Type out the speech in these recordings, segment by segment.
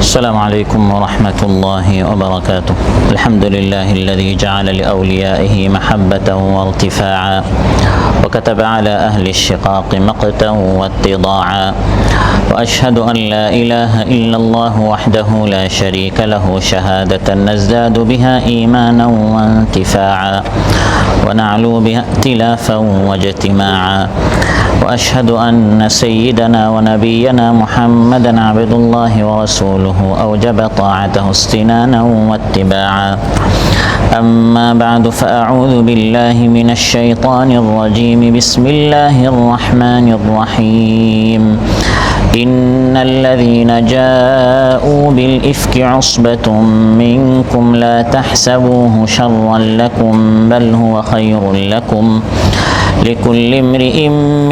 السلام عليكم ورحمة الله وبركاته. الحمد لله الذي جعل لأوليائه محبة وارتفاعا وكتب على أهل الشقاق مقتا واتضاعا، وأشهد أن لا إله إلا الله وحده لا شريك له شهادة نزداد بها إيمانا وانتفاعا ونعلو بها ائتلافا واجتماعا، وأشهد أن سيدنا ونبينا محمدا عبد الله ورسوله أوجب طاعته استنانا واتباعا. أما بعد فأعوذ بالله من الشيطان الرجيم. بسم الله الرحمن الرحيم. إن الذين جاءوا بالإفك عصبة منكم لا تحسبوه شرا لكم بل هو خير لكم، لكل امرئ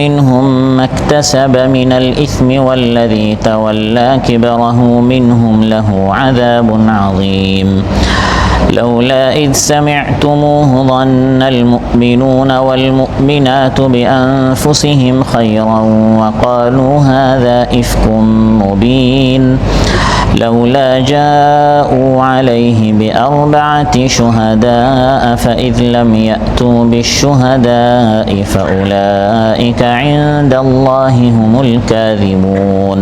منهم ما اكتسب من الإثم والذي تولى كبره منهم له عذاب عظيم. لولا إذ سمعتموه ظن المؤمنون والمؤمنات بأنفسهم خيرا وقالوا هذا إفك مبين، لولا جاءوا عليه بأربعة شهداء فإذ لم يأتوا بالشهداء فأولئك عند الله هم الكاذبون.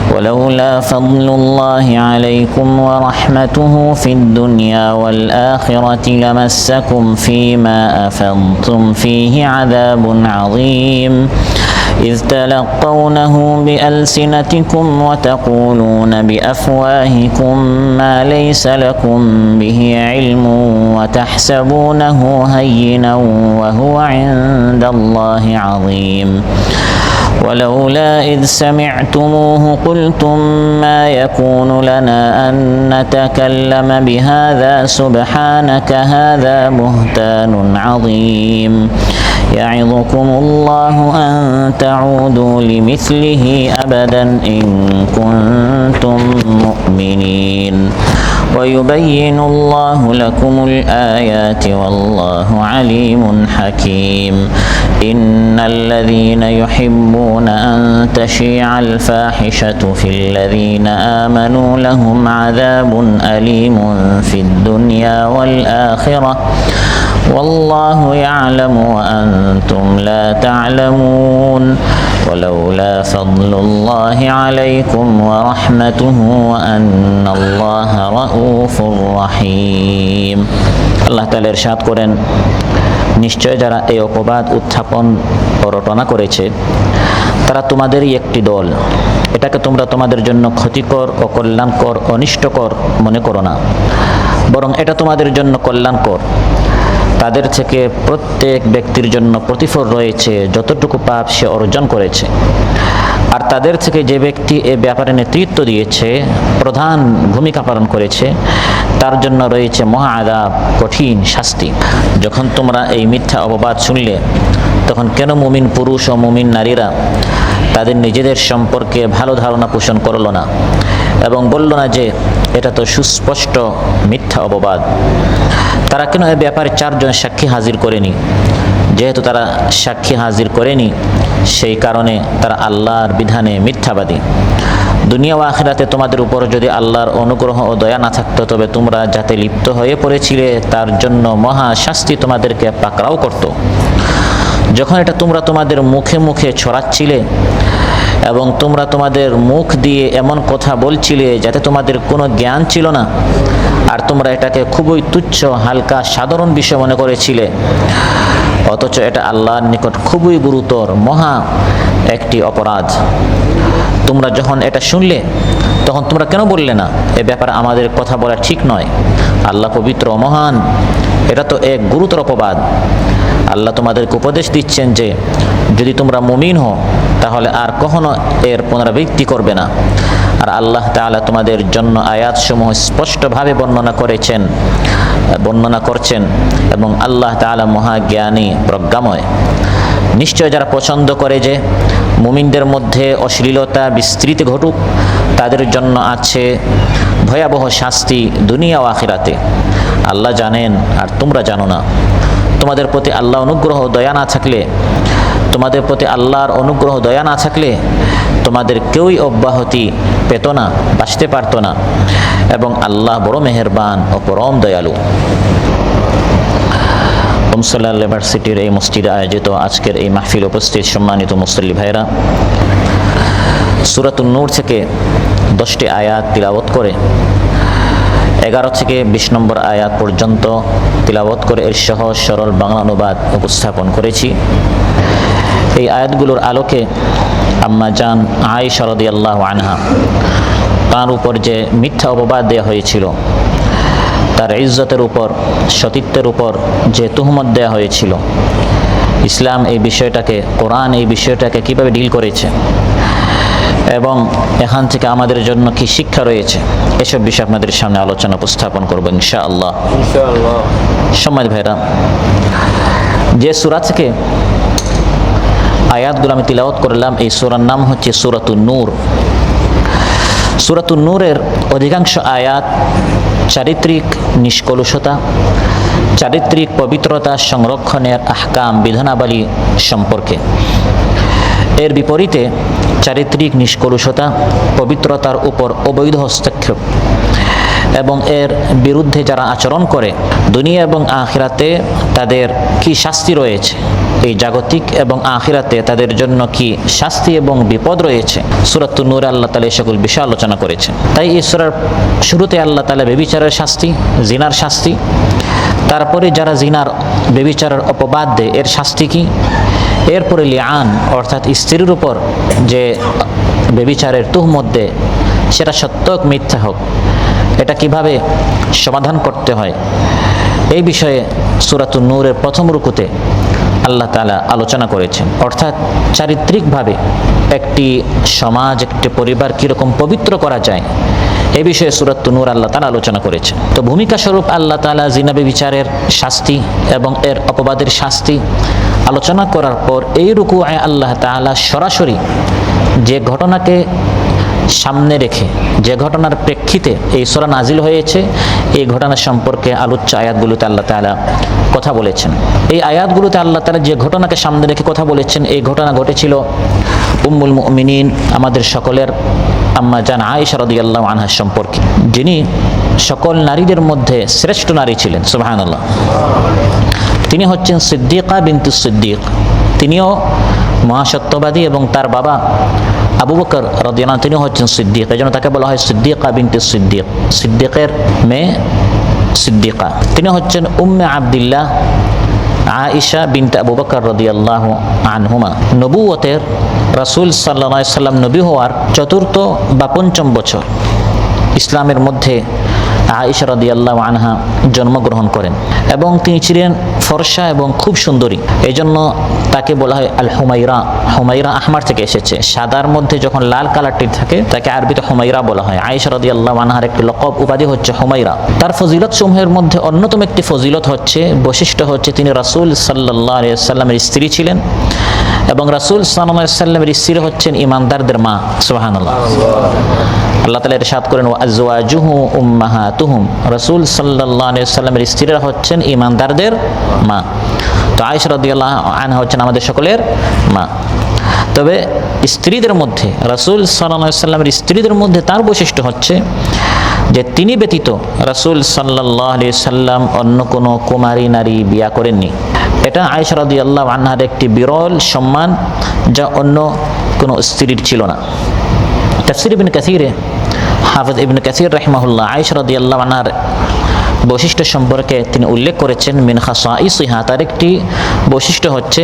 ولولا فضل الله عليكم ورحمته في الدنيا والآخرة لمسكم فيما أفضتم فيه عذاب عظيم، إذ تلقونه بألسنتكم وتقولون بأفواهكم ما ليس لكم به علم وتحسبونه هينا وهو عند الله عظيم. ولولا إذ سمعتموه قلتم ما يكون لنا أن نتكلم بهذا سبحانك هذا بهتان عظيم، يعظكم الله أن تعودوا لمثله أبدا إن كنتم مؤمنين، ويبين الله لكم الآيات والله عليم حكيم. إن الذين يحبون أن تشيع الفاحشة في الذين آمنوا لهم عذاب أليم في الدنيا والآخرة والله يعلم وأنتم لا تعلمون. ولولا فضل الله عليكم ورحمته وأن الله رؤوف رحيم। আল্লাহ তাআলা ইরশাদ করেন, নিশ্চয় যারা এই অপবাদ উত্থাপন ও রটনা করেছে তারা তোমাদেরই একটি দল, এটাকে তোমরা তোমাদের জন্য ক্ষতিকর ও কল্যাণকর অনিষ্টকর মনে করো না, বরং এটা তোমাদের জন্য কল্যাণকর। তাদের থেকে প্রত্যেক ব্যক্তির জন্য প্রতিফল রয়েছে যতটুকু পাপ সে অর্জন করেছে, আর তাদের থেকে যে ব্যক্তি এ ব্যাপারে নেতৃত্ব দিয়েছে, প্রধান ভূমিকা পালন করেছে, তার জন্য রয়েছে মহা আযাব, কঠিন শাস্তি। যখন তোমরা এই মিথ্যা অপবাদ শুনলে তখন কেন মুমিন পুরুষ ও মুমিন নারীরা তাদের নিজেদের সম্পর্কে ভালো ধারণা পোষণ করল না এবং বলল না যে এটা তো সুস্পষ্ট মিথ্যা অপবাদ? তারা কেন এ ব্যাপারে 4 জন সাক্ষী হাজির করেনি? যেহেতু তারা সাক্ষী হাজির করেনি, সেই কারণে তারা আল্লাহর বিধানে মিথ্যাবাদী। দুনিয়া ও আখিরাতে তোমাদের উপর যদি আল্লাহর অনুগ্রহ ও দয়া না থাকতো তবে তোমরা যাতে লিপ্ত হয়ে পড়েছিলে তার জন্য মহা শাস্তি তোমাদেরকে পাকড়াও করত। যখন এটা তোমরা তোমাদের মুখে মুখে ছড়াচ্ছিলে এবং তোমরা তোমাদের মুখ দিয়ে এমন কথা বলছিলে যাতে তোমাদের কোনো জ্ঞান ছিল না, আর তোমরা এটাকে খুবই তুচ্ছ, হালকা, সাধারণ বিষয় মনে করেছিলে, অথচ এটা আল্লাহর নিকট খুবই গুরুতর মহা একটি অপরাধ। তোমরা যখন এটা শুনলে তখন তোমরা কেন বললে না এ ব্যাপারে আমাদের কথা বলা ঠিক নয়? আল্লাহ পবিত্র ও মহান, এটা তো এক গুরুতর অপবাদ। আল্লাহ তোমাদেরকে উপদেশ দিচ্ছেন যে যদি তোমরা মুমিন হও তাহলে আর কখনো এর পুনরাবৃত্তি করবে না। আর আল্লাহ তাআলা তোমাদের জন্য আয়াতসমূহ স্পষ্টভাবে বর্ণনা করছেন এবং আল্লাহ তাআলা মহাজ্ঞানী, প্রজ্ঞাময়। নিশ্চয় যারা পছন্দ করে যে মুমিনদের মধ্যে অশ্লীলতা বিস্তৃতি ঘটুক, তাদের জন্য আছে ভয়াবহ শাস্তি দুনিয়া ও আখিরাতে। আল্লাহ জানেন আর তোমরা জানো না। তোমাদের প্রতি আল্লাহ অনুগ্রহ দয়া না থাকলে তোমাদের প্রতি আল্লাহর অনুগ্রহ দয়া না থাকলে তোমাদের কেউই অব্যাহতি পেত না, বাঁচতে পারত না। এবং আল্লাহ বড় মেহেরবান ও পরম দয়ালু। ওমসাল্লাহ ইউনিভার্সিটির এই মসজিদে আয়োজিত আজকের এই মাহফিল উপস্থিত সম্মানিত মুসল্লি ভাইরা, সূরাতুন নূর থেকে 10টি আয়াত তিলাওয়াত করে 11 থেকে 20 নম্বর আয়াত পর্যন্ত তিলাওয়াত করে এর সহজ সরল বাংলা অনুবাদ উপস্থাপন করেছি। এই আয়াতগুলোর আলোকে আম্মা জান আয়েশা রাদিয়াল্লাহু আনহা, তার উপর যে মিথ্যা অপবাদ দেওয়া হয়েছিল, তার ইজ্জতের উপর, সতীত্বের উপর যে তুহমত দেওয়া হয়েছিল, ইসলাম এই বিষয়টাকে, কোরআন এই বিষয়টাকে কিভাবে ডিল করেছে এবং এখান থেকে আমাদের জন্য কি শিক্ষা রয়েছে, এসব বিষয়ে আপনাদের সামনে আলোচনা উপস্থাপন করব ইনশাআল্লাহ। সম্মানিত ভাইরা, যে সূরা থেকে আয়াতগুলো আমি তিলাওয়াত করলাম, এই সূরার নাম হচ্ছে সূরাতুন নূর। সূরাতুন নূরের অধিকাংশ আয়াত চারিত্রিক নিষ্কলুষতা, চারিত্রিক পবিত্রতা সংরক্ষণের আহকাম, বিধানাবলী সম্পর্কে। এর বিপরীতে চারিত্রিক নিষ্কলুষতা, পবিত্রতার উপর অবৈধ হস্তক্ষেপ এবং এর বিরুদ্ধে যারা আচরণ করে, দুনিয়া এবং আখিরাতে তাদের কি শাস্তি রয়েছে, এই জাগতিক এবং আখিরাতে তাদের জন্য কি শাস্তি এবং বিপদ রয়েছে, সূরাতুন নূরে আল্লাহ তাআলা এই সকল বিষয় আলোচনা করেছেন। তাই এই সূরার শুরুতে আল্লাহ তাআলা ব্যভিচারের শাস্তি, জিনার শাস্তি, তারপরে যারা জিনার ব্যভিচারের অপবাদ দেয় এর শাস্তি কি, এরপরে লিআন অর্থাৎ স্ত্রীর উপর যে ব্যভিচারের তুহমত দেয়, সেটা সত্য হোক মিথ্যা হোক, এটা কিভাবে সমাধান করতে হয়, এই বিষয়ে সূরাতুন নূরের প্রথম রুকুতে আল্লাহ তাআলা আলোচনা করেছেন। অর্থাৎ চারিত্রিকভাবে একটি সমাজ, একটি পরিবার কীরকম পবিত্র করা যায়, এই বিষয়ে সূরাতুন নূর আল্লাহ তাআলা আলোচনা করেছেন। তো ভূমিকা স্বরূপ আল্লাহ তাআলা জিনা ব্যভিচারের শাস্তি এবং এর অপবাদের শাস্তি আলোচনা করার পর এই রুকুয়ে আল্লাহ তাআলা সরাসরি যে ঘটনাকে সামনে রেখে, যে ঘটনার প্রেক্ষিতে এই সূরা নাজিল হয়েছে, এই ঘটনা সম্পর্কে আলোচ্য আয়াতগুলোতে আল্লাহ তাআলা কথা বলেছেন। এই আয়াতগুলোতে আল্লাহ তাআলা যে ঘটনাকে সামনে রেখে কথা বলেছেন, এই ঘটনা ঘটেছিল উম্মুল মুমিনিন, আমাদের সকলের আম্মা জান আয়েশা রাদিয়াল্লাহু আনহা সম্পর্কে, যিনি সকল নারীদের মধ্যে শ্রেষ্ঠ নারী ছিলেন। সুবহানাল্লাহ। তিনি হচ্ছেন সিদ্দিকা বিনতুস সিদ্দিক। তিনিও মহাসত্যবাদী এবং তার বাবা আবু বকর রাদিয়াল্লাহু আনহু তিনি হচ্ছেন সিদ্দিক, এজন্য তাকে বলা হয় সিদ্দিকা বিনতুস সিদ্দিক, সিদ্দিকের মেয়ে সিদ্দিকা। তিনি হচ্ছেন উম্মে আব্দুল্লাহ আয়েশা বিনতে আবু বকর রাদিয়াল্লাহু আনহুমা। নবুয়তের রাসূল সাল্লাল্লাহু আলাইহি সাল্লাম নবী হওয়ার ৪র্থ বা ৫ম বছর ইসলামের মধ্যে আয়েশা রাদিয়াল্লাহু আনহা জন্মগ্রহণ করেন এবং তিনি ছিলেন ফর্সা এবং খুব সুন্দরী। এই জন্য তাকে বলা হয় আল হুমাইরা। হুমাইরা আহমার থেকে এসেছে, সাদার মধ্যে যখন লাল কালারটি থাকে তাকে আরবিতে হুমাইরা বলা হয়। আয়েশা রাদিয়াল্লাহু আনহার একটি লকব উপাধি হচ্ছে হুমাইরা। তার ফজিলত সমূহের মধ্যে অন্যতম একটি ফজিলত হচ্ছে, বৈশিষ্ট্য হচ্ছে, তিনি রাসূল সাল্লাল্লাহু আলাইহি ওয়াসাল্লামের স্ত্রী ছিলেন এবং রাসূল সাল্লাল্লাহু আলাইহি ওয়াসাল্লামের স্ত্রী হচ্ছেন ঈমানদারদের মা। সুবহানাল্লাহ। আল্লাহ তাআলা ইরশাদ করেন ওয়া আজওয়াজুহু উম্মাহাতুহুম, রাসূল সাল্লাল্লাহু আলাইহি ওয়াসাল্লামের স্ত্রীরা হচ্ছেন ঈমানদারদের মা। তো আয়েশা রাদিয়াল্লাহু আনহা হচ্ছেন আমাদের সকলের মা। তবে স্ত্রীদের মধ্যে, রাসূল সাল্লাল্লাহু আলাইহি ওয়াসাল্লামের স্ত্রীদের মধ্যে তার বৈশিষ্ট্য হচ্ছে যে তিনি ব্যতীত রাসূল সাল্লাল্লাহু আলাইহি ওয়াসাল্লাম অন্য কোনো কুমারী নারী বিয়া করেননি। এটা আয়েশা রাদিয়াল্লাহু আনহার একটি বিরল সম্মান, যা অন্য কোনো স্ত্রীর ছিল না। তাফসীর ইবনে কাসীরে হাফেজ ইবনে কাসীর রাহিমাহুল্লাহ আয়েশা রাদিয়াল্লাহু আনহার বৈশিষ্ট্য সম্পর্কে তিনি উল্লেখ করেছেন, মিন খাসাইসিহা, তার একটি বৈশিষ্ট্য হচ্ছে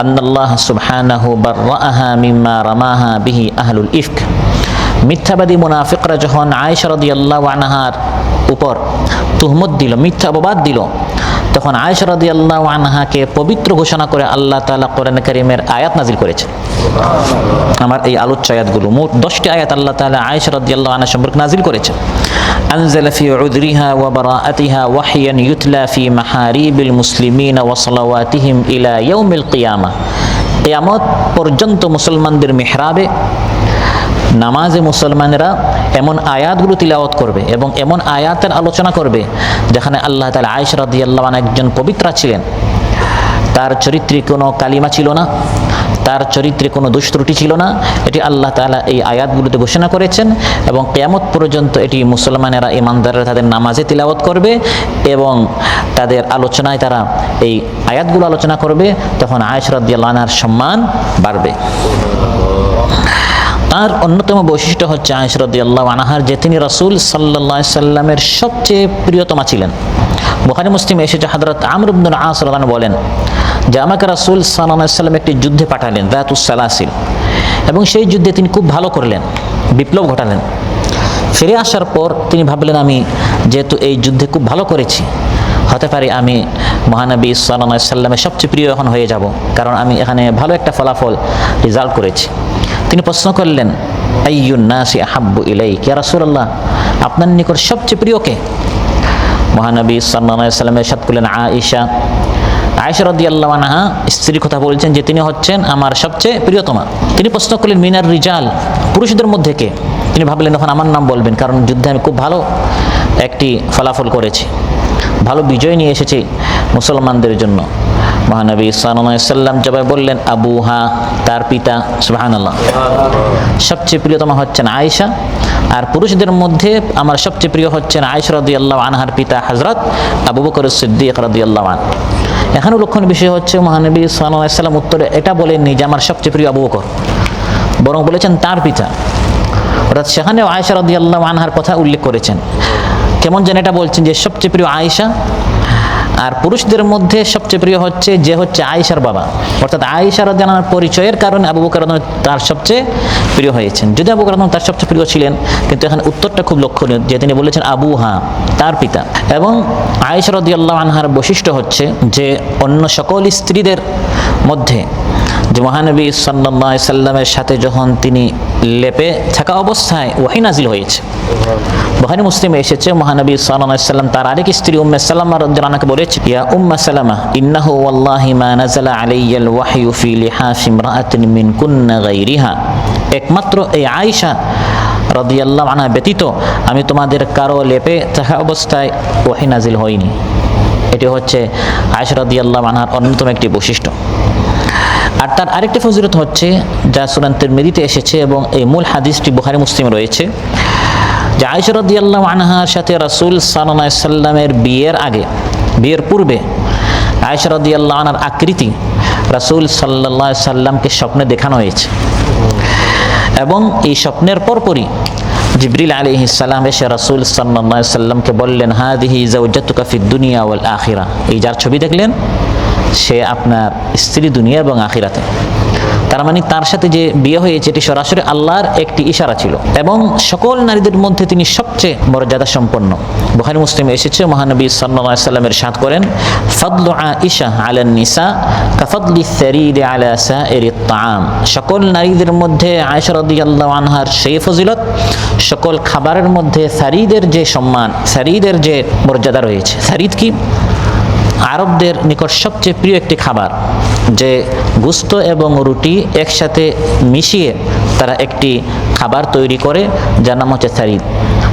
আন্নাল্লাহ সুবহানাহু বাররাআহা মিম্মা রামাহা বিহি আহলুল ইফক। মিথ্যাবাদী মুনাফিকরা যখন আয়েশা রাদিয়াল্লাহু আনহার উপর তুহমত দিল, মিথ্যা অপবাদ দিল, তখন আয়েশা রাদিয়াল্লাহু আনহাকে পবিত্র ঘোষণা করে আল্লাহ তাআলা কোরআন কারীমের আয়াত নাজিল করেছেন। আমার এই আলোচ্য আয়াতগুলো, মোট 10টি আয়াত আল্লাহ তাআলা আয়েশা রাদিয়াল্লাহু আনহা সম্পর্কে নাজিল করেছেন। আনজালা ফি উযরিহা ওয়া বারাআতিহা ওয়াহয়ান ইউতলা ফি মাহারিবিল মুসলিমিন ওয়া সালাওয়াতিহিম ইলা ইয়াউমিল কিয়ামা। কিয়ামত পর্যন্ত মুসলমানদের মিহরাবে, নামাজে মুসলমানেরা এমন আয়াতগুলো তিলাওয়াত করবে এবং এমন আয়াতের আলোচনা করবে যেখানে আল্লাহ তাআলা আয়েশা রাদিয়াল্লাহু আনহা একজন পবিত্রা ছিলেন, তার চরিত্রে কোনো কালিমা ছিল না, তার চরিত্রে কোনো দোষ ত্রুটি ছিল না, এটি আল্লাহ তাআলা এই আয়াতগুলোতে ঘোষণা করেছেন এবং কিয়ামত পর্যন্ত এটি মুসলমানেরা, ইমানদাররা তাদের নামাজে তিলাওয়াত করবে এবং তাদের আলোচনায় তারা এই আয়াতগুলো আলোচনা করবে, তখন আয়েশা রাদিয়াল্লাহু আনহার সম্মান বাড়বে। তার অন্যতম বৈশিষ্ট্য হচ্ছে আয়েশা রাদিয়াল্লাহু আনহার যে তিনি রাসূল সাল্লাল্লাহু আলাইহি সাল্লামের সবচেয়ে প্রিয়তমা ছিলেন। বুখারী মুসলিমে এসেছে হযরত আমর ইবনে আস রাদিয়াল্লাহু আনহু বলেন যে আমাকে রাসূল সাল্লাল্লাহু আলাইহি সাল্লাম একটি যুদ্ধে পাঠালেন, যাতুস সালাসিল, এবং সেই যুদ্ধে তিনি খুব ভালো করলেন, বিপ্লব ঘটালেন। ফিরে আসার পর তিনি ভাবলেন আমি যেহেতু এই যুদ্ধে খুব ভালো করেছি, হতে পারে আমি মহানবী সাল্লাল্লাহু আলাইহি সাল্লামের সবচেয়ে প্রিয় এখন হয়ে যাব, কারণ আমি এখানে ভালো একটা ফলাফল রেজাল্ট করেছি। তিনি প্রশ্ন করলেন আইয়ুন নাসি আহাব্বু ইলাইক ইয়া রাসূলুল্লাহ, আপনার নিকট সবচেয়ে প্রিয় কে? মহানবী সাল্লাল্লাহু আলাইহি সাল্লাম ইরশাদ করলেন আয়েশা। আয়েশা রাদিয়াল্লাহু আনহা স্ত্রীর কথা বলছেন যে তিনি হচ্ছেন আমার সবচেয়ে প্রিয়তমা। তিনি প্রশ্ন করলেন মিনার রিজাল, পুরুষদের মধ্যে কে? তিনি ভাবলেন এখন আমার নাম বলবেন, কারণ যুদ্ধে আমি খুব ভালো একটি ফলাফল করেছি, ভালো বিজয় নিয়ে এসেছি মুসলমানদের জন্য। মহানবী সাল্লাল্লাহু আলাইহি সাল্লাম জবাবে বললেন আবুহা, তার পিতা। সুবহানাল্লাহ। সবচেয়ে প্রিয়তমা হচ্ছেন আয়েশা, আর পুরুষদের মধ্যে আমার সবচেয়ে প্রিয় হচ্ছেন আয়েশা রাদিয়াল্লাহু আনহার পিতা হযরত আবু বকর সিদ্দিক রাদিয়াল্লাহু আনহু। এখানে লক্ষণীয় বিষয় হচ্ছে মহানবী সাল্লাল্লাহু আলাইহি সাল্লাম উত্তরে এটা বলেননি যে আমার সবচেয়ে প্রিয় আবু বকর, বরং বলেছেন তার পিতা। অর্থাৎ সেখানেও আয়েশা রাদিয়াল্লাহু আনহার কথা উল্লেখ করেছেন। কেমন যেন এটা বলছেন যে সবচেয়ে প্রিয় আয়েশা, আর পুরুষদের মধ্যে সবচেয়ে প্রিয় হচ্ছে যে হচ্ছে আয়েশার বাবা, অর্থাৎ আয়েশা রাদিয়াল্লাহু আনহার পরিচয়ের কারণে আবু বকর তার সবচেয়ে প্রিয় হয়েছেন। যদি আবু বকর তার সবচেয়ে প্রিয় ছিলেন, কিন্তু এখানে উত্তরটা খুব লক্ষণীয় যে তিনি বলেছেন আবুহা, তার পিতা। এবং আয়েশা রাদিয়াল্লাহু আনহার বৈশিষ্ট্য হচ্ছে যে অন্য সকল স্ত্রীদের মধ্যে যে মহানবী সাল্লাল্লাহু আলাইহি সাল্লামের সাথে যখন তিনি লেপে থাকা অবস্থায় ওহী নাজিল হয়েছে। বুখারী মুসলিমে এসেছে মহানবী সাল্লাল্লাহু আলাইহি সাল্লাম তার আরেক স্ত্রী উম্মে সালামা রাদিয়াল্লাহু আনহাকে বলেছে ইয়া উম্মে সালামা ইন্নাহু ওয়াল্লাহি মা নাযালা আলাইয়াল ওয়াহয়ু ফি লিহাফ ইমরাআতিন মিনকুন্না গায়রিহা, একমাত্র এই আয়েশা রাদিয়াল্লাহু আনহা ব্যতীত আমি তোমাদের কারো লেপে থাকা অবস্থায় ওহী নাজিল হয়নি। এটি হচ্ছে আয়েশা রাদিয়াল্লাহু আনহার অন্যতম একটি বৈশিষ্ট্য। আর তার আরেকটি ফজিলত হচ্ছে যা সুনান তিরমিজিতে এসেছে এবং এই মূল হাদিসটি বুখারী মুসলিমে রয়েছে, যে আয়েশা রাদিয়াল্লাহু আনহার সাথে রাসূল সাল্লাল্লাহু আলাইহি সাল্লামের বিয়ের আগে, বিয়ের পূর্বে আয়েশা রাদিয়াল্লাহু আনহার আকৃতি রাসূল সাল্লাল্লাহু আলাইহি সাল্লামকে স্বপ্নে দেখানো হয়েছে, এবং এই স্বপ্নের পরপরই জিবরিল আলাইহিস সালাম এসে রাসূল সাল্লাল্লাহু আলাইহি সাল্লামকে বললেন হাদিহি যাওজাতুকা ফিদ দুনিয়া ওয়াল আখিরা, এই যার ছবি দেখলেন সে আপনার স্ত্রী দুনিয়া এবং আখিরাতে। তার মানে তার সাথে যে বিয়ে হয়েছে এটি সরাসরি আল্লাহর একটি ইশারা ছিল, এবং সকল নারীদের মধ্যে তিনি সবচেয়ে মর্যাদা সম্পন্ন। বুখারী মুসলিমে এসেছে মহানবী সাল্লাল্লাহু আলাইহি সাল্লামের ইরশাদ করেন ফাদলু আয়েশা আলান নিসা কাফদলি সারিদ আলা সাইরিত তাআম, সকল নারীদের মধ্যে আয়েশা রাদিয়াল্লাহু আনহার সেই ফজিলত সকল খাবারের মধ্যে সারিদের যে সম্মান, সারিদের যে মর্যাদা রয়েছে। সারিদ কি? আরবদের নিকট সবচেয়ে প্রিয় একটি খাবার, যে গোশত এবং রুটি একসাথে মিশিয়ে তারা একটি খাবার তৈরি করে যার নাম হচ্ছে সারিদ।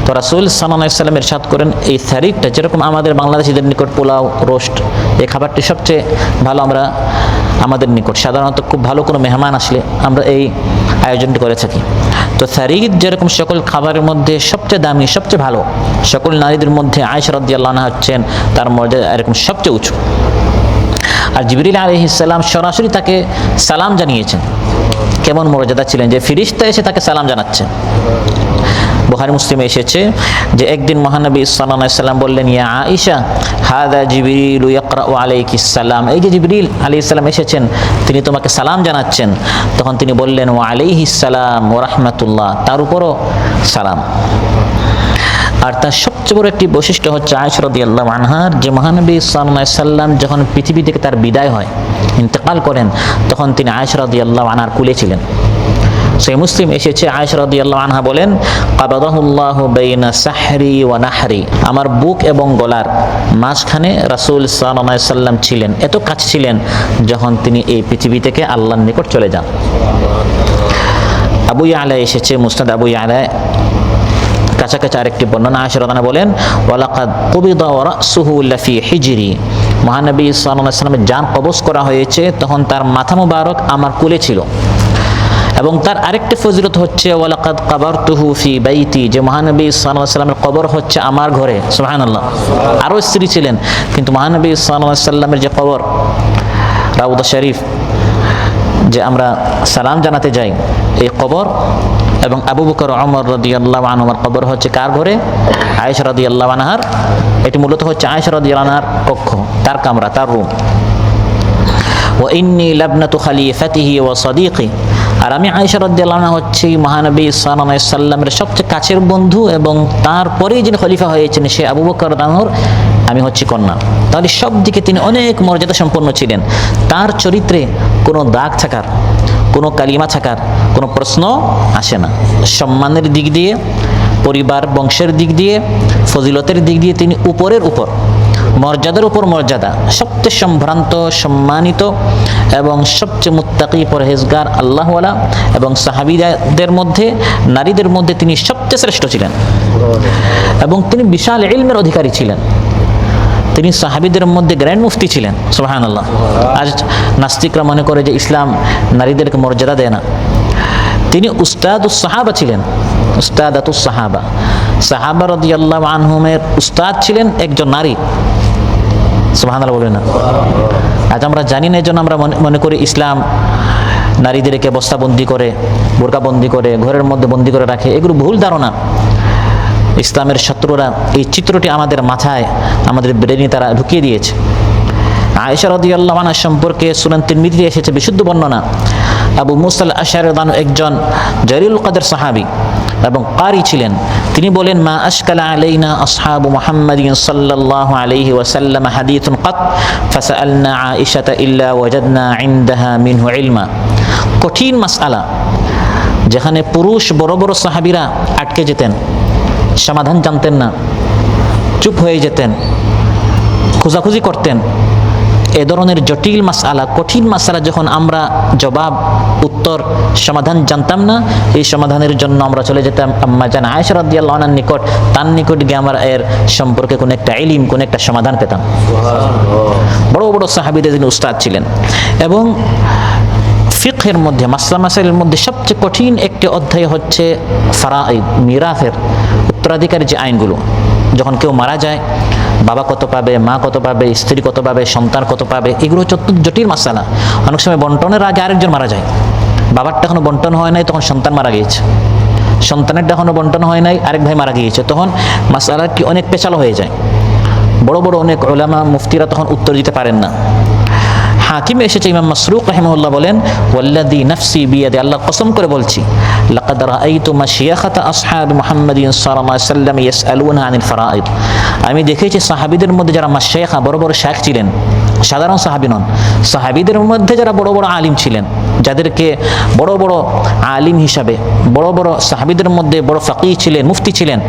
তো রাসূল সাল্লাল্লাহু আলাইহি সাল্লাম ইরশাদ করেন এই সারিদটা যেরকম আমাদের বাংলাদেশিদের নিকট পোলাও, রোস্ট, এই খাবারটি সবচেয়ে ভালো আমরা আমাদের নিকট সাধারণত খুব ভালো কোনো মেহমান আসলে আমরা এই আয়োজনটি করে থাকি। তো সারিদ যেরকম সকল খাবারের মধ্যে সবচেয়ে দামি, সবচেয়ে ভালো, সকল নারীদের মধ্যে আয়েশা রাদিয়াল্লাহু আনহা হচ্ছেন তার মর্যাদা এরকম সবচেয়ে উঁচু। আর জিবরিল আলাইহিস সালাম সরাসরি তাকে সালাম জানিয়েছেন। কেমন মর্যাদা ছিলেন যে ফেরেশতা এসে তাকে সালাম জানাচ্ছেন। বুখারী মুসলিমে এসেছে যে একদিন মহানবী সাল্লাল্লাহু আলাইহি সাল্লাম বললেন ইয়া আয়েশা হাদা জিবরিল ইয়াকরাউ আলাইকিস সালাম, এই যে জিবরিল আলাইহিস সালাম এসেছেন তিনি তোমাকে সালাম জানাচ্ছেন। তখন তিনি বললেন ওয়া আলাইহিস সালাম ওয়া রাহমাতুল্লাহ, তার উপরও সালাম। আর তার সবচেয়ে বড় একটি বৈশিষ্ট্য হচ্ছে আয়েশা রাদিয়াল্লাহু আনহার যে মহানবী সাল্লাল্লাহু আলাইহি সাল্লাম যখন পৃথিবী থেকে তার বিদায় হয়, ইন্তেকাল করেন, তখন তিনি আয়েশা রাদিয়াল্লাহু আনহার কুলে ছিলেন। সহিহ মুসলিম এসেছে আয়েশা রাদিয়াল্লাহু আনহা বলেন কাবাদাহুল্লাহু বাইনা সাহরি ওয়া নাহরি, আমার বুক এবং গলার মাঝখানে রাসূল সাল্লাল্লাহু আলাইহি সাল্লাম ছিলেন, এত কাছে ছিলেন যখন তিনি এই পৃথিবী থেকে আল্লাহর নিকট চলে যান। আবু ইয়ালা এসেছে মুসনাদ আবু ইয়ালা কাছাকাছি আরেকটি বর্ণনা আয়েশা রাদিয়াল্লাহু আনহা বলেন ওয়ালাকাদ কুবিদা ওয়া রাসুহু লাফি হিজরি মহানবী সাল্লাল্লাহু আলাইহি ওয়াসাল্লামের জান কবজ করা হয়েছে, তখন তার মাথা মুবারক আমার কোলে ছিল। এবং তার আরেকটি ফজিলত হচ্ছে ওয়ালাকাদ কাবারতুহু ফি বাইতি, যে মহানবী সাল্লাল্লাহু আলাইহি ওয়াসাল্লামের কবর হচ্ছে আমার ঘরে। সুবহানাল্লাহ। আরও স্ত্রী ছিলেন, কিন্তু মহানবী সাল্লাল্লাহু আলাইহি ওয়াসাল্লামের যে কবর রাউদা শরীফ, যে আমরা সালাম জানাতে যাই, এই কবর এবং আবু বকর ওমর রাদিয়াল্লাহু আনহুর কবর হচ্ছে কার ঘরে? আয়েশা রাদিয়াল্লাহু আনহার। এটি মূলত হচ্ছে আয়েশা রাদিয়াল্লাহু আনহার কক্ষ, তার কামরা, তার রুম। ওয়া ইন্নী লাবনাতু খলিফাতিহি ওয়া সাদিকি, আর আমি আয়েশা রাদিয়াল্লাহু আনহা হচ্ছে মহানবী সাল্লাল্লাহু আলাইহি সাল্লামের সবচেয়ে কাছের বন্ধু, এবং তারপরেই যিনি খলিফা হয়েছেন সে আবু বকর রাদিয়াল্লাহু আনহুর আমি হচ্ছি কন্যা। তাহলে সব দিকে তিনি অনেক মর্যাদা সম্পন্ন ছিলেন। তার চরিত্রে কোনো দাগ থাকার, কোনো কালিমা থাকার কোনো প্রশ্ন আসে না। সম্মানের দিক দিয়ে, পরিবার বংশের দিক দিয়ে, ফজিলতের দিক দিয়ে তিনি উপরের উপর, মর্যাদার উপর মর্যাদা, সবচেয়ে সম্ভ্রান্ত, সম্মানিত এবং সবচেয়ে মুত্তাকি, পরহেজগার, আল্লাহওয়ালা এবং সাহাবীদের মধ্যে, নারীদের মধ্যে তিনি সবচেয়ে শ্রেষ্ঠ ছিলেন। এবং তিনি বিশাল ইলমের অধিকারী ছিলেন। তিনি সাহাবীদের মধ্যে গ্র্যান্ড মুফতি ছিলেন। সুবহানাল্লাহ। আজ নাস্তিকরা মনে করে যে ইসলাম নারীদেরকে মর্যাদা দেয় না। তিনি উস্তাদুস সাহাবা ছিলেন, উস্তাদাতুস সাহাবা। সাহাবা রাদিয়াল্লাহু আনহুমের উস্তাদ ছিলেন একজন নারী। সুবহানাল্লাহ বলেন না। আজ আমরা জানি না, এজন্য আমরা মনে করি ইসলাম নারীদেরকে বস্তাবন্দি করে, বোরকাবন্দি করে, ঘরের মধ্যে বন্দি করে রাখে। এগুলো ভুল ধারণা। ইসলামের শত্রুরা এই চিত্রটি আমাদের মাথায়, আমাদের ব্রেনে তারা ঢুকিয়ে দিয়েছে। আয়েশা রাদিয়াল্লাহু আনহা সম্পর্কে সুনান তিরমিজিতে এসেছে বিশুদ্ধ বর্ণনা। আবু মুসা আল-আশআরী রাদিয়াল্লাহু একজন জলিলুল কদর সাহাবী এবং কারি ছিলেন। তিনি বলেন, মা আশকালা আলাইনা আসহাবু মুহাম্মাদিন সাল্লাল্লাহু আলাইহি ওয়াসাল্লাম হাদিসুন কাত ফাসালনা আয়েশাতা ইল্লা ওয়াজাদনা ইনদাহা মিনহু ইলমা। কঠিন মাসআলা, যেখানে পুরুষ বড় বড় সাহাবীরা আটকে যেতেন, সমাধান জানতেন না, চুপ হয়ে যেতেন, খোঁজাখুঁজি করতেন। এ ধরনের জটিল মাসআলা, কঠিন মাসআলা যখন আমরা জবাব, উত্তর, সমাধান জানতাম না, এই সমাধানের জন্য আমরা চলে যেতাম আম্মা জান আয়েশা রাদিয়াল্লাহু আনহার নিকট। তার নিকট গিয়ে আমরা এর সম্পর্কে কোনো একটা ইলম, কোনো একটা সমাধান পেতাম। বড় বড় সাহাবীদের যিনি উস্তাদ ছিলেন। এবং ফিকহের মধ্যে, মাসলা মাসাইলের মধ্যে সবচেয়ে কঠিন একটি অধ্যায় হচ্ছে ফারাইদ, মিরাথের, উত্তরাধিকারের যে আইনগুলো। যখন কেউ মারা যায়, বাবা কত পাবে, মা কত পাবে, স্ত্রী কত পাবে, সন্তান কত পাবে, এগুলো হচ্ছে জটিল মাসালা। অনেক সময় বন্টনের আগে আরেকজন মারা যায়। বাবারটা এখনো বন্টন হয় নাই, তখন সন্তান মারা গিয়েছে। সন্তানেরটা এখনো বন্টন হয় নাই, আরেক ভাই মারা গিয়েছে। তখন মাসালাটি অনেক পেঁচালো হয়ে যায়। বড় বড় অনেক উলামা, মুফতিরা তখন উত্তর দিতে পারেন না। হাকিমে এসেছে, ইমাম মাসরুক রাহিমাহুল্লাহ বলেন, ওয়াল্লাযী নাফসি বিয়াদি, আল্লাহ কসম করে বলছি, লাকাদ রাআইতু মাশাইখাতা আসহাবি মুহাম্মাদিন সাল্লাল্লাহু আলাইহি ওয়াসাল্লাম ইয়াসআলুনা আনিল ফারাইদ। আমি দেখেছি সাহাবীদের মধ্যে যারা মাশাইখা, বড় বড় শাইখ ছিলেন, সাধারণ সাহাবী নন, সাহাবীদের মধ্যে যারা বড় বড় আলিম ছিলেন, যাদেরকে বড় বড় আলিম হিসাবে, বড় বড় সাহাবীদের মধ্যে বড় ফাকিহ ছিলেন, মুফতি ছিলেন,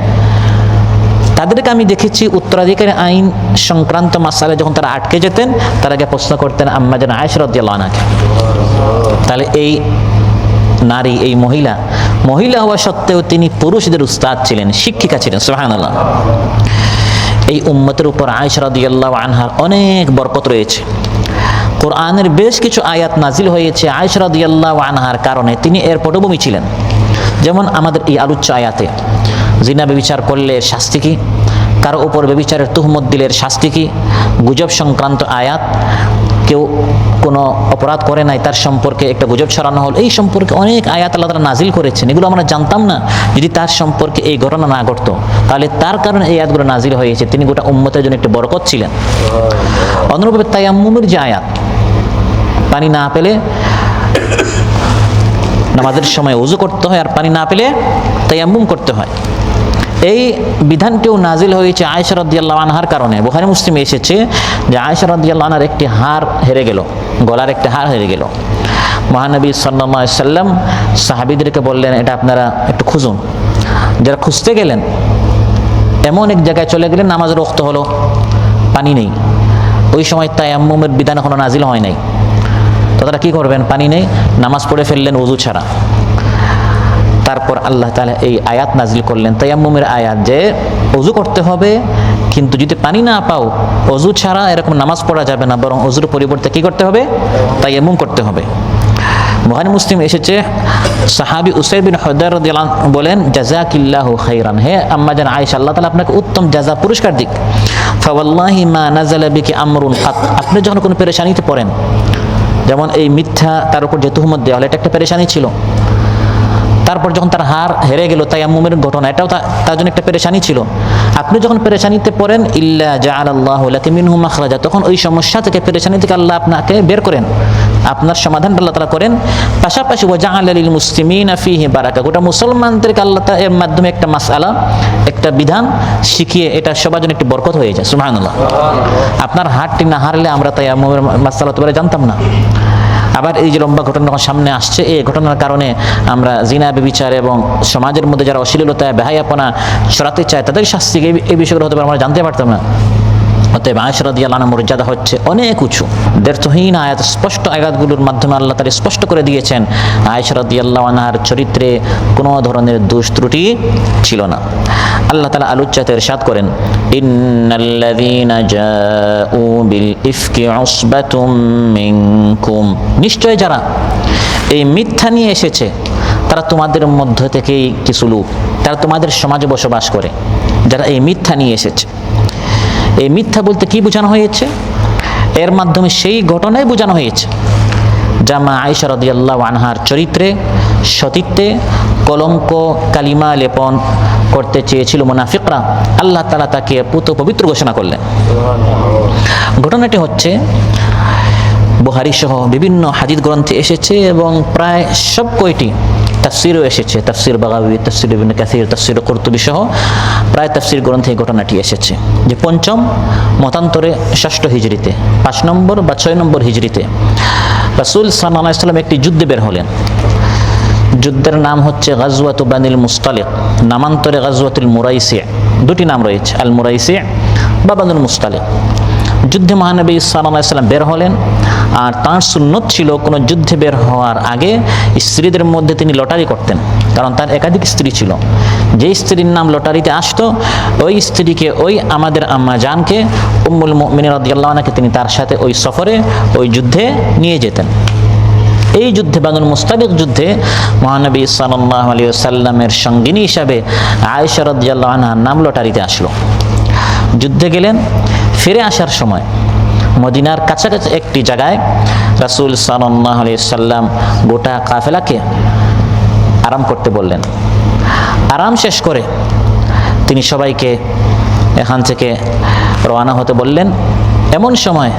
তাদেরকে আমি দেখেছি উত্তরাধিকারী আইন সংক্রান্ত মাসালে যখন তারা আটকে যেতেন, তার আগে প্রশ্ন করতেন আম্মা জান আয়েশা রাদিয়াল্লাহু আনহাকে। তাহলে এই নারী, এই মহিলা হওয়া সত্ত্বেও তিনি পুরুষদের উস্তাদ ছিলেন, শিক্ষিকা ছিলেন। সুবহানাল্লাহ। এই উম্মতের উপর আয়েশা রাদিয়াল্লাহু আনহার অনেক বরকত রয়েছে। কোরআনের বেশ কিছু আয়াত নাজিল হয়েছে আয়েশা রাদিয়াল্লাহু আনহার কারণে। তিনি এর পটভূমি ছিলেন। যেমন আমাদের এই আলোচ্য আয়াতে, জিনা ব্যভিচার করলে শাস্তি কি, কারো উপর ব্যভিচারের তুহমত দিলে শাস্তি কি, গুজব সংক্রান্ত আয়াত, কেউ কোনো অপরাধ করে নাই তার সম্পর্কে একটা গুজব ছড়ানো হল, এই সম্পর্কে অনেক আয়াত আল্লাহ তাআলা নাজিল করেছেন। এগুলো আমরা জানতাম না। যদি তার সম্পর্কে এই ঘটনা না ঘটতো, তাহলে তার কারণে এই আয়াতগুলো নাজিল হয়েছে। তিনি গোটা উম্মতের জন্য একটি বরকত ছিলেন। অনুরূপভাবে তায়াম্মুমের যে আয়াত, পানি না পেলে নামাজের সময় ওযু করতে হয়, আর পানি না পেলে তায়াম্মুম করতে হয়। এই বিধানটিও নাজিল হয়েছে আয়েশা রাদিয়াল্লাহু আনহার কারণে। বুখারী মুসলিমে এসেছে যে আয়েশা রাদিয়াল্লাহু আনহার একটি হাড় হেরে গেল, গলার একটা হাড় হেরে গেল। মহানবী সাল্লাল্লাহু আলাইহি সাল্লাম সাহাবীদেরকে বললেন, এটা আপনারা একটু খুঁজুন। যারা খুঁজতে গেলেন, এমন এক জায়গায় চলে গেলেন, নামাজের ওয়াক্ত হলো, পানি নেই। ওই সময় তায়াম্মুমের বিধান এখনো নাজিল হয় নাই। তো তারা কী করবেন? পানি নেই, নামাজ পড়ে ফেললেন ওযু ছাড়া। তারপর আল্লাহ তাআলা এই আয়াত নাজিল করলেন, তায়াম্মুমের আয়াত, যে ওযু করতে হবে কিন্তু যদি পানি না পাও, অজু ছাড়া এরকম নামাজ পড়া যাবে না, বরং অজুর পরিবর্তে কি করতে হবে? তায়াম্মুম করতে হবে। বুখারী মুসলিম এসেছে, সাহাবী উসাইদ বিন হুদায়র রাদিয়াল্লাহু আনহু বলেন, জাযাকিল্লাহু খাইরান, হে আম্মা জান আয়েশা, আল্লাহ তাআলা আপনাকে উত্তম জাযা পুরস্কার দিক। ফাওয়াল্লাহি মা নাযালা বিকি আমরুন কাত, আপনি যখন কোনো পেরেশানিতে পড়েন, যেমন এই মিথ্যা তার উপর যে তুহমত দেওয়া হলো, এটা একটা পেরেশানি ছিল। তারপর যখন তার হার হেরে গেল, তায়াম্মুমের ঘটনা, এটাও তার জন্য একটা পেরেশানি ছিল। আপনি যখন পেরেশানিতে পড়েন, ইল্লা জাআলাল্লাহু লাকা মিনহু মাখরাজা, তখন ওই সমস্যা থেকে, পেরেশানি থেকে আল্লাহ আপনাকে বের করেন, আপনার সমাধান আল্লাহ তাআলা করেন। পাশাপাশি ওয়া জাআলা লিল মুসলিমিনা ফীহি বারাকা, গোটা মুসলমানদেরকে আল্লাহ তাআলা এর মাধ্যমে একটা মাসআলা, একটা বিধান শিখিয়ে এটা সবার জন্য একটি বরকত হয়ে যায়। সুবহানাল্লাহ। আপনার হারটি না হারলে আমরা তায়াম্মুমের মাসআলা তো জানতাম না। আবার এই যে লম্বা ঘটনা সামনে আসছে, এই ঘটনার কারণে আমরা জিনা, ব্যভিচার এবং সমাজের মধ্যে যারা অশ্লীলতা, বেহায়াপনা ছড়াতে চায়, তাদের শাস্তি এই বিষয়গুলো হতে পারে আমরা জানতে পারতাম না। অতএব আয়েশা রাদিয়াল্লাহু আনহার মর্যাদা হচ্ছে অনেক উঁচু। দ্ব্যর্থহীন আয়াত, স্পষ্ট আয়াতগুলোর মাধ্যমে আল্লাহ তাআলা স্পষ্ট করে দিয়েছেন আয়েশা রাদিয়াল্লাহু আনহার চরিত্রে কোনো ধরনের দোষ ত্রুটি ছিল না। আল্লাহ তাআলা আলোচ্যতে ইরশাদ করেন, ইন্নাল্লাযীনা জাউ বিল ইফকি উসবাতুম মিনকুম, নিশ্চয় যারা এই মিথ্যা নিয়ে এসেছে তারা তোমাদের মধ্য থেকেই কিছু লোক, তারা তোমাদের সমাজে বসবাস করে, যারা এই মিথ্যা নিয়ে এসেছে। এই মিথ্যা বলতে কি বোঝানো হয়েছে? এর মাধ্যমে সেই ঘটনাই বোঝানো হয়েছে যা মা আয়েশা রাদিয়াল্লাহু আনহার চরিত্রে, সতীত্বে কলঙ্ক, কালিমা লেপন করতে চেয়েছিল মুনাফিকরা। আল্লাহ তাআলা তাকে পুত পবিত্র ঘোষণা করলেন। ঘটনাটি হচ্ছে বুখারী সহ বিভিন্ন হাদিস গ্রন্থে এসেছে এবং প্রায় সব কয়টি তাফসিরও এসেছে, তাফসির বাগাবী, তাফসির ইবনে কাসির, তাফসির কুরতুবী সহ প্রায় তাফসির গ্রন্থে এই ঘটনাটি এসেছে যে পঞ্চম মতান্তরে 6ষ্ঠ হিজরিতে, 5 নম্বর বা 6 নম্বর হিজরিতে রাসূল সাল্লাল্লাহু আলাইহি ওয়াসাল্লাম একটি যুদ্ধে বের হলেন। যুদ্ধের নাম হচ্ছে গাজওয়াতু বানিল মুস্তালিক, নামান্তরে গাজওয়াতুল মুরাইসি, দুটি নাম রয়েছে, আল মুরাইসি বা বানুল মুস্তালিক। যুদ্ধে মহানবী সাল্লাল্লাহু আলাইহি ওয়াসাল্লাম বের হলেন, আর তাঁর সুন্নত ছিল কোনো যুদ্ধে বের হওয়ার আগে স্ত্রীদের মধ্যে তিনি লটারি করতেন, কারণ তার একাধিক স্ত্রী ছিল। যে স্ত্রীর নাম লটারিতে আসতো, ওই স্ত্রীকে, ওই আমাদের আম্মা জানকে, উম্মুল মুমিনিন রাদিয়াল্লাহু আনহাকে তিনি তার সাথে ওই সফরে, ওই যুদ্ধে নিয়ে যেতেন। এই যুদ্ধে, বানুল মুস্তালিক যুদ্ধে, মহানবী সাল্লাল্লাহু আলাইহি ওয়াসাল্লামের সঙ্গিনী হিসাবে আয়েশা রাদিয়াল্লাহু আনহার নাম লটারিতে আসলো। যুদ্ধে গেলেন, ফিরে আসার সময় মদিনার কাছাকাছি একটি জায়গায় রাসূল সাল্লাল্লাহু আলাইহি ওয়াসাল্লাম গোটা কাফেলাকে আরাম করতে বললেন। আরাম শেষ করে তিনি সবাইকে এখান থেকে রওনা হতে বললেন। এমন সময়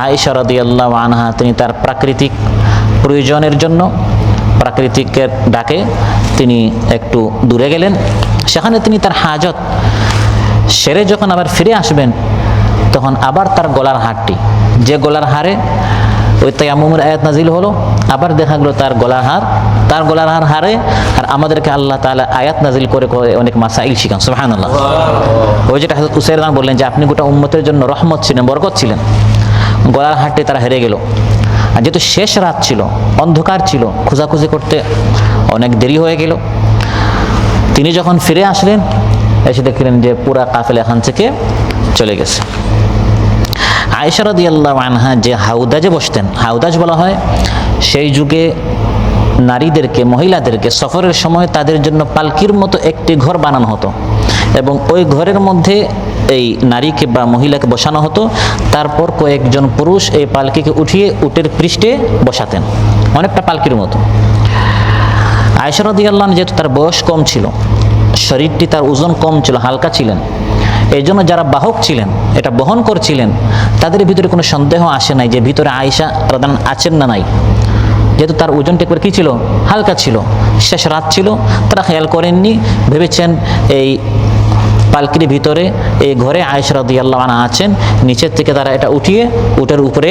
আয়েশা রাদিয়াল্লাহু আনহা, তিনি তার প্রাকৃতিক প্রয়োজনের জন্য, প্রাকৃতিকের ডাকে তিনি একটু দূরে গেলেন। সেখানে তিনি তার হাজত সেরে যখন আবার ফিরে আসবেন, তখন আবার তার গলার হারটি, যে গলার হারে ওই তায়াম্মুমের আয়াত নাজিল হলো, আবার দেখা গেল তার গলার হার হারে। আর আমাদেরকে আল্লাহ তাআলা আয়াত নাজিল করে অনেক মাসাইল শিখান। সুবহানাল্লাহ। ওই যেটা হযরত উসাইর বললেন যে আপনি গোটা উম্মতের জন্য রহমত ছিলেন, বরকত ছিলেন। গলার হারটি তারা হেরে গেল। আর যেহেতু শেষ রাত ছিল, অন্ধকার ছিল, খোঁজাখুঁজি করতে অনেক দেরি হয়ে গেল। তিনি যখন ফিরে আসলেন, এসে দেখলেন যে পুরা কাফেলা এখান থেকে চলে গেছে। আয়েশা রাদিয়াল্লাহু আনহা যে হাউদাজে বসতেন, হাউদাজ বলা হয় সেই যুগে নারীদেরকে, মহিলাদেরকে সফরের সময় তাদের জন্য পালকির মতো একটি ঘর বানানো হতো এবং ওই ঘরের মধ্যে এই নারীকে বা মহিলাকে বসানো হতো। তারপর কয়েকজন পুরুষ এই পালকিকে উঠিয়ে উটের পৃষ্ঠে বসাতেন, অনেকটা পালকির মতো। আয়েশা রাদিয়াল্লাহু আনহা যেহেতু তার বয়স কম ছিল, শরীরটি তার ওজন কম ছিল, হালকা ছিলেন, এই জন্য যারা বাহক ছিলেন, এটা বহন করছিলেন, তাদের ভিতরে কোনো সন্দেহ আসে নাই যে ভিতরে আয়েশা রাদিয়াল্লাহু আনহা আছেন না নাই। যেহেতু তার ওজনটা একবার কী ছিল, হালকা ছিল, শেষ রাত ছিল, তারা খেয়াল করেননি, ভেবেছেন এই পালকির ভিতরে, এই ঘরে আয়েশা রাদিয়াল্লাহু আনহা আছেন। নিচের থেকে তারা এটা উঠিয়ে উটের উপরে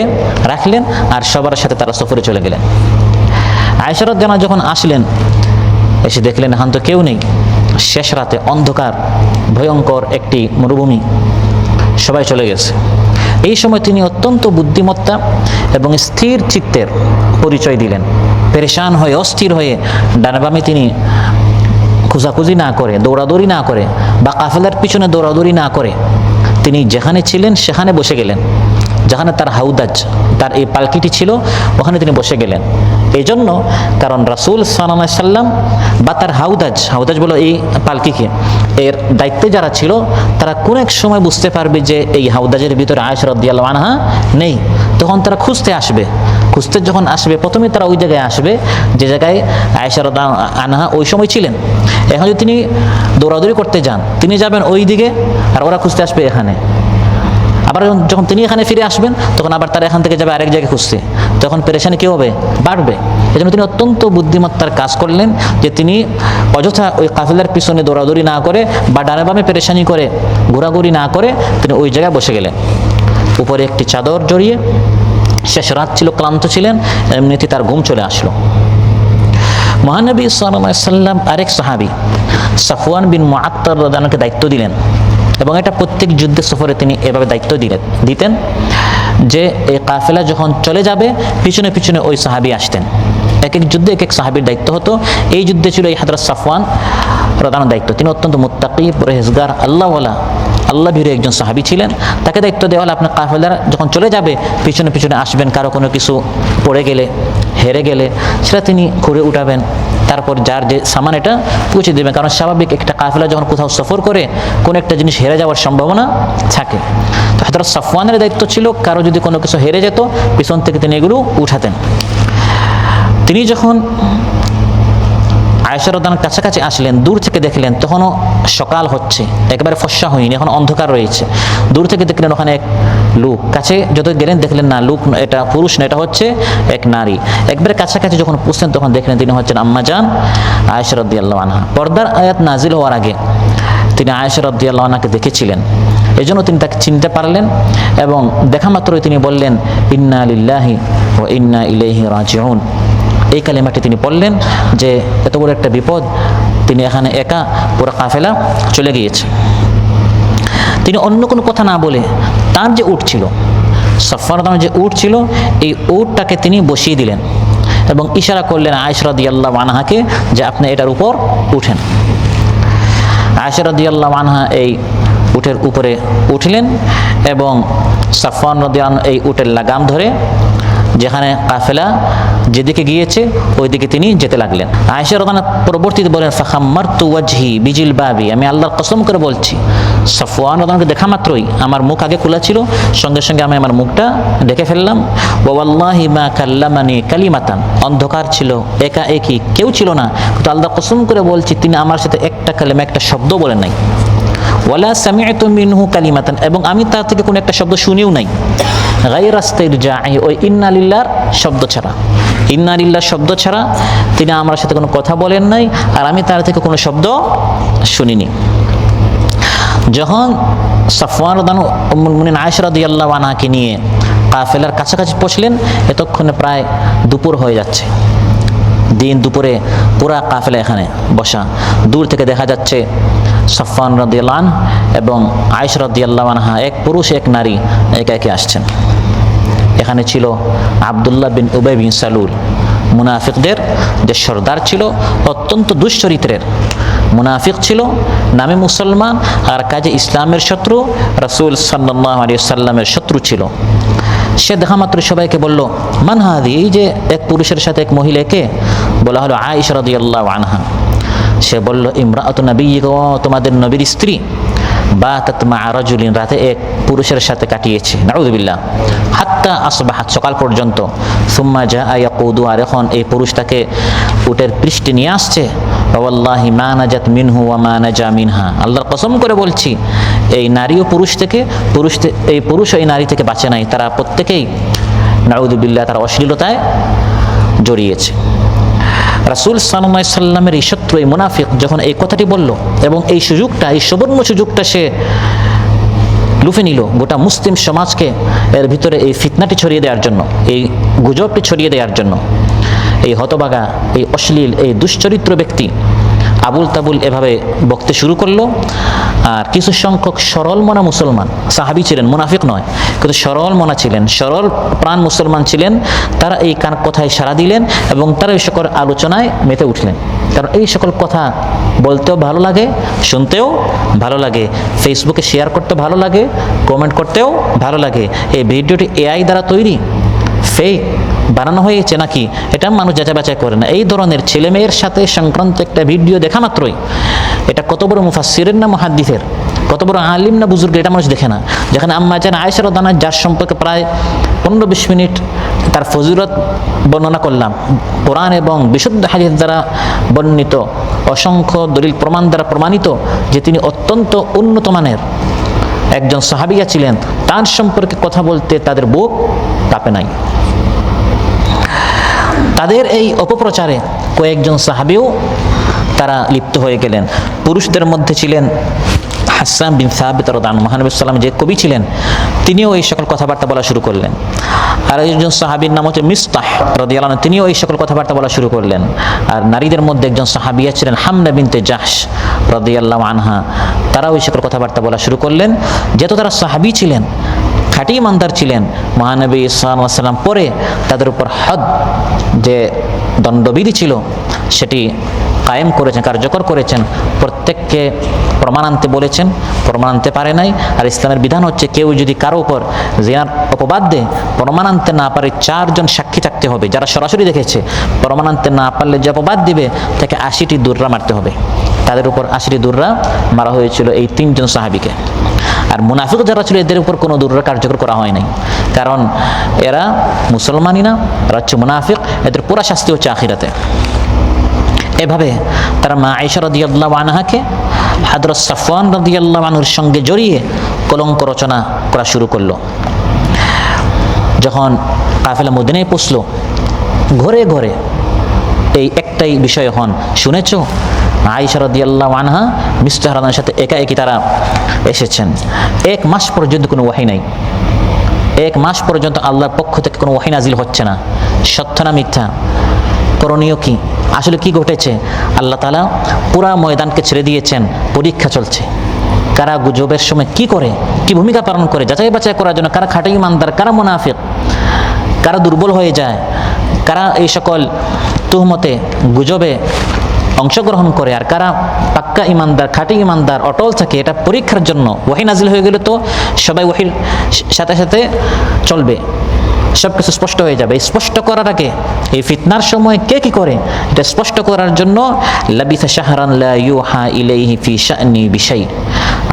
রাখলেন আর সবার সাথে তারা সফরে চলে গেলেন। আয়েশা রাদিয়াল্লাহু আনহা যখন আসলেন, এসে দেখলেন এখন তো কেউ নেই, শেষ রাতে অন্ধকার, ভয়ঙ্কর একটি মরুভূমি, সবাই চলে গেছে। এই সময় তিনি অত্যন্ত বুদ্ধিমত্তা এবং স্থির চিত্তের পরিচয় দিলেন। পেরেশান হয়ে, অস্থির হয়ে ডানাবামে তিনি খোঁজাখুঁজি না করে, দৌড়াদৌড়ি না করে, বা কাফেলার পিছনে দৌড়াদৌড়ি না করে তিনি যেখানে ছিলেন সেখানে বসে গেলেন, যেখানে তার হাউদাজ, তার এই পালকিটি ছিল, ওখানে তিনি বসে গেলেন। এই জন্য কারণ রাসূল সাল্লাল্লাহু আলাইহি সাল্লাম বা তার হাউদাজ বলো এই পালকিকে, এর দায়িত্বে যারা ছিল তারা কোন এক সময় বুঝতে পারবে যে এই হাউদাজের ভিতরে আয়েশা রাদিয়াল্লাহু আনহা নেই, তখন তারা খুঁজতে যখন আসবে প্রথমে তারা ওই জায়গায় আসবে যে জায়গায় আয়েশা রাদিয়াল্লাহু আনহা ওই সময় ছিলেন। এখন যদি তিনি দৌড়াদৌড়ি করতে যান, তিনি যাবেন ওই দিকে আর ওরা খুঁজতে আসবে এখানে। আবার যখন তিনি এখানে ফিরে আসবেন তখন আবার তারা এখান থেকে যাবে আরেক জায়গায় খুঁজতে, তখন পেরেশানি কী হবে? বাড়বে। এই জন্য তিনি অত্যন্ত বুদ্ধিমত্তার কাজ করলেন যে তিনি অযথা ওই কাফেলার পিছনে দৌড়াদৌড়ি না করে বা ডানে বামে পেরেশানি করে ঘোরাঘুরি না করে তিনি ওই জায়গায় বসে গেলেন, উপরে একটি চাদর জড়িয়ে। শেষ রাত ছিল, ক্লান্ত ছিলেন, এমনিতে তার ঘুম চলে আসলো। মহানবী সাল্লাল্লাহু আলাইহি সাল্লাম আরেক সাহাবী সাফওয়ান বিন মুআত্তার রাদিয়াল্লাহু আনহুকে দায়িত্ব দিলেন, এবং এটা প্রত্যেক যুদ্ধের সফরে তিনি এভাবে দায়িত্ব দিতেন যে এই কাফেলা যখন চলে যাবে পিছনে পিছনে ওই সাহাবী আসতেন। এক এক যুদ্ধে এক এক সাহাবীর দায়িত্ব হতো। এই যুদ্ধে ছিল এই হযরত সাফওয়ান রাদিয়াল্লাহু আনহুর দায়িত্ব। তিনি অত্যন্ত মুত্তাকি, পরহেজগার, আল্লাহ ভীরু একজন সাহাবী ছিলেন। তাকে দায়িত্ব দেওয়া হলো আপনি কাফেলা যখন চলে যাবে পিছনে পিছনে আসবেন, কারো কোনো কিছু পড়ে গেলে, হেরে গেলে সেটা তিনি ঘুরে উঠাবেন, তারপর যার যে সামান এটা পৌঁছে দেবেন। কারণ স্বাভাবিক একটা কাফেলা যখন কোথাও সফর করে কোনো একটা জিনিস হেরে যাওয়ার সম্ভাবনা থাকে। তো হযরত সাফওয়ানের দায়িত্ব ছিল কারো যদি কোনো কিছু হেরে যেত পিছন থেকে তিনি এগুলো উঠাতেন। তিনি যখন আয়েশা রাদিয়াল্লাহু আনহার কাছাকাছি আসলেন, দূর থেকে দেখলেন তখনও সকাল হচ্ছে, একেবারে ফর্সা হয়নি, এখন অন্ধকার রয়েছে। দূর থেকে দেখলেন ওখানে এক লোক, কাছে যত গেলেন দেখলেন না লোক, এটা পুরুষ না, এটা হচ্ছে এক নারী। একবারে কাছাকাছি যখন পৌঁছলেন তখন দেখলেন তিনি হচ্ছেন আম্মা জান আয়েশা রাদিয়াল্লাহু আনহা। পর্দার আয়াত নাজিল হওয়ার আগে তিনি আয়েশা রাদিয়াল্লাহু আনহাকে দেখেছিলেন, এজন্য তিনি তাকে চিনতে পারলেন, এবং দেখা মাত্রই তিনি বললেন ইন্না লিল্লাহি ওয়া ইন্না ইলাইহি রাজিউন। এই কালিমাটি তিনি পড়লেন যে এত বড় একটা বিপদ, তিনি এখানে একা, পুরো কাফেলা চলে গিয়েছে। তিনি অন্য কোনো কথা না বলে তার যে উট ছিল, সাফওয়ান যে উট ছিল, এই উটটাকে তিনি বসিয়ে দিলেন এবং ইশারা করলেন আয়েশা রাদিয়াল্লাহু আনহাকে যে আপনি এটার উপর উঠেন। আয়েশা রাদিয়াল্লাহু আনহা এই উটের উপরে উঠলেন এবং সাফওয়ান রাদিয়াল্লাহু আনহু এই উটের লাগাম ধরে যেখানে কাফেলা যেদিকে গিয়েছে ওই দিকে তিনি যেতে লাগলেন। আয়েশা রাদিয়াল্লাহু আনহা পরবর্তীতে বলেন ফাখাম্মারতু ওয়াজহি বিজিলবাবি, আমি আল্লাহর কসম করে বলছি সাফওয়ান রাদিয়াল্লাহু আনহুকে দেখা মাত্রই আমার মুখ আগে খোলা ছিল, সঙ্গে সঙ্গে আমি আমার মুখটা ঢেকে ফেললাম। ওয়া ওয়াল্লাহি মা কাল্লামানি কালিমাতান, অন্ধকার ছিল, একা একই, কেউ ছিল না, কিন্তু আল্লাহর কসম করে বলছি তিনি আমার সাথে একটা কালেমা, একটা শব্দ বলেন নাই। ওয়ালা সামি'তু মিনহু কালিমাতান, এবং আমি তার থেকে কোনো একটা শব্দ শুনিও নাই। গায়রা ইস্তিরজা'i, ওই ইন্না লিল্লাহর শব্দ ছাড়া, ইন্না লিল্লাহ শব্দ ছাড়া তিনি আমার সাথে কোনো কথা বলেন নাই, আর আমি তার থেকে কোনো শব্দ শুনিনি। যখন সাফওয়ান রাদিয়াল্লাহু আনহু উম্মুল মুমিনিন আয়েশা রাদিয়াল্লাহু আনহাকে নিয়ে কাফেলার কাছাকাছি পৌঁছলেন, এতক্ষণে প্রায় দুপুর হয়ে যাচ্ছে। দিন দুপুরে পুরা কাফেলা এখানে বসা, দূর থেকে দেখা যাচ্ছে সাফওয়ান রাদিয়াল্লাহু আনহু এবং আয়েশা রাদিয়াল্লাহু আনহা, এক পুরুষ এক নারী একে একে আসছেন। এখানে ছিল আব্দুল্লাহ বিন উবাই বিন সালুল, মুনাফিকদের যে সর্দার ছিল, অত্যন্ত দুশ্চরিত্রের মুনাফিক ছিল, নামে মুসলমান আর কাজে ইসলামের শত্রু, রাসূল সাল্লাল্লাহু আলাইহি ওয়াসাল্লামের শত্রু ছিল। সে দেখা মাত্র সবাইকে বলল মান হাদি, এই যে এক পুরুষের সাথে এক মহিলাকে, বলা হলো আয়েশা রাদিয়াল্লাহু আনহা। সে বলল ইমরাআতু নাবিয়্যিকা, তোমাদের নবীর স্ত্রী, বাতাত মা'a রাজুলিন, রাতে এক পুরুষের সাথে কাটিয়েছে, নাউযুবিল্লাহ, হাত্তা আসবাহাত, সকাল পর্যন্ত। সুম্মা জাআ ইয়াকুদু, আর এখন এই পুরুষ তাকে উটের পৃষ্ঠে নিয়ে আসছে। ওয়াল্লাহি মা নাজাত মিনহু ওয়া মা নাজা মিনহা, আল্লাহর কসম করে বলছি এই নারী ও পুরুষ থেকে, এই পুরুষ এই নারী থেকে বাঁচে নাই, তারা প্রত্যেকেই নাউযুবিল্লাহ তারা অশ্লীলতায় জড়িয়েছে। রাসূল সাল্লাল্লাহু আলাইহি সাল্লামের এই শত্রু, এই মুনাফিক যখন এই কথাটি বলল এবং এই সুযোগটা, এই সুবর্ণ সুযোগটা সে লুফে নিল গোটা মুসলিম সমাজকে এর ভিতরে এই ফিতনাটি ছড়িয়ে দেওয়ার জন্য, এই গুজবটি ছড়িয়ে দেওয়ার জন্য, এই হতভাগা, এই অশ্লীল, এই দুশ্চরিত্র ব্যক্তি আবুল তাবুল এভাবে বকতে শুরু করলো। আর কিছু সংখ্যক সরল মনা মুসলমান সাহাবী ছিলেন, মুনাফিক নয়, কিন্তু সরল মনা ছিলেন, সরল প্রাণ মুসলমান ছিলেন। তারা এই কথায় সাড়া দিলেন এবং তারা এই সকল আলোচনায় মেতে উঠলেন। কারণ এই সকল কথা বলতেও ভালো লাগে, শুনতেও ভালো লাগে, ফেসবুকে শেয়ার করতে ভালো লাগে, কমেন্ট করতেও ভালো লাগে। এই ভিডিওটি এআই দ্বারা তৈরি, ফেক বানানো হয়েছে নাকি এটা মানুষ যাচাই বাছাই করে না। এই ধরনের ছেলে মেয়ের সাথে সংক্রান্ত একটা ভিডিও দেখা মাত্রই এটা কত বড় মুফাসসিরের না মুহাদ্দিসের, কত বড় আলিম না বুজুর্গ, এটা মানুষ দেখে না। যেখানে আম্মা জান আয়েশা রাদিয়াল্লাহু আনহা যার সম্পর্কে প্রায় 15-20 মিনিট তার ফজিলত বর্ণনা করলাম, কোরআন এবং বিশুদ্ধ হাদিস দ্বারা বর্ণিত অসংখ্য দলিল প্রমাণ দ্বারা প্রমাণিত যে তিনি অত্যন্ত উন্নত মানের একজন সাহাবিয়া ছিলেন, তার সম্পর্কে কথা বলতে তাদের বুক কাঁপে নাই। তাদের এই অপপ্রচারে কয়েকজন সাহাবীও তারা লিপ্ত হয়ে গেলেন। পুরুষদের মধ্যে ছিলেন হাসান বিন সাবিত রাদিয়াল্লাহু আনহু, মহানবী সাল্লাল্লাহু আলাইহি ওয়াসাল্লাম যে কবি ছিলেন, তিনিও এই সকল কথাবার্তা বলা শুরু করলেন। আর একজন সাহাবীর নাম হচ্ছে মিসতাহ রাদিয়াল্লাহু আনহু, তিনিও এই সকল কথাবার্তা বলা শুরু করলেন। আর নারীদের মধ্যে একজন সাহাবিয়া ছিলেন হামনা বিনতে জাহশ রাদিয়াল্লাহু আনহা, তারাও এই সকল কথাবার্তা বলা শুরু করলেন। যেহেতু তারা সাহাবী ছিলেন, খাঁটি ইমানদার ছিলেন, মহানবী সাল্লাল্লাহু আলাইহি ওয়াসাল্লাম পরে তাদের উপর হদ যে দণ্ডবিধি ছিল সেটি কায়েম করেছেন, কার্যকর করেছেন। প্রত্যেককে প্রমাণ আনতে বলেছেন, প্রমাণ আনতে পারে নাই। আর ইসলামের বিধান হচ্ছে কেউ যদি কারো উপর জিনার অপবাদ দেয়, প্রমাণ আনতে না পারে 4 জন সাক্ষী থাকতে হবে যারা সরাসরি দেখেছে। প্রমাণ আনতে না পারলে যে অপবাদ দিবে তাকে 80টি দুররা মারতে হবে। তাদের উপর 80টি দুররা মারা হয়েছিল এই 3 জন সাহাবীকে। আর মুনাফিক যারা ছিল এদের উপর কোনো দুররা কার্যকর করা হয় নাই, কারণ এরা মুসলমানই না, এরা হচ্ছে মুনাফিক, এদের পুরা শাস্তি হচ্ছে আখিরাতে। এভাবে তারা মা আয়েশা রাদিয়াল্লাহু আনহাকে হযরত সাফওয়ান রাদিয়াল্লাহু আনহুর সঙ্গে জড়িয়ে কলঙ্ক রচনা করা শুরু করলো। যখন কাফেলা মদিনায় পৌঁছলো, ঘরে ঘরে এই একটাই বিষয় হন, শুনেছো আয়েশা রাদিয়াল্লাহু আনহা মিসতাহ রাদিয়াল্লাহু আনহার সাথে একাএকি তারা এসেছেন। 1 মাস পর্যন্ত কোনো ওহী নাই, 1 মাস পর্যন্ত আল্লাহর পক্ষ থেকে কোনো ওহী নাজিল হচ্ছে না। সত্য না মিথ্যা? করণীয় কি? আসলে কি ঘটেছে? আল্লাহ তাআলা পুরা ময়দানকে ছেড়ে দিয়েছেন, পরীক্ষা চলছে। কারা গুজবের সময় কি করে, কি ভূমিকা পালন করে, যাচাই বাছাই করার জন্য কারা খাঁটি ইমানদার, কারা মুনাফিক, কারা দুর্বল হয়ে যায়, কারা এই সকল তুহমতে গুজবে অংশগ্রহণ করে, আর কারা পাক্কা ইমানদার, খাঁটি ইমানদার অটল থাকে, এটা পরীক্ষার জন্য। ওহী নাজিল হয়ে গেলে তো সবাই ওহীর সাথে সাথে চলবে, সব কিছু স্পষ্ট হয়ে যাবে। স্পষ্ট করাটাকে এই ফিতনার সময় কে কি করে এটা স্পষ্ট করার জন্য লাবিসা শাহরান লা ইউহা ইলাইহি ফি শা'নি বিশাই।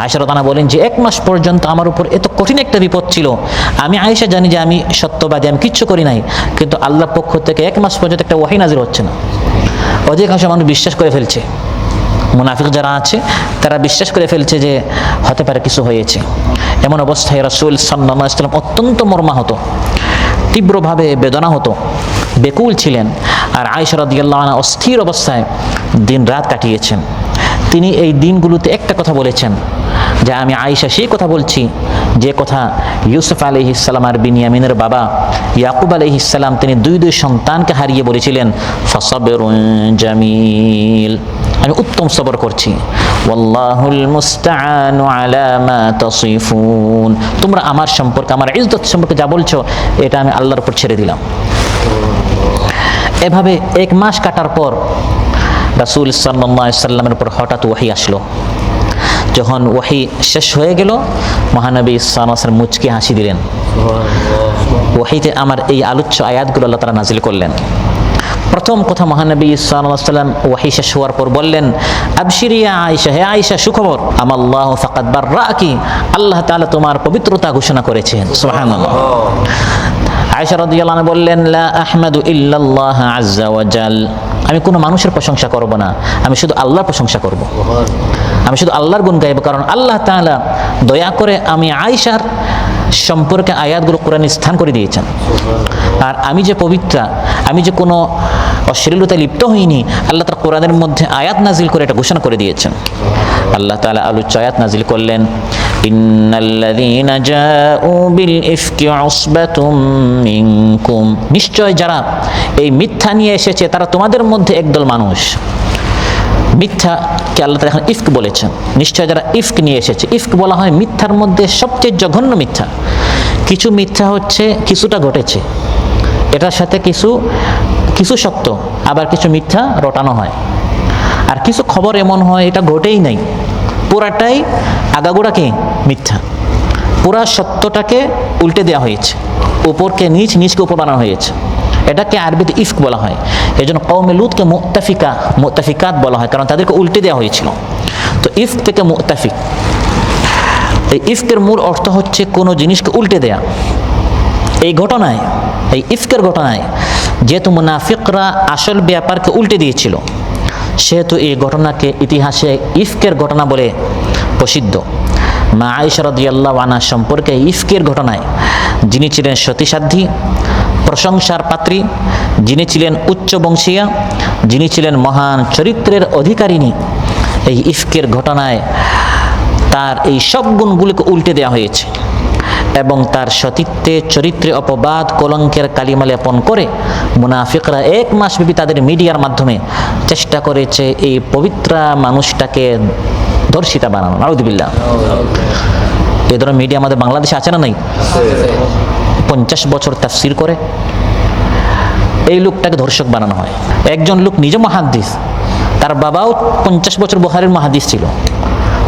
আয়েশা রাদিয়াল্লাহু আনহা বলেন যে 1 মাস পর্যন্ত আমার উপর এত কঠিন একটা বিপদ ছিল। আমি আয়েশা জানি যে আমি সত্যবাদী, আমি কিচ্ছু করি নাই, কিন্তু আল্লাহর পক্ষ থেকে 1 মাস পর্যন্ত একটা ওহী নাজিল হচ্ছে না। অধিকাংশ মানুষ বিশ্বাস করে ফেলছে, মুনাফিক যারা আছে তারা বিশ্বাস করে ফেলছে যে হতে পারে কিছু হয়েছে। এমন অবস্থায় রাসূল সাল্লাল্লাহু আলাইহি ওয়াসাল্লাম অত্যন্ত মর্মাহত, তীব্রভাবে বেদনা হতো, বেকুল ছিলেন। আর আয়েশা রাদিয়াল্লাহু আনহা অস্থির অবস্থায় দিন রাত কাটিয়েছেন। তিনি এই দিনগুলোতে একটা কথা বলেছেন যে আমি আয়েশা সেই কথা বলছি যে কথা ইউসুফ আলাইহিস সালাম আর বিনিয়ামিনের বাবা ইয়াকুব আলাইহিস সালাম তিনি দুই সন্তানকে হারিয়ে বলেছিলেন, ফাসাবিরুন জামিল, আমি উত্তম সবর করছি। ওয়াল্লাহুল মুস্তাআনু আলা মা তাসিফুন, তোমরা আমার সম্পর্কে, আমার ইজ্জত সম্পর্কে যা বলছো এটা আমি আল্লাহর উপর ছেড়ে দিলাম। এভাবে 1 মাস কাটার পর রাসূল সাল্লাল্লাহু আলাইহি ওয়াসাল্লামের উপর হঠাৎ ওহী আসলো। যখন ওহী শেষ হয়ে গেল, মহানবী সাল্লাল্লাহু আলাইহি ওয়াসাল্লাম মুচকি হাসি দিলেন। ওহীতে আমার এই আলোচ্য আয়াতগুলো আল্লাহ তাআলা নাজিল করলেন। প্রথম কথা মহানবী সাল্লাল্লাহু আলাইহি ওয়াসাল্লাম ওহী শেষ হওয়ার পর বললেন, আবশিরি ইয়া আয়েশা, হে আয়েশা সুখবর, আমাল্লাহু ফাকাদ বাররাকি, আল্লাহ তাআলা তোমার পবিত্রতা ঘোষণা করেছেন। সুবহানাল্লাহ। আয়েশা রাদিয়াল্লাহু আনহা বললেন, লা আহমাদু ইল্লাল্লাহ আযজা ওয়া জাল, আমি কোনো মানুষের প্রশংসা করব না, আমি শুধু আল্লাহর প্রশংসা করব, আমি শুধু আল্লাহর গুণ গাইব। কারণ আল্লাহ তাআলা দয়া করে আমি আয়েশার সম্পর্কে আয়াতগুলো কোরআনে স্থান করে দিয়েছেন। আর আমি যে পবিত্রা, আমি যে কোনো অশ্লীলতায় লিপ্ত হইনি, আল্লাহ তাআলা কোরআনের মধ্যে আয়াত নাজিল করে এটা ঘোষণা করে দিয়েছেন। আল্লাহ তাআলা আলোচ্য আয়াত নাজিল করলেন, ইন্নাল্লাযীনা জাউ বিল ইফকি উসবাতুম মিনকুম, নিশ্চয় যারা এই মিথ্যা নিয়ে এসেছে তারা তোমাদের মধ্যে একদল মানুষ। মিথ্যাকে আল্লাহ তাআলা এখন ইফক বলেছেন। নিশ্চয় যারা ইফক নিয়ে এসেছে, ইফক বলা হয় মিথ্যার মধ্যে সবচেয়ে জঘন্য মিথ্যা। কিছু মিথ্যা হচ্ছে কিছুটা ঘটেছে, এটার সাথে কিছু সত্য, আবার কিছু মিথ্যা রটানো হয়। আর কিছু খবর এমন হয় এটা ঘটেই নাই, পুরাটাই আগাগোড়াকে মিথ্যা, পুরা সত্যটাকে উল্টে দেওয়া হয়েছে, উপরকে নিচ, নিচকে উপর বানানো হয়েছে। এটাকে আরবিতে ইফক বলা হয়। এই জন্য কওমে লুতকে মুতাফিকাত বলা হয়, কারণ তাদেরকে উল্টে দেওয়া হয়েছিল। তো ইফক থেকে মুতাফিক, এই ইফকের মূল অর্থ হচ্ছে কোনো জিনিসকে উল্টে দেয়া। এই ঘটনায়, এই ইফকের ঘটনায় যেহেতু মুনাফিকরা আসল ব্যাপারকে উল্টে দিয়েছিল, সেহেতু এই ঘটনাকে ইতিহাসে ইফকের ঘটনা বলে প্রসিদ্ধ। মা আয়েশা রাদিয়াল্লাহু আনহা সম্পর্কে ইফকের ঘটনায়, যিনি ছিলেন সতীসাধ্বী, প্রশংসার পাত্রী, যিনি ছিলেন উচ্চ বংশীয়া, যিনি ছিলেন মহান চরিত্রের অধিকারিণী, এই ইফকের ঘটনায় তার এই সব গুণগুলিকে উল্টে দেওয়া হয়েছে এবং তার সতীত্বে চরিত্রে অপবাদ কলঙ্কের কালিমা লেপন করে মুনাফিকরা 1 মাস ব্যাপী তাদের মিডিয়ার মাধ্যমে চেষ্টা করেছে এই পবিত্র মানুষটাকে ধর্ষিতা বানানো। নাউযুবিল্লাহ। এই ধরনের মিডিয়া আমাদের বাংলাদেশে আছে না নাই? 50 বছর তাফসীর করে এই লোকটাকে ধর্ষক বানানো হয়। একজন লোক নিজে মুহাদ্দিস, তার বাবাও 50 বছর বুখারীর মুহাদ্দিস ছিল,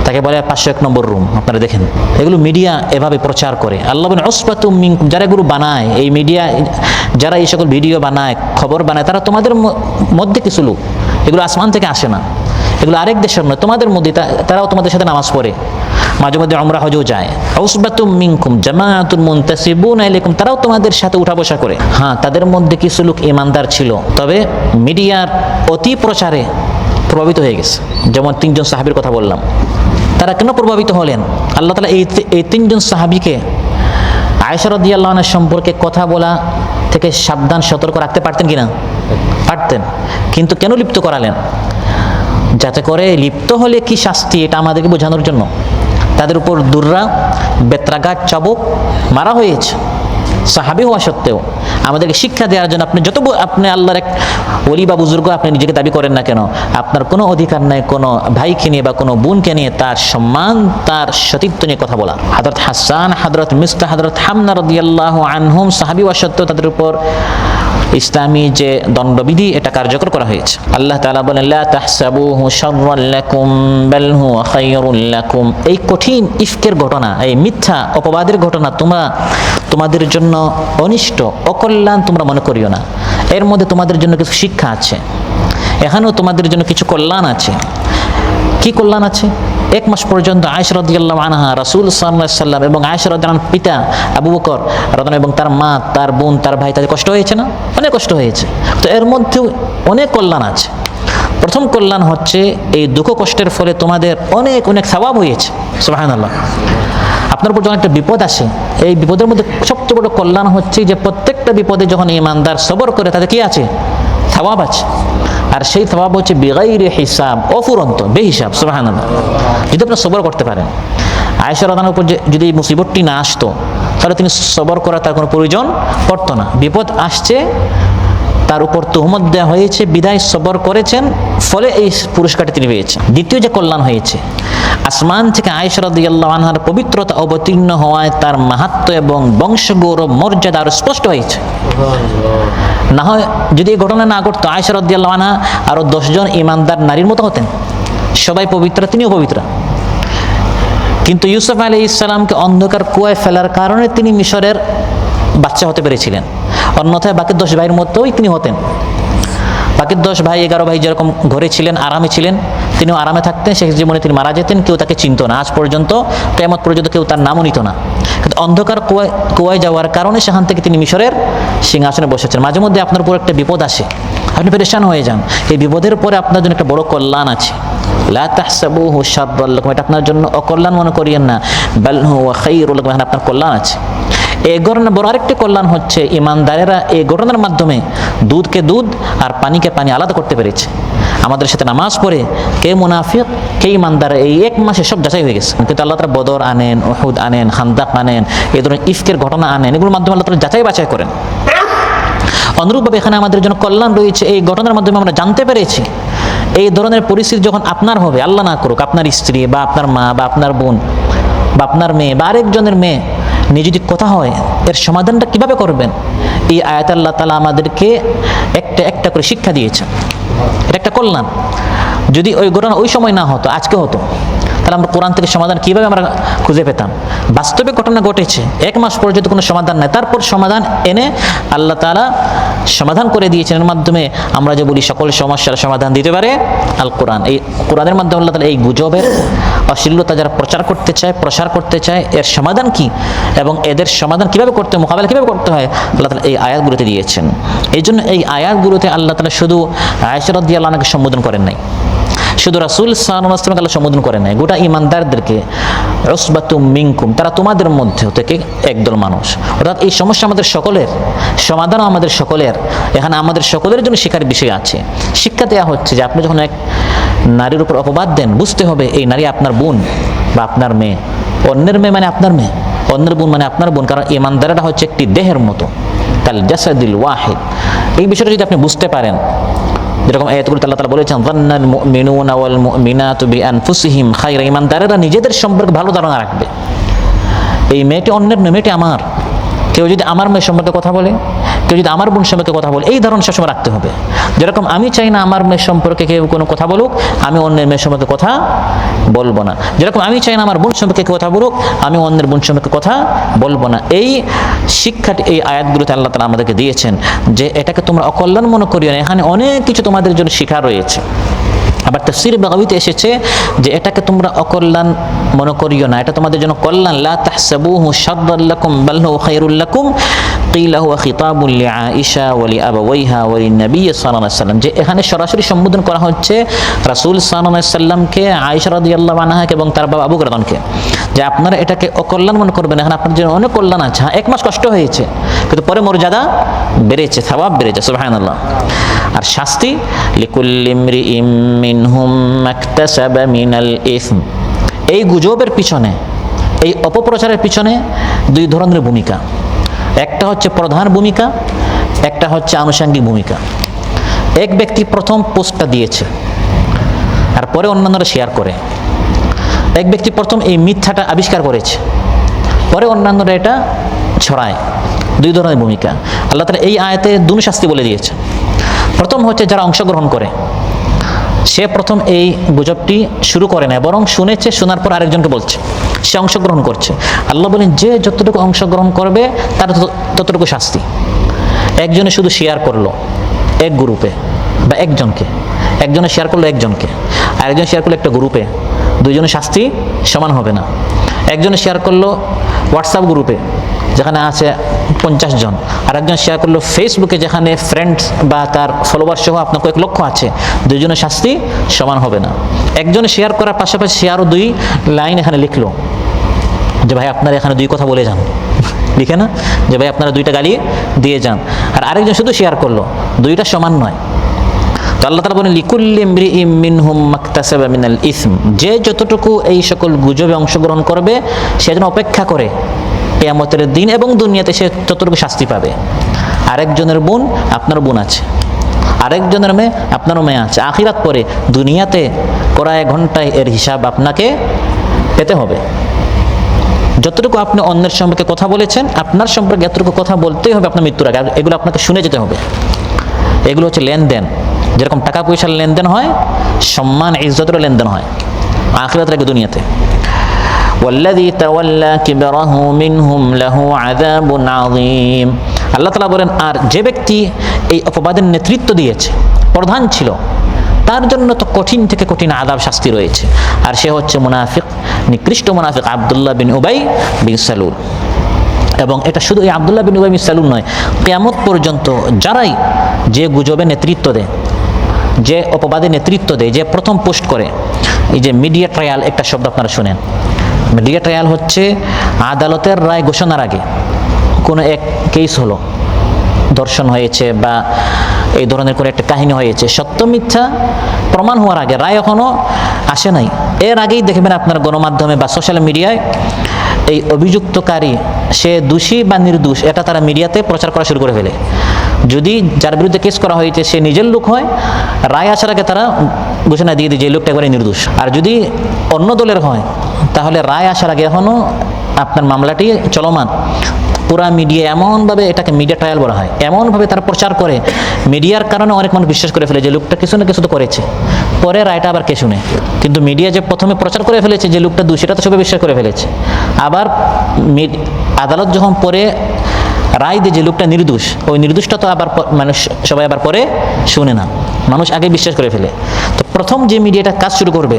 তাকে বলে 501 নম্বর রুম। আপনারা দেখেন এগুলো মিডিয়া এভাবে প্রচার করে। আল্লাহ বলেন উসবাতুম মিনকুম, যারা এগুলো বানায়, এই মিডিয়া যারা এই সকল ভিডিও বানায়, খবর বানায়, তারা তোমাদের মধ্যে কিছু লোক, এগুলো আসমান থেকে আসে না, এগুলো আরেক দেশের নয়, তোমাদের মধ্যে। তারাও তোমাদের সাথে নামাজ পড়ে, মাঝে মধ্যে উমরা হজও যায়। উসবাতুম মিনকুম জামাআতুন মুনতাসিবুনা ইলাইকুম, তারাও তোমাদের সাথে উঠা বসা করে। হ্যাঁ, তাদের মধ্যে কিছু লোক ঈমানদার ছিল, তবে মিডিয়ার অতি প্রচারে প্রভাবিত হয়ে গেছে। যেমন 3 জন সাহাবীর কথা বললাম। তারা কেন প্রভাবিত হলেন? আল্লাহ তাআলা এই 3 জন সাহাবীকে আয়েশা রাদিয়াল্লাহু আনহা সম্পর্কে কথা বলা থেকে সাবধান সতর্ক রাখতে পারতেন কিনা? পারতেন। কিন্তু কেন লিপ্ত করালেন? যাতে করে লিপ্ত হলে কি শাস্তি, এটা আমাদেরকে বোঝানোর জন্য। তাদের উপর দুররা, বেত্রাঘাত, চাবুক মারা হয়েছে সাহাবী হওয়া সত্ত্বেও। আমাদেরকে শিক্ষা দেওয়ার জন্য, আপনি আল্লাহর এক ওলি বা বুজুর্গ আপনি নিজেকে দাবি করেন না কেন, আপনার কোনো অধিকার নাই কোনো ভাইকে নিয়ে বা কোনো বোনকে নিয়ে তার সম্মান, তার সতীত্ব নিয়ে কথা বলা। হযরত হাসান, হযরত মিসবাহ, হযরত হামনা রাদিয়াল্লাহু আনহুম সাহাবী হওয়া সত্ত্বেও তাদের উপর ইসলামী যে দণ্ডবিধি এটা কার্যকর করা হয়েছে। আল্লাহ তাআলা বলেন লা তাহসাবুহু শাররান লাকুম বাল হুয়া খায়রুল লাকুম। এই কঠিন ইফকের ঘটনা, এই মিথ্যা অপবাদের ঘটনা তোমাদের জন্য অনিষ্ট, অকল্যাণ তোমরা মনে করিও না। এর মধ্যে তোমাদের জন্য কিছু শিক্ষা আছে, এখানেও তোমাদের জন্য কিছু কল্যাণ আছে। কি কল্যাণ আছে? 1 মাস পর্যন্ত আয়েশা রাদিয়াল্লাহু আনহা, রাসূল সাল্লাল্লাহু আলাইহি ওয়াসাল্লাম এবং আয়েশা রাদিয়াল্লাহু আনহার পিতা আবু বকর রাদিয়াল্লাহু এবং তার মা, তার বোন, তার ভাই, তাদের কষ্ট হয়েছে না? অনেক কষ্ট হয়েছে। তো এর মধ্যেও অনেক কল্যাণ আছে। প্রথম কল্যাণ হচ্ছে এই দুঃখ কষ্টের ফলে তোমাদের অনেক অনেক সওয়াব হয়েছে। সুবহানাল্লাহ। আপনার উপর যখন একটা বিপদ আসে, এই বিপদের মধ্যে সবচেয়ে বড় কল্যাণ হচ্ছে যে প্রত্যেকটা বিপদে যখন ঈমানদার সবর করে তাদের কি আছে? সওয়াব আছে। আর সেই সওয়াব হচ্ছে বিগাইরি হিসাব, অফুরন্ত, বেহিসাব। সুবহানাল্লাহ। যদি আপনি সবর করতে পারেন। আয়েশা রাদিয়াল্লাহু আনহার উপর যদি এই মুসিবতটি না আসতো, তাহলে তিনি সবর করার তার কোনো প্রয়োজন পড়তো না। বিপদ আসছে, তার উপর তুহমত দেওয়া হয়েছে, বিদায় সবর করেছেন, ফলে এই পুরস্কারটি তিনি পেয়েছেন। দ্বিতীয় যে কল্যাণ হয়েছে, আসমান থেকে আয়েশা রাদিয়াল্লাহু আনহার পবিত্রতা অবতীর্ণ হওয়ায় তার মাহাত্ম্য এবং বংশগৌরব মর্যাদা আরো স্পষ্ট হয়েছে। না হয় যদি এই ঘটনা না ঘটতো, আয়েশা রাদিয়াল্লাহু আনহা আরো 10 জন ঈমানদার নারীর মতো হতেন। সবাই পবিত্র, তিনিও পবিত্র। কিন্তু ইউসুফ আলাইহিস সালামকে অন্ধকার কুয়ায় ফেলার কারণে তিনি মিশরের বাচ্চা হতে পেরেছিলেন, অন্যথায় বাকি 10 ভাইয়ের মতোই তিনি হতেন। বাকি 10 ভাই 11 ভাই যেরকম ঘরে ছিলেন, আরামে ছিলেন, তিনিও আরামে থাকতেন। শেষ জীবনে তিনি মারা যেতেন, কেউ তাকে চিনত না। আজ পর্যন্ত, কিয়ামত পর্যন্ত কেউ তার নামও নিত না। কিন্তু অন্ধকার কুয়ায় যাওয়ার কারণে সেখান থেকে তিনি মিশরের সিংহাসনে বসেছেন। মাঝে মধ্যে আপনার উপর একটা বিপদ আসে, আপনি পেরেশান হয়ে যান, এই বিপদের পরে আপনার জন্য একটা বড় কল্যাণ আছে। লা তাহসাবুহু শাররান লাকুম, এটা আপনার জন্য অকল্যাণ মনে করিয়েন না, বাল হুয়া খায়রুল লাকুম, আপনার কল্যাণ আছে। এই ঘটনা বড় আরেকটি কল্যাণ হচ্ছে, ইমানদারেরা এই ঘটনার মাধ্যমে দুধকে দুধ আর পানিকে পানি আলাদা করতে পেরেছে। আমাদের সাথে নামাজ পড়ে কে মুনাফিক কে ইমানদার এই 1 মাসে সব যাচাই হয়ে গেছে। কিন্তু আল্লাহ তাআলা বদর আনেন, উহুদ আনেন, খান্দাক আনেন, এই ধরনের ইফকের ঘটনা আনেন, এগুলোর মাধ্যমে আল্লাহ তাআলা যাচাই বাছাই করেন। অনুরূপভাবে এখানে আমাদের জন্য কল্যাণ রয়েছে, এই ঘটনার মাধ্যমে আমরা জানতে পেরেছি এই ধরনের পরিস্থিতি যখন আপনার হবে, আল্লাহ না করুক, আপনার স্ত্রী বা আপনার মা বা আপনার বোন বা আপনার মেয়ে বা আরেকজনের মেয়ে নিয়ে যদি কথা হয়, এর সমাধানটা কিভাবে করবেন? এই আয়াত আল্লাহ তাআলা আমাদেরকে একটা একটা করে শিক্ষা দিয়েছেন। এটা একটা কল্যাণ। যদি ওই ঘটনা ওই সময় না হতো, আজকে হতো, তাহলে আমরা কোরআন থেকে সমাধান কীভাবে আমরা খুঁজে পেতাম? বাস্তবে ঘটনা ঘটেছে, 1 মাস পর্যন্ত কোনো সমাধান নাই, তারপর সমাধান এনে আল্লাহ তাআলা সমাধান করে দিয়েছেন। এর মাধ্যমে আমরা যে বলি সকল সমস্যার সমাধান দিতে পারে আল কোরআন। এই কোরআনের মাধ্যমে আল্লাহ তাআলা এই গুজবের অশ্লীলতা যারা প্রসার করতে চায় এর সমাধান কি এবং এদের সমাধান কিভাবে করতে, মোকাবেলা কিভাবে করতে হয়, আল্লাহ তাআলা এই আয়াতগুলোতে দিয়েছেন। এই জন্য এই আয়াতগুলোতে আল্লাহ তাআলা শুধু আয়েশা রাদিয়াল্লাহু আনহাকে সম্বোধন করেন নাই, শুধু রাসূল সাল্লাল্লাহু আলাইহি ওয়াসাল্লামকে আল্লাহ সম্বোধন করেন নাই, গোটা ঈমানদারদেরকে, উসবাতুম মিনকুম, তারা তোমাদের মধ্যে থেকে একদল মানুষ। অর্থাৎ এই সমস্যা আমাদের সকলের, সমাধানও আমাদের সকলের। এখানে আমাদের সকলের জন্য শিক্ষার বিষয় আছে। শিক্ষা দেওয়া হচ্ছে যে আপনি যখন এক নারীর উপর অপবাদ দেন, বুঝতে হবে এই নারী আপনার বোন বা আপনার মেয়ে। অন্যের মেয়ে মানে আপনার মেয়ে, অন্যের বোন মানে আপনার বোন, কারণ ঈমানদাররা হচ্ছে একটি দেহের মতো, কাল জাসাদিল ওয়াহিদ। এই বিষয়টা যদি আপনি বুঝতে পারেন, যেরকম আয়াতগুলোতে আল্লাহ তাআলা বলেছেন, যান্নাল মুমিনুনা ওয়াল মুমিনাতু বিআনফুসিহিম খায়রা, ঈমানদাররা নিজেদের সম্পর্কে ভালো ধারণা রাখবে। এই মেয়েটি অন্যের নয়, মেয়েটি আমার। কেউ যদি আমার মেয়ে সম্পর্কে কথা বলে, কেউ যদি আমার বোন সম্পর্কে কথা বলে, এই ধারণা সবসময় রাখতে হবে। যেরকম আমি চাই না আমার মেয়ের সম্পর্কে কেউ কোনো কথা বলুক, আমি অন্যের মেয়ের সম্পর্কে কথা বলবো না। যেরকম আমি চাই না আমার বোন সম্পর্কে কথা বলুক, আমি অন্যের বোন সম্পর্কে কথা বলবো না। এই শিক্ষাটি এই আয়াতগুলোতে আল্লাহ তাআলা আমাদেরকে দিয়েছেন যে এটাকে তোমরা অকল্যাণ মনে করিও না, এখানে অনেক কিছু তোমাদের জন্য শিক্ষা রয়েছে। আবার তাফসীর বাগাবীতে এসেছে যে এটাকে তোমরা অকল্যাণ মনে করিও না, এটা তোমাদের জন্য কল্যাণ। লা তাহসাবুহু শাররাল লাকুম বাল হুয়া খায়রুল লাকুম কিলা হুয়া খিতাবুল লিআয়েশা ওয়া লিআবাওয়াইহা ওয়া লিন-নবী সাল্লাল্লাহু আলাইহি ওয়াসাল্লাম। যে এখানে সরাসরি সম্বোধন করা হচ্ছে রাসূল সাল্লাল্লাহু আলাইহি ওয়াসাল্লামকে, আয়েশা রাদিয়াল্লাহু আনহাকে এবং তার বাবা আবু বকরকে, যে আপনারা এটাকে অকল্যাণ মনে করবেন, এখানে আপনাদের জন্য অনেক কল্যাণ আছে। হ্যাঁ, 1 মাস কষ্ট হয়েছে, কিন্তু পরে মর্যাদা বেড়েছে, সওয়াব বেড়েছে, সুবহানাল্লাহ। আর শাস্তি, লিকুল্লি ইমরিইম মিনহুম মাকতাসাবা মিনাল ইসম। এই গুজবের পিছনে, এই অপপ্রচারের পিছনে 2 ধরনের ভূমিকা। একটা হচ্ছে প্রধান ভূমিকা, একটা হচ্ছে আনুষঙ্গিক ভূমিকা। এক ব্যক্তি প্রথম পোস্টটা দিয়েছে আর পরে অন্যান্যরা শেয়ার করে। এক ব্যক্তি প্রথম এই মিথ্যাটা আবিষ্কার করেছে, পরে অন্যান্যরা এটা ছড়ায়। 2 ধরনের ভূমিকা। আল্লাহ তাআলা এই আয়াতে 2 শাস্তি বলে দিয়েছে। প্রথম হচ্ছে যারা অংশগ্রহণ করে, সে প্রথম এই গুজবটি শুরু করে না, বরং শুনেছে, শোনার পর আরেকজনকে বলছে, সে অংশগ্রহণ করছে। আল্লাহ বলেন যে যতটুকু অংশগ্রহণ করবে তার ততটুকু শাস্তি। একজনে শুধু শেয়ার করলো এক গ্রুপে বা একজনে শেয়ার করলো একজনকে, আরেকজন শেয়ার করলো একটা গ্রুপে, 2 জনের শাস্তি সমান হবে না। একজনে শেয়ার করলো হোয়াটসঅ্যাপ গ্রুপে যেখানে আছে 50 জন, আর একজন শেয়ার করলো ফেসবুকে যেখানে ফ্রেন্ডস বা তার ফলোয়ার সহ আপনার কয়েক লক্ষ আছে, 2 জনের শাস্তি সমান হবে না। একজনে শেয়ার করার পাশাপাশি সে আরও 2 লাইন এখানে লিখলো যে ভাই আপনারা এখানে 2 কথা বলে যান, লিখে না যে ভাই আপনারা 2টা গালি দিয়ে যান, আর আরেকজন শুধু শেয়ার করলো, 2টা সমান নয়। তো আল্লাহ তাআলা বলেন লিকুল্লি ইমরিইম মিনহুম মাকতাসাবা মিনাল ইসম, যে যতটুকু এই সকল গুজবে অংশগ্রহণ করবে সে যেন অপেক্ষা করে কিয়ামতের দিন এবং দুনিয়াতে সে ততটুকু শাস্তি পাবে। আরেকজনের বোন আপনার বোন আছে, আরেকজনের মেয়ে আপনারও মেয়ে আছে, আখিরাত পরে দুনিয়াতে কড়ায় ঘন্টায় এর হিসাব আপনাকে পেতে হবে। যতটুকু আপনি অন্যের সম্পর্কে কথা বলেছেন, আপনার সম্পর্কে এতটুকু কথা বলতেই হবে আপনার মৃত্যুর আগে। এগুলো আপনাকে শুনে যেতে হবে। এগুলো হচ্ছে লেনদেন, যেরকম টাকা পয়সার লেনদেন হয়, সম্মান ইজ্জতের লেনদেন হয় আখিরাতের আগে দুনিয়াতে। ওয়াল্লাযী তাওয়াল্লা কিবরাহু মিনহুম লাহু আযাবুন আযীম। আল্লাহ তাআলা বলেন আর যে ব্যক্তি এই অপবাদের নেতৃত্ব দিয়েছে, প্রধান ছিল, তার জন্য তো কঠিন থেকে কঠিন আযাব শাস্তি রয়েছে। আর সে হচ্ছে মুনাফিক, নিকৃষ্ট মুনাফিক আব্দুল্লাহ বিন উবাই বিন সালুল। এবং এটা শুধু এই আব্দুল্লাহ বিন উবাই বিন সালুল নয়, কিয়ামত পর্যন্ত যারাই যে গুজবে নেতৃত্ব দেয়, যে অপবাদে নেতৃত্ব দেয়, যে প্রথম পোস্ট করে, এই যে মিডিয়া ট্রায়াল একটা শব্দ আপনারা শুনেন। মিডিয়া ট্রায়াল হচ্ছে আদালতের রায় ঘোষণার আগে কোনো এক কেস হলো, ধর্ষণ হয়েছে বা এই ধরনের কোনো একটা কাহিনী হয়েছে, সত্য মিথ্যা প্রমাণ হওয়ার আগে, রায় এখনও আসে নাই, এর আগেই দেখবেন আপনার গণমাধ্যমে বা সোশ্যাল মিডিয়ায় এই অভিযুক্তকারী সে দোষী বা নির্দোষ এটা তারা মিডিয়াতে প্রচার করা শুরু করে ফেলে। যদি যার বিরুদ্ধে কেস করা হয়েছে সে নিজের লোক হয়, রায় আসার আগে তারা ঘোষণা দিয়ে দেয় যে এই লোকটা একবারে নির্দোষ। আর যদি অন্য দলের হয় তাহলে রায় আসার আগে এখনও আপনার মামলাটি চলমান। পুরা মিডিয়া এমনভাবে, এটাকে মিডিয়া ট্রায়াল বলা হয়, এমনভাবে তারা প্রচার করে, মিডিয়ার কারণে অনেক মানুষ বিশ্বাস করে ফেলে যে লোকটা কিছু না কিছু তো করেছে, পরে রায়টা আবার কে শুনে। কিন্তু মিডিয়া যে প্রথমে প্রচার করে ফেলেছে যে লোকটা দোষী, সেটা তো সবাই বিশ্বাস করে ফেলেছে। আবার আদালত যখন পরে রায় দিয়ে যে লোকটা নির্দোষ, ওই নির্দোষটা তো আবার মানুষ সবাই আবার পরে শুনে না, মানুষ আগে বিশ্বাস করে ফেলে। তো প্রথম যে মিডিয়াটা কাজ শুরু করবে,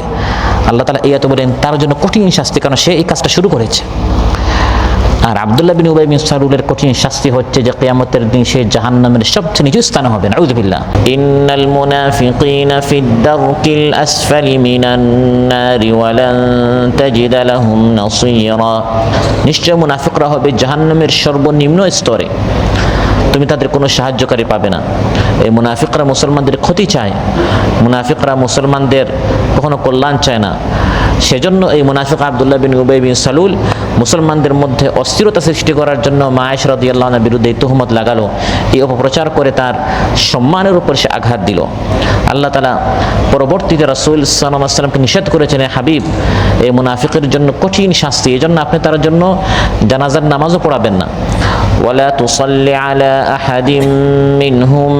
আল্লাহ তাআলা এই আয়াতে বলেন তার জন্য কঠিন শাস্তি, কারণ সে এই কাজটা শুরু করেছে। আর আব্দুল্লাহ বিন উবাই বিন সালুলের কঠিন শাস্তি হচ্ছে যে কিয়ামতের দিন সে জাহান্নামের সবচেয়ে নিচু স্থানে হবে। নাউযুবিল্লাহ। ইন্নাল মুনাফিকিনা ফিদ দারকিল আসফালি মিনান নারি ওয়া লান তাজিদা লাহুম নাসীরা। নিশ্চয় মুনাফিকরা হবে জাহান্নামের সর্বনিম্ন স্তরে, তুমি তাদের কোনো সাহায্যকারী পাবে না। এই মুনাফিকরা মুসলমানদের ক্ষতি চায়, মুনাফিকরা মুসলমানদের কখনো কল্যাণ চায় না। সেজন্য এই মুনাফিক আব্দুল্লাহ বিন উবাই বিন সালুল মুসলমানদের মধ্যে অস্থিরতা সৃষ্টি করার জন্য মা আয়েশা রাদিয়াল্লাহু আনহার বিরুদ্ধে তুহমত লাগালো, এই অপপ্রচার করে তার সম্মানের উপর সে আঘাত দিল। আল্লাহ তাআলা পরবর্তীতে রাসূল সাল্লাল্লাহু আলাইহি ওয়াসাল্লামকে নিষেধ করেছেন, হাবিব এই মুনাফিকের জন্য কঠিন শাস্তি, এজন্য আপনি তার জন্য জানাজার নামাজও পড়াবেন না। ওয়ালা তুসাল্লি আলা আহাদিম মিনহুম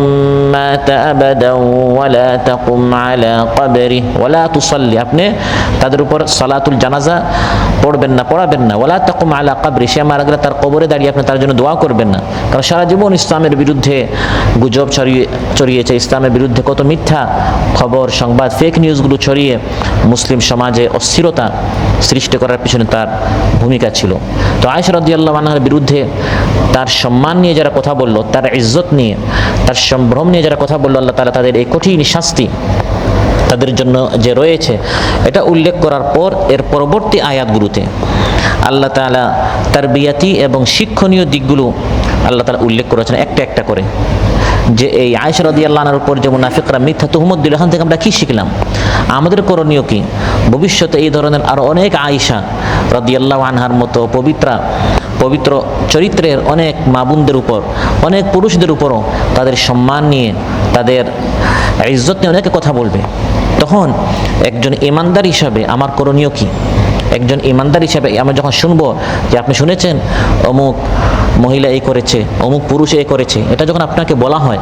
মাতা আবাদা ওয়ালা তাকুম আলা কবরিহি। ওয়ালা তুসাল্লি, আপনি তাদের উপর সালাতুল জানাজা পড়বেন না, পড়াবেন না। ওয়ালা তাকুম আলা কবরিহি, সে মারা গেলে তার কবরে দাঁড়িয়ে আপনি তার জন্য দোয়া করবেন না। কারণ সারা জীবন ইসলামের বিরুদ্ধে গুজব ছড়িয়েছে, ইসলামের বিরুদ্ধে কত মিথ্যা খবর, সংবাদ, ফেক নিউজগুলো ছড়িয়ে মুসলিম সমাজে অস্থিরতা সৃষ্টি করার পিছনে তার ভূমিকা ছিল। তো আয়েশা রাদিয়াল্লাহু আনহার বিরুদ্ধে তার সম্মান নিয়ে যারা কথা বলল, তার ইজ্জত নিয়ে, তার সম্ভ্রম নিয়ে যারা কথা বলল, আল্লাহ তাআলা তাদের এই কঠিন শাস্তি তাদের জন্য যে রয়েছে এটা উল্লেখ করার পর এর পরবর্তী আয়াতগুলোতে আল্লাহ তাআলা তারবিয়াতি এবং শিক্ষণীয় দিকগুলো আল্লাহ তাআলা উল্লেখ করেছেন একটা একটা করে, যে এই আয়েশা রাদিয়াল্লাহু আনহার উপর যে মুনাফিকরা মিথ্যা তুহমত দিল, এখান থেকে আমরা কি শিখলাম, আমাদের করণীয় কি। ভবিষ্যতে এই ধরনের আরো অনেক আয়েশা রাদিয়াল্লাহু আনহার মতো পবিত্র চরিত্রের অনেক মা বোনদের উপর, অনেক পুরুষদের উপরও তাদের সম্মান নিয়ে, তাদের ইজ্জত নিয়ে অনেকে কথা বলবে। তখন একজন ইমানদার হিসাবে আমার করণীয় কি? একজন ইমানদার হিসাবে আমরা যখন শুনবো যে আপনি শুনেছেন অমুক মহিলা এই করেছে, অমুক পুরুষ এই করেছে, এটা যখন আপনাকে বলা হয়,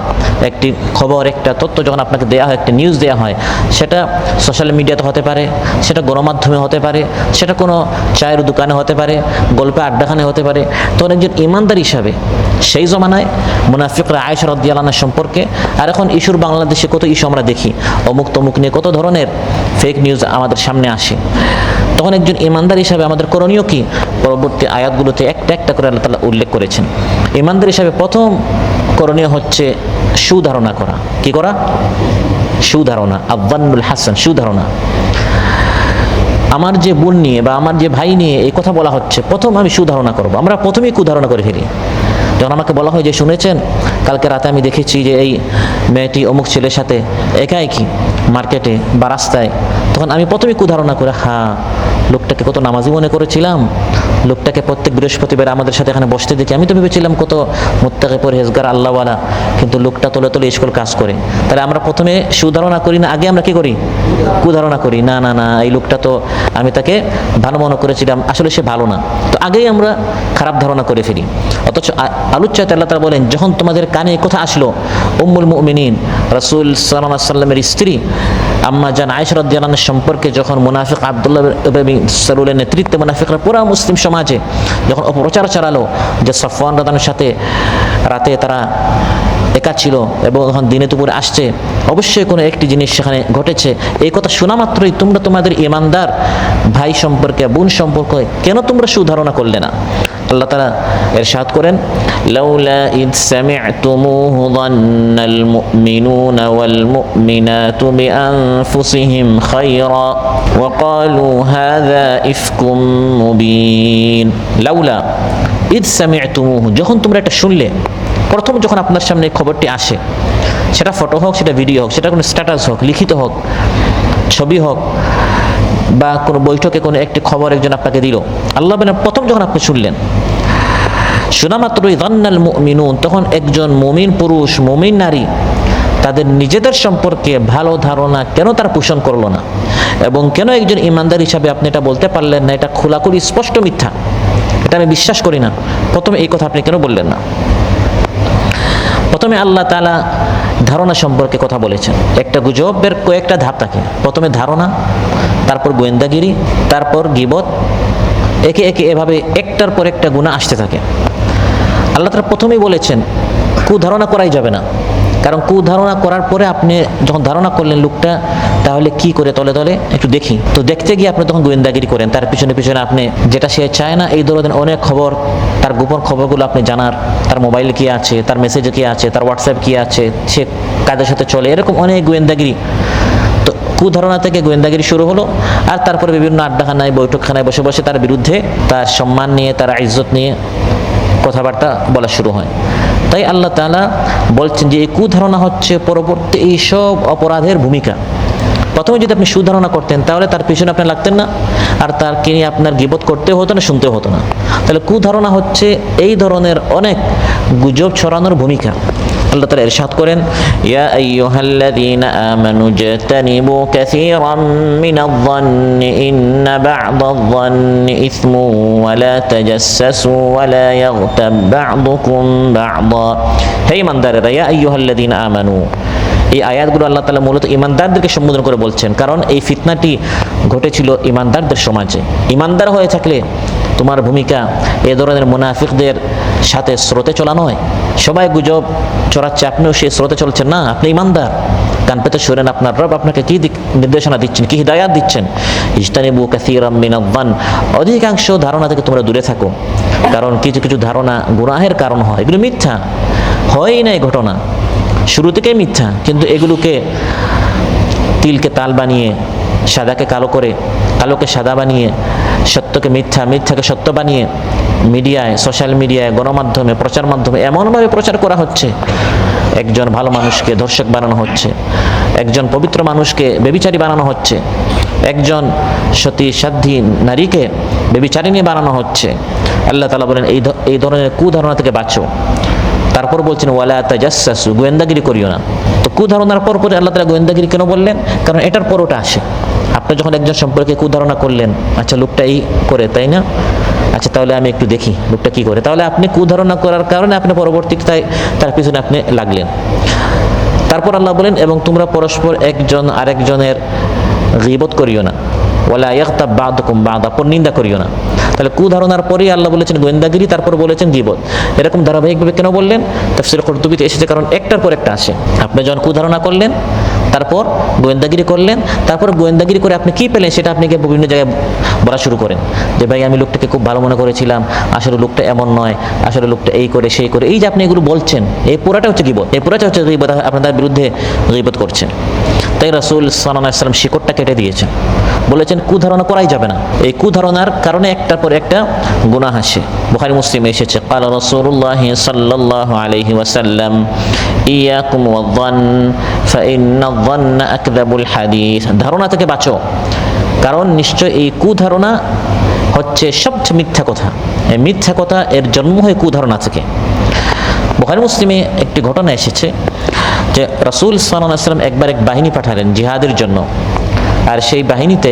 একটি খবর, একটা তথ্য যখন আপনাকে দেয়া হয়, একটা নিউজ দেওয়া হয়, সেটা সোশ্যাল মিডিয়াতে হতে পারে, সেটা গণমাধ্যমে হতে পারে, সেটা কোনো চায়ের দোকানে হতে পারে, গল্পে আড্ডাখানে হতে পারে, তখন একজন ইমানদার হিসাবে সেই জমানায় মুনাফিকরা আয়েশা রাদিয়াল্লাহু আনহা সম্পর্কে, আর এখন ইস্যুর বাংলাদেশে কত ইস্যু আমরা দেখি, অমুক তমুক নিয়ে কত ধরনের ফেক নিউজ আমাদের সামনে আসে, তখন একজন ইমানদার হিসাবে আমাদের করণীয় কি? পরবর্তী আয়াতগুলোতে একটা একটা করে আল্লাহ তাআলা উল্লেখ করেছেন। ইমানদার হিসাবে প্রথম করণীয় হচ্ছে সুধারণা করা। কি করা? সুধারণা, আযযান্নুল হাসান, সুধারণা। আমার যে বোন নিয়ে বা আমার যে ভাই নিয়ে এই কথা বলা হচ্ছে, প্রথম আমি সুধারণা করব। আমরা প্রথমেই কুধারণা করে ফেলি। যখন আমাকে বলা হয় যে শুনেছেন কালকে রাতে আমি দেখেছি যে এই মেয়েটি অমুক ছেলের সাথে একাই কি মার্কেটে বা রাস্তায়, তখন আমি প্রথমেই কুধারণা করে, হ্যাঁ লোকটাকে কত নামাজি মনে করেছিলাম, লোকটাকে প্রত্যেক বৃহস্পতিবার আমাদের সাথে এখানে বসতে দেখি, আমি তো ভেবেছিলাম কত মুত্তাকি পরহেজগার আল্লাহওয়ালা, কিন্তু লোকটা তলে তলে স্কুল কাজ করে। তাহলে আমরা প্রথমে সুধারণা করি না, আগে আমরা কি করি? কুধারণা করি। না না না, এই লোকটা তো আমি তাকে ভালো মনে করেছিলাম, আসলে সে ভালো না। তো আগেই আমরা খারাপ ধারণা করে ফেলি। অথচ আলোচ্যাতে আল্লাহ তাআলা বলেন, যখন তোমাদের কানে কথা আসলো উম্মুল মুমিনিন রাসূল সাল্লাল্লাহু আলাইহি ওয়াসাল্লামের স্ত্রী আম্মা জান আয়েশা রাদিয়াল্লাহু আনহা সম্পর্কে যখন মুনাফিক আব্দুল্লাহ বিন সালুলের নেতৃত্বে মুনাফিকরা পুরো মুসলিম সমাজে যখন অপপ্রচার চালালো যে সাফওয়ান রাদিয়াল্লাহু আনহুর সাথে রাতে তারা একা ছিল এবং এখন দিনে দুপুরে আসছে, অবশ্যই কোনো একটি জিনিস সেখানে ঘটেছে, এই কথা শোনা মাত্রই তোমরা তোমাদের ইমানদার ভাই সম্পর্কে, বোন সম্পর্কে কেন তোমরা সুধারণা করলে না? আল্লাহ তাআলা ইরশাদ করেন, লাউলা ইদ সামি'তুমুহু যান্নাল মুমিনুনা ওয়াল মুমিনাতু বিআনফুসিহিম খায়রা ওয়া ক্বালু হাযা ইফকুম মুবিন। লাউলা ইদ সামি'তুমুহু, যখন তোমরা এটা শুনলে, প্রথম যখন আপনার সামনে খবরটি আসে, সেটা ফটো হোক, সেটা ভিডিও হোক, সেটা কোনো স্ট্যাটাস হোক, লিখিত হোক, ছবি হোক, বা কোনো বৈঠকে কোনো একটি খবর একজন আপনাকে দিল, আল্লাহ বলেন প্রথম যখন আপনি শুনলেন, শোনা মাত্রই যান্নাল মুমিনুন, তখন একজন মুমিন পুরুষ মুমিন নারী তাদের নিজেদের সম্পর্কে ভালো ধারণা কেন তার পোষণ করলো না, এবং কেন একজন ইমানদার হিসাবে আপনি এটা বলতে পারলেন না এটা খোলাখুলি স্পষ্ট মিথ্যা, এটা আমি বিশ্বাস করি না, প্রথমে এই কথা আপনি কেন বললেন না? প্রথমে আল্লাহ তাআলা ধারণা সম্পর্কে কথা বলেছেন। একটা গুজবের কয়েকটা ধাপ থাকে, প্রথমে ধারণা, তারপর গোয়েন্দাগিরি, তারপর গীবত, একে একে এভাবে একটার পর একটা গুনাহ আসতে থাকে। আল্লাহ তাআলা প্রথমেই বলেছেন কুধারণা করাই যাবে না, কারণ কুধারণা করার পরে আপনি যখন ধারণা করলেন লোকটা তাহলে কি করে তলে তলে একটু দেখি, তো দেখতে গিয়ে আপনি তখন গোয়েন্দাগিরি করেন, তার পিছনে পিছনে আপনি যেটা সে চায় না এই ধরনের অনেক খবর, তার গোপন খবরগুলো আপনি জানার, তার মোবাইলে কি আছে, তার মেসেজে কি আছে, তার হোয়াটসঅ্যাপ কি আছে, সে কাদের সাথে চলে, এরকম অনেক গোয়েন্দাগিরি। তো কুধারণা থেকে গোয়েন্দাগিরি শুরু হলো, আর তারপরে বিভিন্ন আড্ডাখানায় বৈঠকখানায় বসে বসে তার বিরুদ্ধে, তার সম্মান নিয়ে, তার ইজ্জত নিয়ে কথাবার্তা বলা শুরু হয়। তাই আল্লাহ তাআলা বলছেন যে এই কুধারণা হচ্ছে পরবর্তী এই সব অপরাধের ভূমিকা। প্রথমে যদি আপনি সুধারণা করতেন তাহলে তার পিছনে আপনি লাগতেন না, আর তার নিয়ে আপনার গীবত করতে হতো না, শুনতে হতো না। তাহলে কুধারণা হচ্ছে এই ধরনের অনেক গুজব ছড়ানোর ভূমিকা। আল্লাহ তাআলা ইরশাদ করেন, ইয়া আইয়ুহাল্লাযীনা আমানু জাতানিবু কাসীরাম মিনায-যন্নি ইন্না বা'দায-যন্নি ইসমু ওয়া লা তাজাসসু ওয়া লা ইয়াগতাব বা'দুকুম বা'দা। হে ঈমানদারেরা, ইয়া আইয়ুহাল্লাযীনা আমানু, এই আয়াতগুলো আল্লাহ তাআলা মূলত ঈমানদারদেরকে সম্বোধন করে বলছেন, কারণ এই ফিতনাটি ঘটেছিল ঈমানদারদের সমাজে। ঈমানদার হয়ে থাকলে তোমার ভূমিকা এ ধরনের মুনাফিকদের সাথে স্রোতে চলা নয়। সবাই গুজব ছড়াচ্ছে, আপনিও সেই স্রোতে চলছেন না, আপনি ঈমানদার। কান পেতে শুনেন আপনার রব আপনাকে কি নির্দেশনা দিচ্ছেন, কি হিদায়াত দিচ্ছেন। ইজতানিবু কাসীরাম মিনায-যন্ন, অধিকাংশ ধারণা থেকে তোমরা দূরে থাকো, কারণ কিছু কিছু ধারণা গুনাহের কারণ হয়, এগুলো মিথ্যা, হয়ই না এই ঘটনা, শুরু থেকেই মিথ্যা, কিন্তু এগুলোকে তিলকে তাল বানিয়ে, সাদাকে কালো করে, কালোকে সাদা বানিয়ে, সত্যকে মিথ্যা, মিথ্যাকে সত্য বানিয়ে মিডিয়ায়, সোশ্যাল মিডিয়ায়, গণমাধ্যমে, প্রচার মাধ্যমে এমনভাবে প্রচার করা হচ্ছে, একজন ভালো মানুষকে ধর্ষক বানানো হচ্ছে, একজন পবিত্র মানুষকে ব্যভিচারী বানানো হচ্ছে, একজন সতী সাধ্বী নারীকে ব্যভিচারিণী বানানো হচ্ছে। আল্লাহ তাআলা বলেন এই ধরনের কুধারণা থেকে বাঁচো। তারপর বলছেন ওয়ালা তাজাসসু, গোয়েন্দাগিরি করিও না। তো কুধারণার পর পরে আল্লাহ তাআলা গোয়েন্দাগিরি কেন বললেন? কারণ এটার পর ওটা আসে। আপনি যখন একজন সম্পর্কে কুধারণা করলেন, আচ্ছা লোকটা এই করে, তাই না, আচ্ছা তাহলে আমি একটু দেখি লোকটা কি করে, তাহলে আপনি কুধারণা করার কারণে আপনি পরবর্তীতে তার পিছনে আপনি লাগলেন। তারপর আল্লাহ বলেন এবং তোমরা পরস্পর একজন আরেকজনের গীবত করিও না, ওয়ালা ইয়াগতাব বা'দুকুম বা'দা, নিন্দা করিও না। তাহলে কুধারণার পরেই আল্লাহ বলেছেন গোয়েন্দাগিরি, তারপর বলেছেন গীবত। এরকম ধারাবাহিকভাবে কেন বললেন? তাফসীর কুরতুবীতে এসেছে, কারণ একটার পর একটা আসে। আপনি যখন কুধারণা করলেন, তারপর গোয়েন্দাগিরি করলেন, তারপর গোয়েন্দাগিরি করে আপনি কি পেলেন সেটা আপনি বিভিন্ন জায়গায় বলা শুরু করেন, যে ভাই আমি লোকটাকে খুব ভালো মনে করেছিলাম, আসলে লোকটা এমন নয়, আসলে লোকটা এই করে সেই করে, এই যে আপনি এগুলো বলছেন, এই পুরাটা হচ্ছে গীবত, এই পুরাটা হচ্ছে গীবত, আপনাদের বিরুদ্ধে গীবত করছেন। তাই রাসূল সাল্লাল্লাহু আলাইহি ওয়াসাল্লাম শিকড়টা কেটে দিয়েছেন, বলেছেন কুধারণা করাই যাবে না। এই কুধারণার কারণে একটার পর একটা গুনাহ আসে। বুখারী মুসলিমে এসেছে, ক্বালা রাসূলুল্লাহ সাল্লাল্লাহু আলাইহি ওয়াসাল্লাম ইয়াকুম ওয়ায-যন্ন ফাইন্নায-যন্ন আকযাবুল হাদীস, ধারণা থেকে বাঁচো, কারণ নিশ্চয় এই কুধারণা হচ্ছে সবচেয়ে মিথ্যা কথা। এই মিথ্যা কথা এর জন্ম হয় কুধারণা থেকে। বুখারী মুসলিমে একটি ঘটনা এসেছে যে রাসূল সাল্লাল্লাহু আলাইহি ওয়াসাল্লাম একবার এক বাহিনী পাঠালেন জিহাদের জন্য, আর সেই বাহিনীতে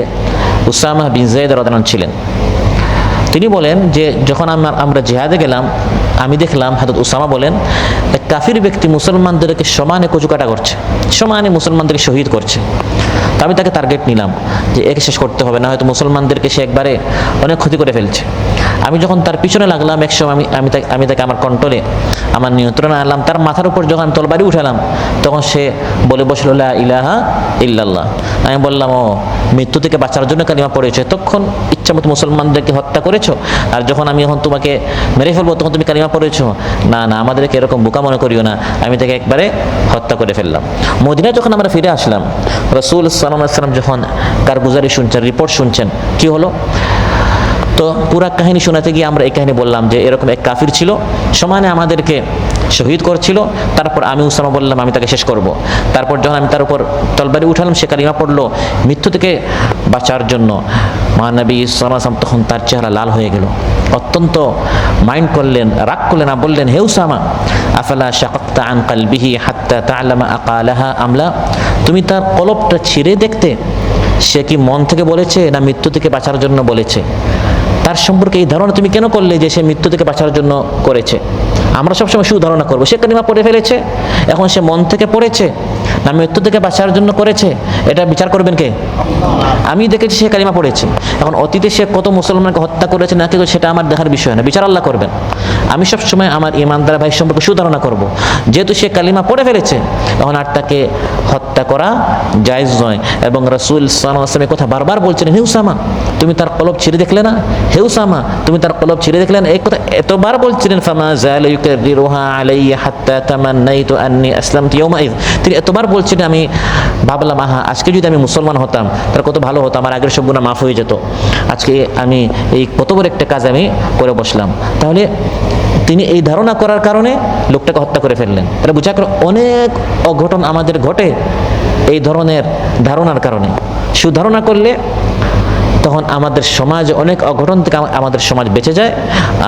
উসামা বিন যায়েদ রাদিয়াল্লাহু আনহু ছিলেন। তিনি বলেন যে যখন আমরা জিহাদে গেলাম, আমি দেখলাম, হযরত উসামা বলেন, এক কাফির ব্যক্তি মুসলমানদেরকে সমানে কচুকাটা করছে, সমানে মুসলমানদেরকে শহীদ করছে। তো আমি তাকে টার্গেট নিলাম যে একে শেষ করতে হবে, না হয়তো মুসলমানদেরকে সে একবারে অনেক ক্ষতি করে ফেলছে। আমি যখন তার পিছনে লাগলাম, একসময় আমি তাকে আমার কন্ট্রোলে, আমার নিয়ন্ত্রণে আনলাম। তার মাথার উপর যখন আমি তরবারি উঠালাম, তখন সে বলে বসল লা ইলাহা ইল্লাল্লাহ। আমি বললাম, ও মৃত্যু থেকে বাঁচার জন্য কালিমা পড়েছে, তখন ইচ্ছামতো মুসলমানদেরকে হত্যা করেছো, আর যখন আমি এখন তোমাকে মেরে ফেলবো তখন তুমি কালিমা পড়েছো? না না, আমাদেরকে এরকম বোকা মনে করিও না। আমি তাকে একবারে হত্যা করে ফেললাম। মদিনায় যখন আমরা ফিরে আসলাম, রাসূল সাল্লাল্লাহু আলাইহি ওয়াসাল্লাম যখন কারগুজারি শুনছেন, রিপোর্ট শুনছেন, কি হলো, তো পুরা কাহিনী শোনাতে গিয়ে আমরা এই কাহিনী বললাম যে এরকম এক কাফির ছিল, সমানে আমাদেরকে শহীদ করছিল। তারপর আমি উসামা বললাম আমি তাকে শেষ করব। তারপর যখন আমি তার উপর তরবারি উঠালাম, সে কালিমা পড়লো মৃত্যু থেকে বাঁচার জন্য। মহানবী সাল্লাল্লাহু আলাইহি ওয়াসাল্লাম তখন তার চেহারা লাল হয়ে গেল, অত্যন্ত মাইন্ড করলেন, রাগ করলেন, আর বললেন, হে উসামা, আফালা শাকাক্তা আন কলবিহি হাত্তা তা'লামা আকালাহা আমলা, তুমি তার কলবটা ছিঁড়ে দেখতে, সে কি মন থেকে বলেছে না মৃত্যু থেকে বাঁচার জন্য বলেছে? তার সম্পর্কে এই ধারণা তুমি কেন করলে যে সে মৃত্যু থেকে বাঁচার জন্য করেছে? আমরা সবসময় সুধারণা করবো, সে কালিমা পড়ে ফেলেছে, এখন সে মন থেকে পড়েছে না মৃত্যু থেকে বাঁচার জন্য করেছে, এটা বিচার করবেন কে? আমি দেখেছি সে কালিমা পড়েছে, এখন অতীতে সে কত মুসলমানকে হত্যা করেছে না কি সেটা আমার দেখার বিষয় না, বিচার আল্লাহ করবেন। আমি সবসময় আমার ইমানদার ভাই সম্পর্কে সুধারণা করব, যেহেতু সে কালিমা পড়ে ফেলেছে এখন আর তাকে হত্যা করা জায়েজ নয়। এবং রাসূল সাল্লাল্লাহু আলাইহি ওয়াসাল্লাম কথা বারবার বলছেন, হে উসামা, তুমি তার কলব ছিঁড়ে দেখলে না? হে উসামা, তুমি তার কলব ছিঁড়ে দেখলে না? এই কথা এতবার বলছিলেন, ফামা যালা ইউকাররিরুহা আলাইয়া হাত্তা তামান্নাইতু আন্নী আসলামতু ইয়াওমাইয। তিনি এতবার বলছেন, আমি ভাবলাম, আহা, আজকে যদি আমি মুসলমান হতাম তার কত ভালো হতো, আমার আগের সব গুনাহ মাফ হয়ে যেত। আজকে আমি এই কত বড় একটা কাজ আমি করে বসলাম। তাহলে তিনি এই ধারণা করার কারণে লোকটাকে হত্যা করে ফেললেন। এটা বুঝা করে অনেক অঘটন আমাদের ঘটে এই ধরনের ধারণার কারণে। সুধারণা করলে তখন আমাদের সমাজ অনেক অঘটন থেকে আমাদের সমাজ বেঁচে যায়।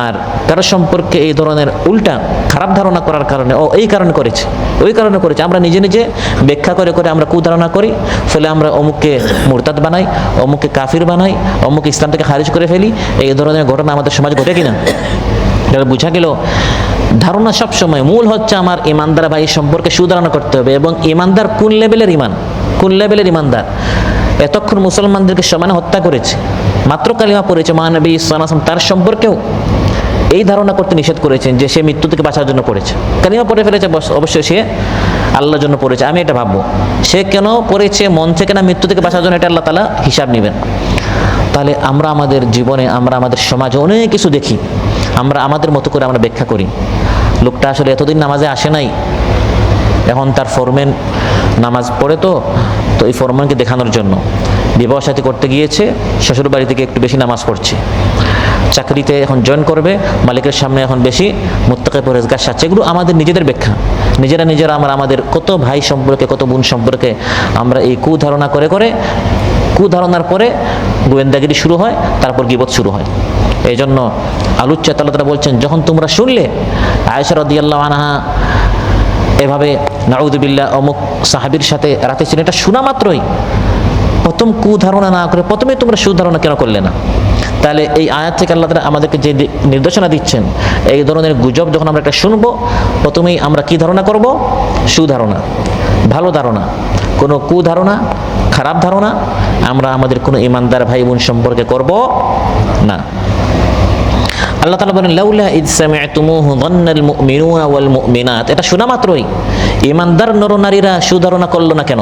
আর কারো সম্পর্কে এই ধরনের উল্টা খারাপ ধারণা করার কারণে, ও এই কারণে করেছে, ওই কারণে করেছে, আমরা নিজে নিজে ব্যাখ্যা করে করে আমরা কুধারণা করি, ফলে আমরা অমুককে মুরতাদ বানাই, অমুককে কাফির বানাই, অমুক ইসলাম থেকে খারিজ করে ফেলি। এই ধরনের ঘটনা আমাদের সমাজ ঘটে কিনা? এটা বুঝা গেল। ধারণা সবসময় মূল হচ্ছে আমার ইমানদার ভাই সম্পর্কে সুধারণা করতে হবে। এবং ইমানদার কোন লেভেলের ইমান, কোন লেভেলের ইমানদার? এতক্ষণ মুসলমানদেরকে সমানে হত্যা করেছে, মাত্র কালিমা পড়েছে, মহানবী সাল্লাল্লাহু আলাইহি ওয়াসাল্লাম তার সম্পর্কেও এই ধারণা করতে নিষেধ করেছেন যে সে মৃত্যু থেকে বাঁচার জন্য পড়েছে। কালিমা পড়ে ফেলেছে, অবশ্যই সে আল্লাহর জন্য পড়েছে। আমি এটা ভাববো সে কেন পড়েছে, মন থেকে না মৃত্যু থেকে বাঁচার জন্য, এটা আল্লাহ তাআলা হিসাব নেবেন। তাহলে আমরা আমাদের জীবনে, আমরা আমাদের সমাজে অনেক কিছু দেখি, আমরা আমাদের মতো করে আমরা ব্যাখ্যা করি। লোকটা আসলে এতদিন নামাজে আসে নাই, এখন তার ফরম্যান নামাজ পড়ে, তো এই ফরম্যানকে দেখানোর জন্য বিবাহ সাথী করতে গিয়েছে, শ্বশুর বাড়ি থেকে একটু বেশি নামাজ পড়ছে, চাকরিতে এখন জয়েন করবে, মালিকের সামনে এখন বেশি মুত্তাকি পরহেজগার সাজছে। এগুলো আমাদের নিজেদের ব্যাখ্যা, নিজেরা আমরা আমাদের কত ভাই সম্পর্কে, কত বোন সম্পর্কে আমরা এই কুধারণা করে করে, কুধারণার পরে গোয়েন্দাগিরি শুরু হয়, তারপর গীবত শুরু হয়। এই জন্য আল্লাহ তাআলা বলছেন, যখন তোমরা শুনলে আয়েশা রাদিয়াল্লাহু আনহা এভাবে নাউযুবিল্লাহ অমুক সাহাবীর সাথে রাতে ছিলেন, এটা শোনা মাত্রই প্রথম কুধারণা না করে প্রথমে তোমরা সুধারণা কেন করলে না? তাহলে এই আয়াত থেকে আল্লাহ তাআলা আমাদেরকে যে নির্দেশনা দিচ্ছেন, এই ধরনের গুজব যখন আমরা একটা শুনবো, প্রথমেই আমরা কি ধারণা করব? সুধারণা, ভালো ধারণা। কোনো কুধারণা, খারাপ ধারণা আমরা আমাদের কোনো ইমানদার ভাই বোন সম্পর্কে করব না। আল্লাহ তাআলা বলেন, লাউলা ইয সামি'তুমুহু যান্নাল মুমিনুনা ওয়াল মুমিনাত। এটা শোনা মাত্রই ইমানদার নরনারীরা সুধারণা করলো না কেন?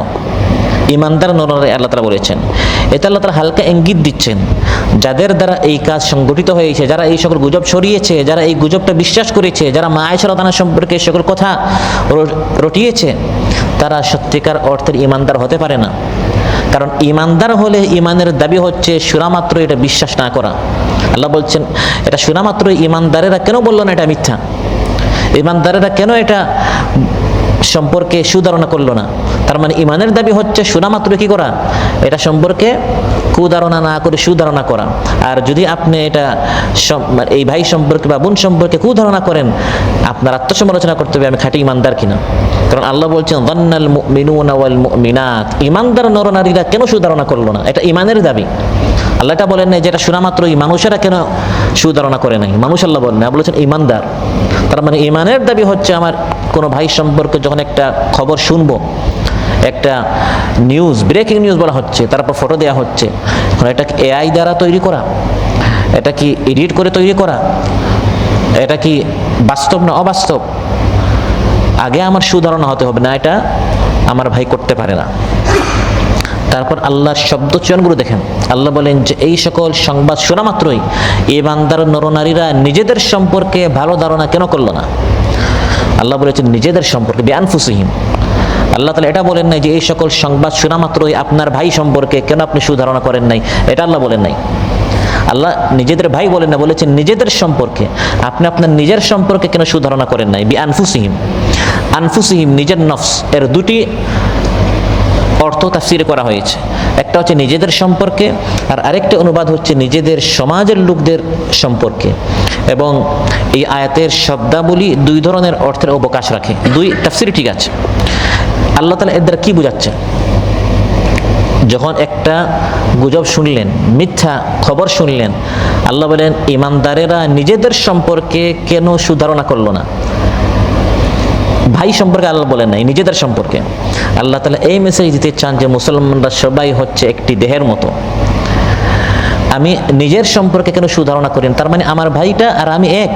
ইমানদার নরনারী আল্লাহ তাআলা বলেছেন। এটা আল্লাহ তাআলা হালকা ইঙ্গিত দিচ্ছেন, যাদের দ্বারা এই কাজ সংগঠিত হয়েছে, যারা এই সকল গুজব ছড়িয়েছে, যারা এই গুজবটা বিশ্বাস করেছে, যারা মা আয়েশা রাদিয়াল্লাহু আনহা সম্পর্কে সকল কথা রটিয়েছে, তারা সত্যিকার অর্থের ইমানদার হতে পারে না। কারণ ইমানদার হলে ইমানের দাবি হচ্ছে শুনামাত্র এটা বিশ্বাস না করা। আল্লাহ বলছেন, এটা শুনামাত্র ইমানদারেরা কেন বললো না এটা মিথ্যা? ইমানদারেরা কেন এটা সম্পর্কে সুধারণা করলো না? তার মানে ইমানের দাবি হচ্ছে শুনামাত্র কি করা, এটা সম্পর্কে কুধারণা না করে সুধারণা করা। আর যদি আপনি এটা এই ভাই সম্পর্কে বা বোন সম্পর্কে কুধারণা করেন, আপনার আত্মসমালোচনা করতে হবে আমি খাঁটি ইমানদার কিনা। কারণ আল্লাহ বলছেন, যান্নাল মুমিনুনা ওয়াল মুমিনাত। ইমানদার নরনারীরা কেন সুধারণা করলো না? এটা ইমানের দাবি। আল্লাহ এটা বলেন না যেটা শোনা মাত্রই মানুষেরা কেন সুধারণা করে নাই, মানুষ আল্লাহ বলেন না, বলেছেন ইমানদার। তার মানে ইমানের দাবি হচ্ছে আমার কোনো ভাই সম্পর্কে যখন একটা খবর শুনবো, একটা নিউজ, ব্রেকিং নিউজ বলা হচ্ছে, তারপর ফটো দেওয়া হচ্ছে, এটা কি এআই দ্বারা তৈরি করা, এটা কি এডিট করে তৈরি করা, এটা কি বাস্তব না অবাস্তব, আগে আমার সুধারণা হতে হবে না এটা আমার ভাই করতে পারে না। তারপর আল্লাহর শব্দ চয়নগুলো দেখেন, আল্লাহ বলেন যে এই সকল সংবাদ শোনা মাত্রই ইমানদার নরনারীরা নিজেদের সম্পর্কে ভালো ধারণা কেন করলো না? আল্লাহ বলেছেন নিজেদের সম্পর্কে, বিআনফুসিহিম। আল্লাহ তাআলা এটা বলেন নাই যে এই সকল সংবাদ শোনা মাত্রই আপনার ভাই সম্পর্কে কেন আপনি সুধারণা করেন নাই, এটা আল্লাহ বলেন নাই। আল্লাহ নিজেদের ভাই বলেন না, বলেছেন নিজেদের সম্পর্কে, আপনি আপনার নিজের সম্পর্কে কেন সুধারণা করেন নাই। বিআনফুসিহিম, আনফুসিহিম নিজের নফস, এর দুটি অর্থ তাফসীর করা হয়েছে। একটা হচ্ছে নিজেদের সম্পর্কে, আর আরেকটা অনুবাদ হচ্ছে নিজেদের সমাজের লোকদের সম্পর্কে। এবং এই আয়াতের শব্দাবলী দুই ধরনের অর্থের অবকাশ রাখে, দুই তাফসীর ঠিক আছে। আল্লাহ তাআলা এর দ্বারা কি বোঝাচ্ছে? যখন একটা গুজব শুনলেন, মিথ্যা খবর শুনলেন, আল্লাহ বলেন ইমানদারেরা নিজেদের সম্পর্কে কেন সুধারণা করলো না? ভাই সম্পর্কে আল্লাহ বলেন নাই, নিজেদের সম্পর্কে। আল্লাহ তাআলা এই মেসেজ দিতে চান যে মুসলমানরা সবাই হচ্ছে একটি দেহের মতো। আমি নিজের সম্পর্কে কেন সুধারণা করি? তার মানে আমার ভাইটা আর আমি এক।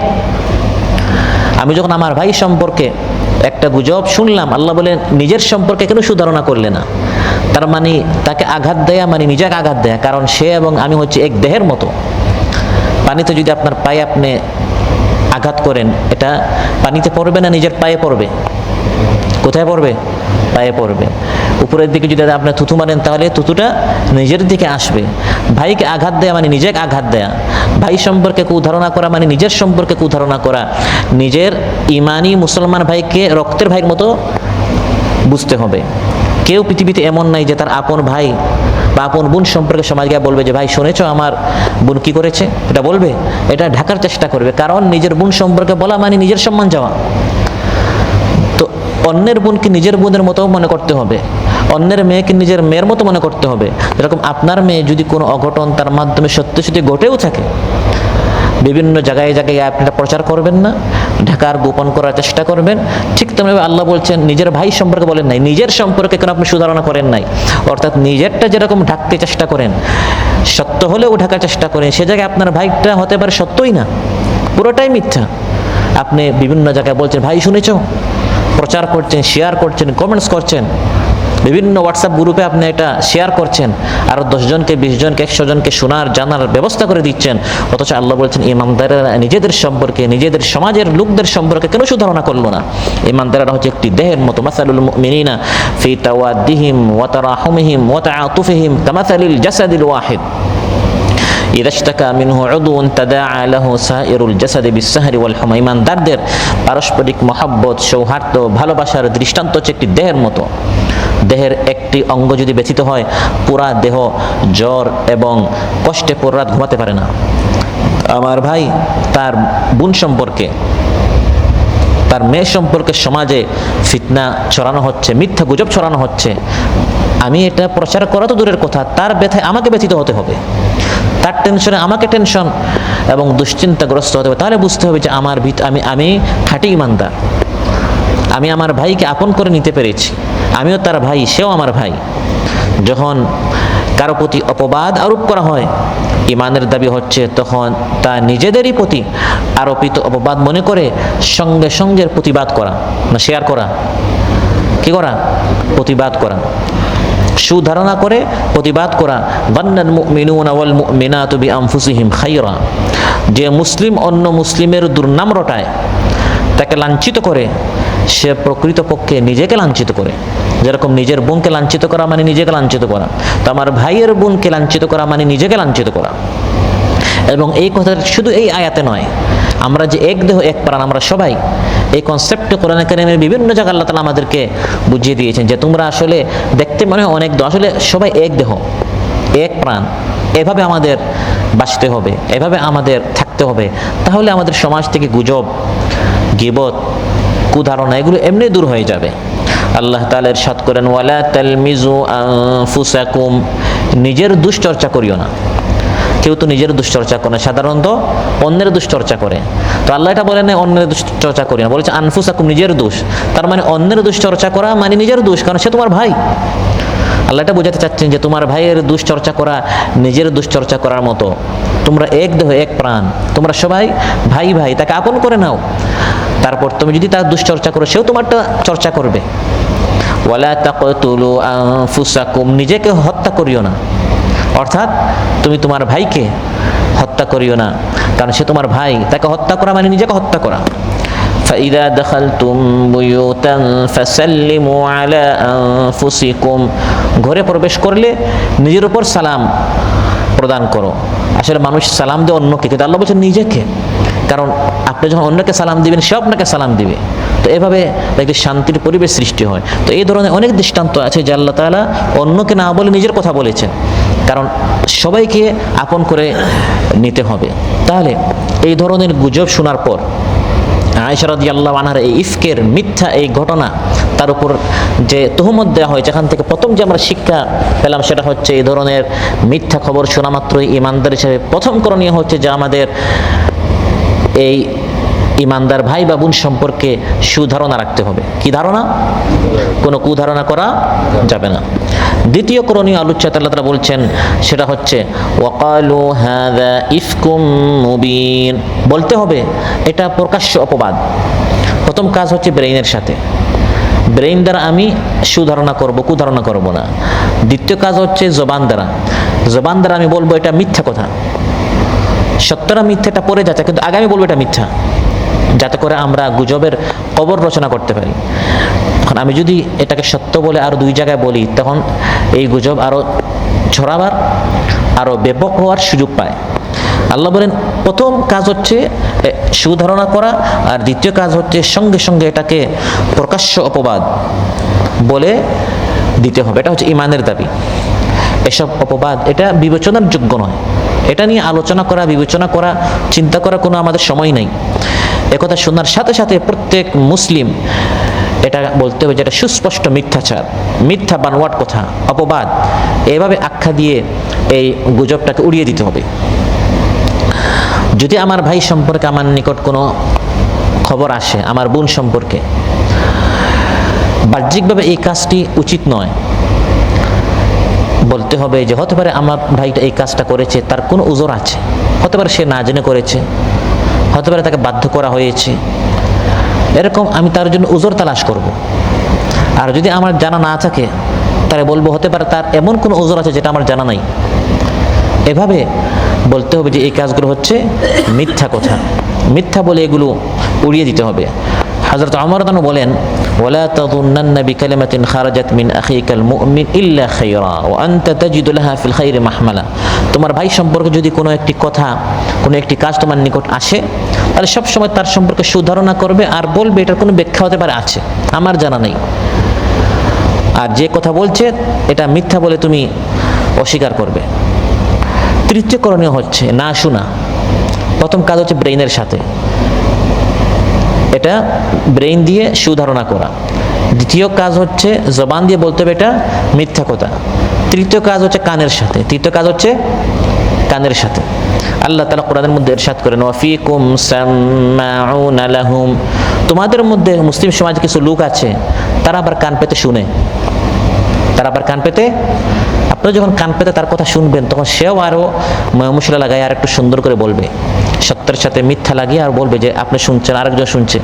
আমি যখন আমার ভাই সম্পর্কে একটা গুজব শুনলাম, আল্লাহ বলেন নিজের সম্পর্কে কেন সুধারণা করলে না? তার মানে তাকে আঘাত দেয়া মানে নিজেকে আঘাত দেয়া, কারণ সে এবং আমি হচ্ছে এক দেহের মতো। পানিতে যদি আপনার পায়ে আপনি আঘাত করেন, এটা পানিতে পড়বে না নিজের পায়ে পড়বে? কোথায় পড়বে? পায়ে পড়বে। উপরের দিকে যদি আপনি থুতু মারেন, তাহলে থুতুটা নিজের দিকে আসবে। ভাইকে আঘাত দেয়া মানে নিজেকে আঘাত দেয়া। ভাই সম্পর্কে কুধারণা করা মানে নিজের সম্পর্কে কুধারণা করা। নিজের ইমানি মুসলমান ভাইকে রক্তের ভাইয়ের মতো বুঝতে হবে। কেউ পৃথিবীতে এমন নাই যে তার আপন ভাই বা আপন বোন সম্পর্কে সমাজকে বলবে যে ভাই শুনেছো আমার বোন কি করেছে, এটা বলবে? এটা ঢাকার চেষ্টা করবে, কারণ নিজের বোন সম্পর্কে বলা মানে নিজের সম্মান যাওয়া। তো অন্যের বোনকে নিজের বোনের মতো মনে করতে হবে, অন্যের মেয়েকে নিজের মেয়ের মতো মনে করতে হবে। যেরকম আপনার মেয়ে যদি কোনো অঘটন তার মাধ্যমে সত্যি সত্যি ঘটেও থাকে, বিভিন্ন জায়গায় জায়গায় আপনি প্রচার করবেন না, ঢাকার গোপন করার চেষ্টা করবেন। ঠিক তেমনিভাবে আল্লাহ বলছেন নিজের ভাই সম্পর্কে বলেন নাই, নিজের সম্পর্কে কেন আপনি সুধারণা করেন নাই? অর্থাৎ নিজেরটা যেরকম ঢাকতে চেষ্টা করেন, সত্য হলেও ঢাকার চেষ্টা করেন, সে জায়গায় আপনার ভাইটা হতে পারে সত্যই না, পুরোটাই মিথ্যা। আপনি বিভিন্ন জায়গায় বলছেন ভাই শুনেছো, প্রচার করছেন, শেয়ার করছেন, কমেন্টস করছেন, বিভিন্ন হোয়াটসঅ্যাপ গ্রুপে আপনি এটা শেয়ার করছেন, আরও 10 জনকে 20 জনকে 100 জনকে শোনার জানার ব্যবস্থা করে দিচ্ছেন। অথচ আল্লাহ বলছেন ইমানদারেরা নিজেদের সম্পর্কে, নিজেদের সমাজের লোকদের সম্পর্কে কেন সুধারণা করলো না? ইমানদারেরা হচ্ছে একটি দেহের মতো। মাসালুল মুমিনিনা ফি তাওয়াদ্দিহিম ওয়া তারাহুমিহিম ওয়া তাআতুফিহিম কামাসালিল জাসাদিল ওয়াহিদ ইযা ইশতাকা মিনহু উদউন তাদাআ লাহু সাইরুল জাসাদি বিসসাহরি ওয়াল হুমা। ইমানদারদের পারস্পরিক মহব্বত, সৌহার্দ্য, ভালোবাসার দৃষ্টান্ত হচ্ছে একটি দেহের মতো। দেহের একটি অঙ্গ যদি ব্যথিত হয়, পুরা দেহ জ্বর এবং কষ্টে পুরো রাত ঘুমাতে পারে না। আমার ভাই তার বোন সম্পর্কে, তার মেয়ে সম্পর্কে সমাজে ফিতনা ছড়ানো হচ্ছে, মিথ্যা গুজব ছড়ানো হচ্ছে, আমি এটা প্রচার করা তো দূরের কথা, তার ব্যথায় আমাকে ব্যথিত হতে হবে, তার টেনশনে আমাকে টেনশন এবং দুশ্চিন্তাগ্রস্ত হতে হবে। তাহলে বুঝতে হবে যে আমার আমি খাঁটি ইমানদার, আমি আমার ভাইকে আপন করে নিতে পেরেছি, আমিও তার ভাই, সেও আমার ভাই। যখন কারো প্রতি অপবাদ আরোপ করা হয়, ইমানের দাবি হচ্ছে তখন তা নিজেদেরই প্রতি আরোপিত অপবাদ মনে করে সঙ্গে সঙ্গে প্রতিবাদ করা, না শেয়ার করা, কি করা? প্রতিবাদ করা, সুধারণা করে প্রতিবাদ করা। বান্নাল মুমিনুনা ওয়াল মুমিনাতু বিআনফুসিহিম খায়রা। যে মুসলিম অন্য মুসলিমের দুর্নাম রটায়, তাকে লাঞ্ছিত করে, সে প্রকৃতপক্ষে নিজেকে লাঞ্ছিত করে। যেরকম নিজের বোনকে লাঞ্ছিত করা মানে নিজেকে লাঞ্ছিত করা, তো আমার ভাইয়ের বোনকে লাঞ্ছিত করা মানে নিজেকে লাঞ্ছিত করা। এবং এই কথা শুধু এই আয়াতে নয়, আমরা যে এক দেহ এক প্রাণ, আমরা সবাই এই কনসেপ্ট কোরআনে কারিমের বিভিন্ন জায়গায় আল্লাহ তাআলা আমাদেরকে বুঝিয়ে দিয়েছেন যে তোমরা আসলে দেখতে মনে হয় অনেক দেহ, আসলে সবাই এক দেহ এক প্রাণ। এভাবে আমাদের বাঁচতে হবে, এভাবে আমাদের থাকতে হবে। তাহলে আমাদের সমাজ থেকে গুজব, গীবত, কুধারণা এগুলো এমনি দূর হয়ে যাবে। আল্লাহ তাআলা ইরশাদ করেন ওয়ালা তালমিজু আনফুসাকুম, নিজের দুশ্চর্চা করিও না। কেউ তো নিজের দুশ্চর্চা করে না, সাধারণত অন্যের দুশ্চর্চা করে। তো আল্লাহ এটা বলেন অন্যের দুশ্চর্চা করি না, বলেছে আনফুসাকুম, নিজের দোষ। তার মানে অন্যের দুশ্চর্চা করা মানে নিজের দোষ, কারণ সে তোমার ভাই। আল্লাহ এটা বোঝাতে চাচ্ছেন যে তোমার ভাইয়ের দুশ্চর্চা করা নিজের দুশ্চর্চা করার মতো। তোমরা এক দেহ এক প্রাণ, তোমরা সবাই ভাই ভাই, তাকে আপন করে নাও। তারপর তুমি যদি তার দুশ্চর্চা করো, সেও তোমারটা চর্চা করবে। ওয়ালা তাকতুলু আনফুসাকুম, নিজেকে হত্যা করিও না। অর্থাৎ তুমি তোমার ভাইকে হত্যা করিও না, কারণ সে তোমার ভাই, তাকে হত্যা করা মানে নিজেকে হত্যা করা। فإذا دخلتم بيوتا فسلموا على أنفسكم, ঘরে প্রবেশ করলে নিজের উপর সালাম প্রদান করো। আসলে মানুষ সালাম দেয় অন্যকে, কিন্তু আল্লাহ বলছেন নিজেকে, কারণ আপনি যখন অন্যকে সালাম দিবেন সে আপনাকে সালাম দিবে। তো এভাবে একটি শান্তির পরিবেশ সৃষ্টি হয়। তো এই ধরনের অনেক দৃষ্টান্ত আছে যে আল্লাহ তাআলা অন্যকে না বলে নিজের কথা বলেছেন, কারণ সবাইকে আপন করে নিতে হবে। তাহলে এই ধরনের গুজব শোনার পর আয়েশা রাদিয়াল্লাহু আনহার এই ইফকের মিথ্যা এই ঘটনা, তার উপর যে তুহমত দেওয়া হয়, যেখান থেকে প্রথম যে আমরা শিক্ষা পেলাম সেটা হচ্ছে এই ধরনের মিথ্যা খবর শোনা মাত্রই ইমানদার হিসেবে প্রথম করণীয় হচ্ছে যে আমাদের এই ইমানদার ভাই বা বোন সম্পর্কে সুধারণা রাখতে হবে। কি ধারণা? কোনো কুধারণা করা যাবে না। দ্বিতীয় করণীয় আলোচ্য আল্লাহ তাআলা বলছেন সেটা হচ্ছে ওয়াকালু হাযা ইফকুম মুবিন, বলতে হবে এটা প্রকাশ্য অপবাদ। প্রথম কাজ হচ্ছে ব্রেইনের সাথে, ব্রেইন দ্বারা আমি সুধারণা করব, কুধারণা করব না। দ্বিতীয় কাজ হচ্ছে জবান দ্বারা, জবান দ্বারা আমি বলবো এটা মিথ্যা কথা, সত্যটা মিথ্যাটা পড়ে যাচ্ছে, কিন্তু আগে আমি বলবো এটা মিথ্যা, যাতে করে আমরা গুজবের কবর রচনা করতে পারি। এখন আমি যদি এটাকে সত্য বলে আরো দুই জায়গায় বলি, তখন এই গুজব আরো ছড়াবার, আরো ব্যাপক হওয়ার সুযোগ পায়। আল্লাহ বলেন প্রথম কাজ হচ্ছে সুধারণা করা, আর দ্বিতীয় কাজ হচ্ছে সঙ্গে সঙ্গে এটাকে প্রকাশ্য অপবাদ বলে দিতে হবে। এটা হচ্ছে ইমানের দাবি। এসব অপবাদ এটা বিবেচনার যোগ্য নয়, এটা নিয়ে আলোচনা করা, বিবেচনা করা, চিন্তা করা কোনো আমাদের সময় নেই। একথা শোনার সাথে সাথে প্রত্যেক মুসলিম এটা বলতে হবে যে এটা সুস্পষ্ট মিথ্যাচার, মিথ্যা বানোয়াট কথা, অপবাদ, এভাবে আখ্যা দিয়ে এই গুজবটাকে উড়িয়ে দিতে হবে। যদি আমার ভাই সম্পর্কে আমার নিকট কোনো খবর আসে, আমার বোন সম্পর্কে, বাহ্যিকভাবে এই কাজটি উচিত নয়, বলতে হবে যে হতে পারে আমার ভাইটা এই কাজটা করেছে, তার কোনো উজর আছে, হতে পারে সে না জেনে করেছে, হতে পারে তাকে বাধ্য করা হয়েছে, এরকম আমি তার জন্য উজর তালাশ করব। আর যদি আমার জানা না থাকে তাহলে বলবো হতে পারে তার এমন কোনো উজর আছে যেটা আমার জানা নাই। এভাবে বলতে হবে যে এই কাজগুলো হচ্ছে মিথ্যা কথা, মিথ্যা বলে এগুলো উড়িয়ে দিতে হবে। হযরত ওমর রাদিয়াল্লাহু বলেন ওয়ালা তাযুন্নান্না বিকালিমাতিন খারাজাত মিন আখিকাল মুমিন ইল্লা খায়রা ওয়া আনতা তাজিদু লাহা ফিল খায়রি মাহমালা। তোমার ভাই সম্পর্কে যদি কোনো একটি কথা, কোনো একটি কাজ তোমার নিকট আসে, তাহলে সব সময় তার সম্পর্কে সুধারণা করবে আর বলবে এটার কোনো ব্যাখ্যা হতে পারে আছে, আমার জানা নেই। আর যে কথা বলছে এটা মিথ্যা বলে তুমি অস্বীকার করবে। তৃতীয় করণীয় হচ্ছে না শোনা। প্রথম কাজ হচ্ছে ব্রেইনের সাথে, এটা ব্রেইন দিয়ে সুধারণা করা। দ্বিতীয় কাজ হচ্ছে জবান দিয়ে বলতে হবে এটা মিথ্যা কথা। তৃতীয় কাজ হচ্ছে কানের সাথে, তৃতীয় কাজ হচ্ছে কানের সাথে। আল্লাহ তাআলা কোরআনের মধ্যে ইরশাদ করেন ওয়াফিকুম সাম্মাউনা লাহুম, তোমাদের মধ্যে মুসলিম সমাজে কিছু লোক আছে তারা আবার কান পেতে শুনে, তারা আবার কান পেতে, আপনি যখন কান পেতে তার কথা শুনবেন তখন সেও আরো মশলা লাগায় আর একটু সুন্দর করে বলবে, সত্যের সাথে মিথ্যা লাগিয়ে আর বলবে যে আপনি শুনছেন, আরেকজন শুনছে।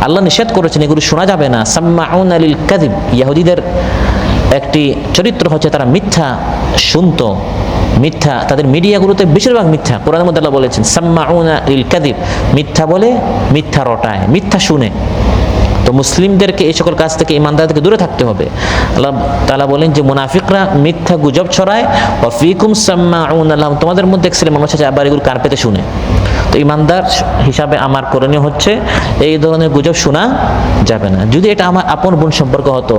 আল্লাহ নিষেধ করেছেন এগুলো শোনা যাবে না। সাম্মাউনা লিল কাযিব, ইহুদিদের একটি চরিত্র হচ্ছে তারা মিথ্যা শুনতো, মিথ্যা, তাদের মিডিয়াগুলোতে বেশিরভাগ মিথ্যা। কোরআনের মধ্যে আল্লাহ বলেছেন সাম্মাউনা লিল কাযিব, মিথ্যা বলে, মিথ্যা রটায়, মিথ্যা শুনে। তো মুসলিমদেরকে এই সকল কাজ থেকে, ইমানদার থেকে দূরে থাকতে হবে। আল্লাহ তাআলা বলেন যে মুনাফিকরা মিথ্যা গুজব ছড়ায়, ওয়া ফীকুম সাম্মাউনা লাহুম, তোমাদের মধ্যে এক শ্রেণীর মানুষ আছে আবার এগুলো কান পেতে শুনে। তো ইমানদার হিসাবে আমার করণীয় হচ্ছে এই ধরনের গুজব শোনা যাবে না। যদি এটা আমার আপন বোন সম্পর্ক হতো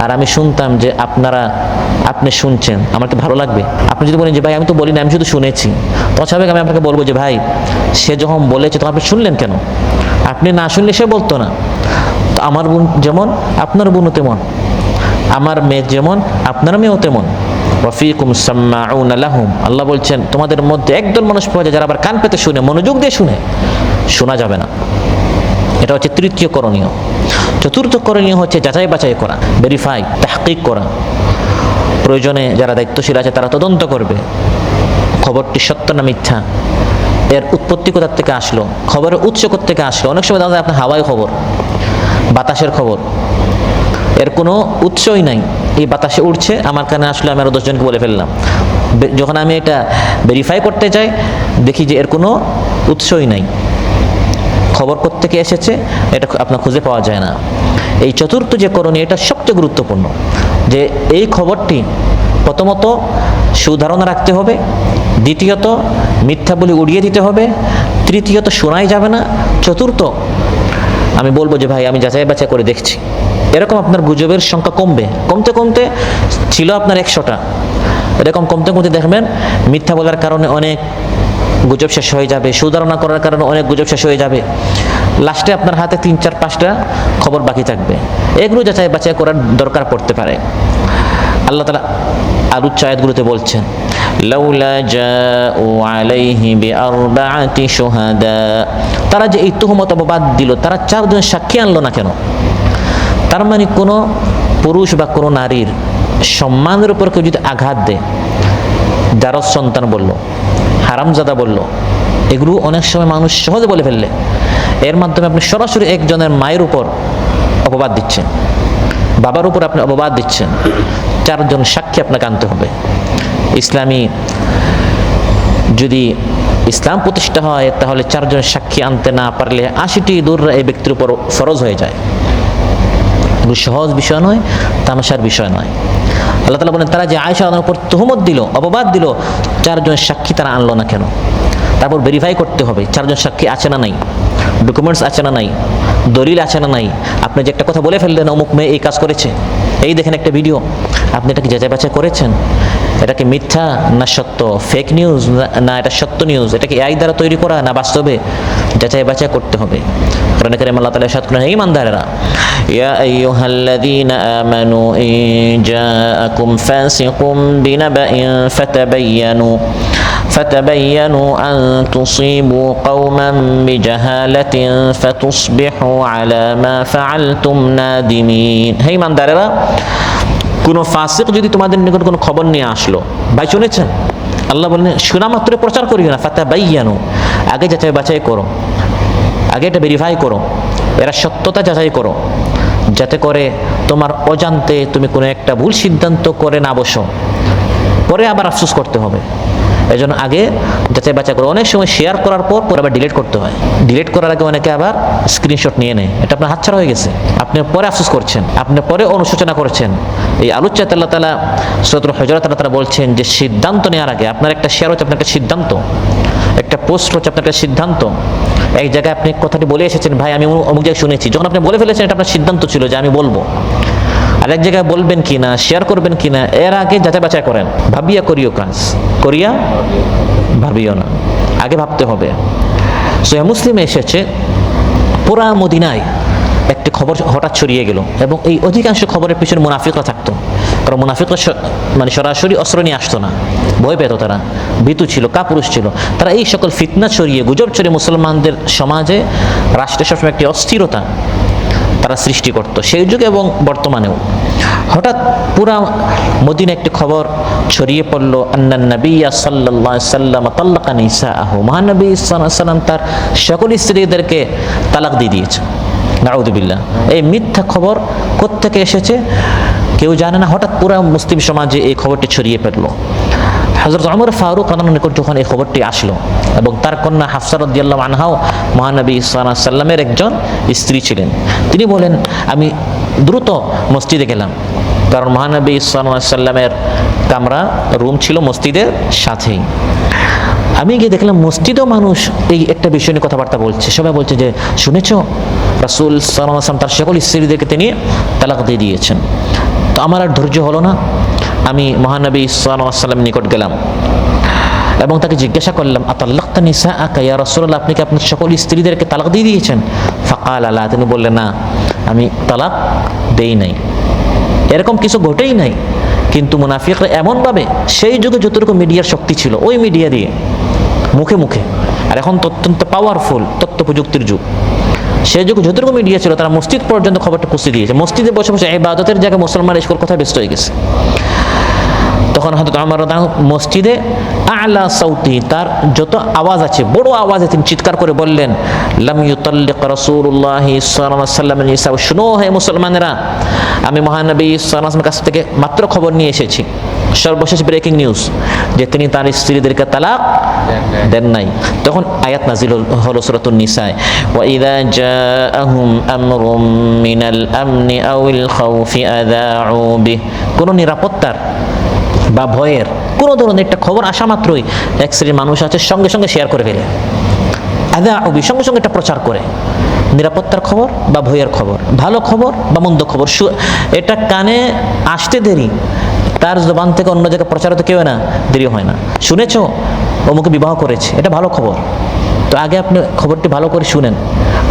আর আমি শুনতাম যে আপনি শুনছেন, আমার কি ভালো লাগবে? আপনি যদি বলেন যে ভাই আমি তো বলি না, আমি শুধু শুনেছি, তখন স্বাভাবিক আমি আপনাকে বলবো যে ভাই সে যখন বলেছে তখন আপনি শুনলেন কেন? আপনি না শুনলে সে বলতো না। তো আমার বোন যেমন আপনার বোনও তেমন, আমার মেয়ে যেমন আপনার মেয়েও তেমন। ওয়াফিকুম সাম্মাউনা লাহুম, আল্লাহ বলছেন তোমাদের মধ্যে একদল মানুষ পাওয়া যায় যারা আবার কান পেতে শুনে, মনোযোগ দিয়ে শুনে, শোনা যাবে না। এটা হচ্ছে তৃতীয় করণীয়। চতুর্থ করণীয় হচ্ছে যাচাই বাছাই করা, ভেরিফাই, তাহকিক করা। প্রয়োজনে যারা দায়িত্বশীল আছে তারা তদন্ত করবে খবরটি সত্য না মিথ্যা, এর উৎপত্তি কোথা থেকে আসলো, খবরের উৎস কোথা থেকে আসলো। অনেক সময় দেখা যায় আপনার হাওয়াই খবর, বাতাসের খবর, এর কোনো উৎসই নাই, এই বাতাসে উঠছে, আমার কানে আসলে আমি আরো 10 জনকে বলে ফেললাম। যখন আমি এটা ভেরিফাই করতে চাই দেখি যে এর কোনো উৎসই নাই, খবর কোত্থেকে এসেছে এটা আপনার খুঁজে পাওয়া যায় না। এই চতুর্থ যে করণীয় এটা সবচেয়ে গুরুত্বপূর্ণ, যে এই খবরটি প্রথমত সুধারণা রাখতে হবে, দ্বিতীয়ত মিথ্যা বলে উড়িয়ে দিতে হবে, তৃতীয়ত শোনাই যাবে না, চতুর্থ আমি বলবো যে ভাই আমি যাচাই বাছাই করে দেখছি। এরকম আপনার গুজবের সংখ্যা কমতে কমতে ছিল আপনার 100টা, এরকম কমতে কমতে দেখবেন মিথ্যা বলার কারণে অনেক গুজব শেষ হয়ে যাবে, সুধারণা করার কারণে অনেক গুজব শেষ হয়ে যাবে, লাস্টে আপনার হাতে 3, 4, 5টা খবর বাকি থাকবে। এগুলো যাচাই বাছাই করার দরকার পড়তে পারে। আল্লাহ তাআলা আলোচ্য আয়াতগুলোতে বলছেন লাউলা জাউ আলাইহি বিআরবাআতি শুহাদা, তারা যে এই তুহমত অপবাদ দিল, তারা 4 জন সাক্ষী আনলো না কেন? তার মানে কোনো পুরুষ বা কোনো নারীর সম্মানের উপর কেউ যদি আঘাত দেয়, জারজ সন্তান বলল, হারামজাদা বলল, এগুলো অনেক সময় মানুষ সহজে বলে ফেললে এর মাধ্যমে আপনি সরাসরি একজনের মায়ের উপর অপবাদ দিচ্ছেন, বাবার উপর আপনি অপবাদ দিচ্ছেন। 4 জন সাক্ষী আপনাকে আনতে হবে। যদি ইসলাম প্রতিষ্ঠা হয় তাহলে 4 জন সাক্ষী আনতে না পারলে 80টি দূর এই ব্যক্তির উপর ফরজ হয়ে যায়। এগুলো সহজ বিষয় নয়, তামাশার বিষয় নয়। আল্লাহ তাআলা বলেন তারা যে আয়েশা রাদিয়াল্লাহু আনহার উপর তুহমত দিল, অপবাদ দিল, 4 জন সাক্ষী তারা আনলো না কেন? তারপর ভেরিফাই করতে হবে 4 জন সাক্ষী আছে না নাই, ডকুমেন্টস আছে না নাই, দলিল আছে না নাই। আপনি যে একটা কথা বলে ফেললেন অমুক মেয়ে এই কাজ করেছে, এই দেখেন একটা ভিডিও, আপনি এটাকে যাচাই বাছাই করেছেন? এটাকে মিথ্যা না সত্য, ফেক নিউজ না এটা সত্য নিউজ, এটাকে এআই দ্বারা তৈরি করা না বাস্তবে, যাচাই বাছাই করতে হবে। কোরআনে কারীমে আল্লাহ তাআলা ইরশাদ করেন, হে ঈমানদারেরা, ইয়া আইয়ুহাল্লাযীনা আমানু ইন জাআকুম ফাসিকুম বিনাবাইন ফাতাবায়ানু আন তুসিবু কওমান বিজাহালাতিন ফাতুসবিহু আলা মা ফাআলতুম নাদিমিন। হে ঈমানদারেরা, কোনো ফাসিক যদি তোমাদের নিকট কোনো খবর নিয়ে আসলো, ভাই শুনেছেন, আল্লাহ বলেন শোনা মাত্র প্রচার করিও না, ফাতাবায়ানু, আগে যাচাই বাছাই করো, আগে এটা ভেরিফাই করো, এরা সত্যতা যাচাই করো, যাতে করে তোমার অজান্তে তুমি কোনো একটা ভুল সিদ্ধান্ত করে না বসো, পরে আবার আফসোস করতে হবে। এই জন্য আগে যাচাই বাছাই করো। অনেক সময় শেয়ার করার পর আবার ডিলিট করতে হয়, ডিলিট করার আগে অনেকে আবার স্ক্রিনশট নিয়ে নেয়, এটা আপনার হাতছাড়া হয়ে গেছে, আপনি পরে আফসোস করছেন, আপনি পরে অনুশোচনা করছেন। এই আলোচ্য আল্লাহ তাআলা সূরা হুজুরাত আল্লাহ তাআলা বলছেন যে সিদ্ধান্ত নেওয়ার আগে, আপনার একটা শেয়ার হচ্ছে আপনার একটা সিদ্ধান্ত, একটা পোস্ট হচ্ছে আপনার একটা সিদ্ধান্ত। এক জায়গায় আপনি কথাটি বলে এসেছেন, ভাই আমি অমুক জায়গায় শুনেছি, যখন আপনি বলে ফেলেছেন এটা আপনার সিদ্ধান্ত ছিল যে আমি বলবো, আরেক জায়গায় বলবেন কিনা, শেয়ার করবেন কিনা, এর আগে যাচাই বাছাই করেন। ভাবিয়া করিও কাজ, করিয়া ভাবিও না, আগে ভাবতে হবে। সহিহ মুসলিমে এসেছে পুরা মদিনায় একটি খবর হঠাৎ ছড়িয়ে গেল, এবং এই অধিকাংশ খবরের পিছনে মুনাফিকরা থাকতো। কারণ মুনাফিকরা মানে সরাসরি অস্ত্র নিয়ে আসতো না, ভয় পেত, তারা ভীতু ছিল, কাপুরুষ ছিল। তারা এই সকল ফিতনা ছড়িয়ে, গুজব ছড়িয়ে মুসলমানদের সমাজে, রাষ্ট্রে সবসময় একটি অস্থিরতা তারা সৃষ্টি করত, সেই যুগে এবং বর্তমানেও। হঠাৎ পুরা মদিনা একটি খবর ছড়িয়ে পড়ল, আন্নান নাবিয়্যা সাল্লাল্লাহু আলাইহি সাল্লাম তাল্লাকা নিসাআহু, মহানবী সাল্লাল্লাহু আলাইহি সাল্লাম তার সকল স্ত্রীদেরকে তালাক দিয়ে দিয়েছে। নাউযুবিল্লাহ। এই মিথ্যা খবর কোত্থেকে এসেছে কেউ জানে না, হঠাৎ পুরা মুসলিম সমাজে এই খবরটি ছড়িয়ে পড়ল। হযরত ওমর ফারুক রাদিয়াল্লাহু আনহু নিকট যখন এই খবরটি আসলো, এবং তার কন্যা হাফসা রাদিয়াল্লাহু আনহাও মহানবী সাল্লাল্লাহু আলাইহি সাল্লামের একজন স্ত্রী ছিলেন, তিনি বলেন আমি দ্রুত মসজিদে গেলাম, কারণ মহানবী সাল্লাল্লাহু আলাইহি সাল্লামের কামরা রুম ছিল মসজিদের সাথেই। আমি গিয়ে দেখলাম মসজিদেও মানুষ এই একটা বিষয় নিয়ে কথাবার্তা বলছে। সবাই বলছে যে শুনেছো রাসূল সাল্লাল্লাহু আলাইহি ওয়াসাল্লাম তার সকল স্ত্রীদেরকে তিনি তালাক দিয়ে দিয়েছেন। তো আমার আর ধৈর্য হলো না, আমি মহানবী সাল্লাল্লাহু আলাইহি ওয়াসাল্লামের নিকট গেলাম এবং তাকে জিজ্ঞাসা করলাম, আতাল্লাকতা নিসাআকা ইয়া রাসূলুল্লাহ, আপনি কি আপনার সকল স্ত্রীদেরকে তালাক দিয়ে দিয়েছেন? ফাকালা লা, তিনি বললেন না, আমি তালাক দেই নাই, এরকম কিছু ঘটেই নাই। কিন্তু মুনাফিকরা এমনভাবে, সেই যুগে যতটুকু মিডিয়ার শক্তি ছিল ওই মিডিয়া দিয়ে মুখে মুখে, আর এখন তো অত্যন্ত পাওয়ারফুল তথ্য প্রযুক্তির যুগ, সেই যুগে যতটুকু মিডিয়া ছিল তারা মসজিদ পর্যন্ত খবরটা পৌঁছে দিয়েছে। মসজিদে বসে বসে ইবাদতের জায়গায় মুসলমান এসকল কথায় ব্যস্ত হয়ে গেছে। তখন হযরত ওমর রাদিয়াল্লাহু আনহু মসজিদে আলা সাউতি, তার যত আওয়াজ আছে বড় আওয়াজে তিনি চিৎকার করে বললেন, লাম ইউতাল্লিক রাসূলুল্লাহি সাল্লাল্লাহু আলাইহি ওয়াসাল্লাম নিসা, শুনো হে মুসলমানেরা, আমি মহানবী সাল্লাল্লাহু আলাইহি ওয়াসাল্লামের কাছ থেকে মাত্র খবর নিয়ে এসেছি, সর্বশেষ ব্রেকিং নিউজ, যে তিনি তার স্ত্রীদেরকে তালাক দেন নাই। তখন আয়াত নাজিল হলো সূরাতুন নিসায়, ওয়া ইযা জাআহুম আমরুম মিনাল আমনি আউল খাউফি আযাউ বিহি, কোন নিরাপত্তার বা ভয়ের কোনো ধরনের একটা খবর আসা মাত্রই এক শ্রেণীর মানুষ আছে সঙ্গে সঙ্গে শেয়ার করে ফেলে, সঙ্গে সঙ্গে এটা প্রচার করে। নিরাপত্তার খবর বা ভয়ের খবর, ভালো খবর বা মন্দ খবর, এটা কানে আসতে দেরি, তার জবান থেকে অন্য জায়গায় প্রচার হতে কেউ না দেরি হয় না। শুনেছো অমুকে বিবাহ করেছে, এটা ভালো খবর, তো আগে আপনি খবরটি ভালো করে শুনেন।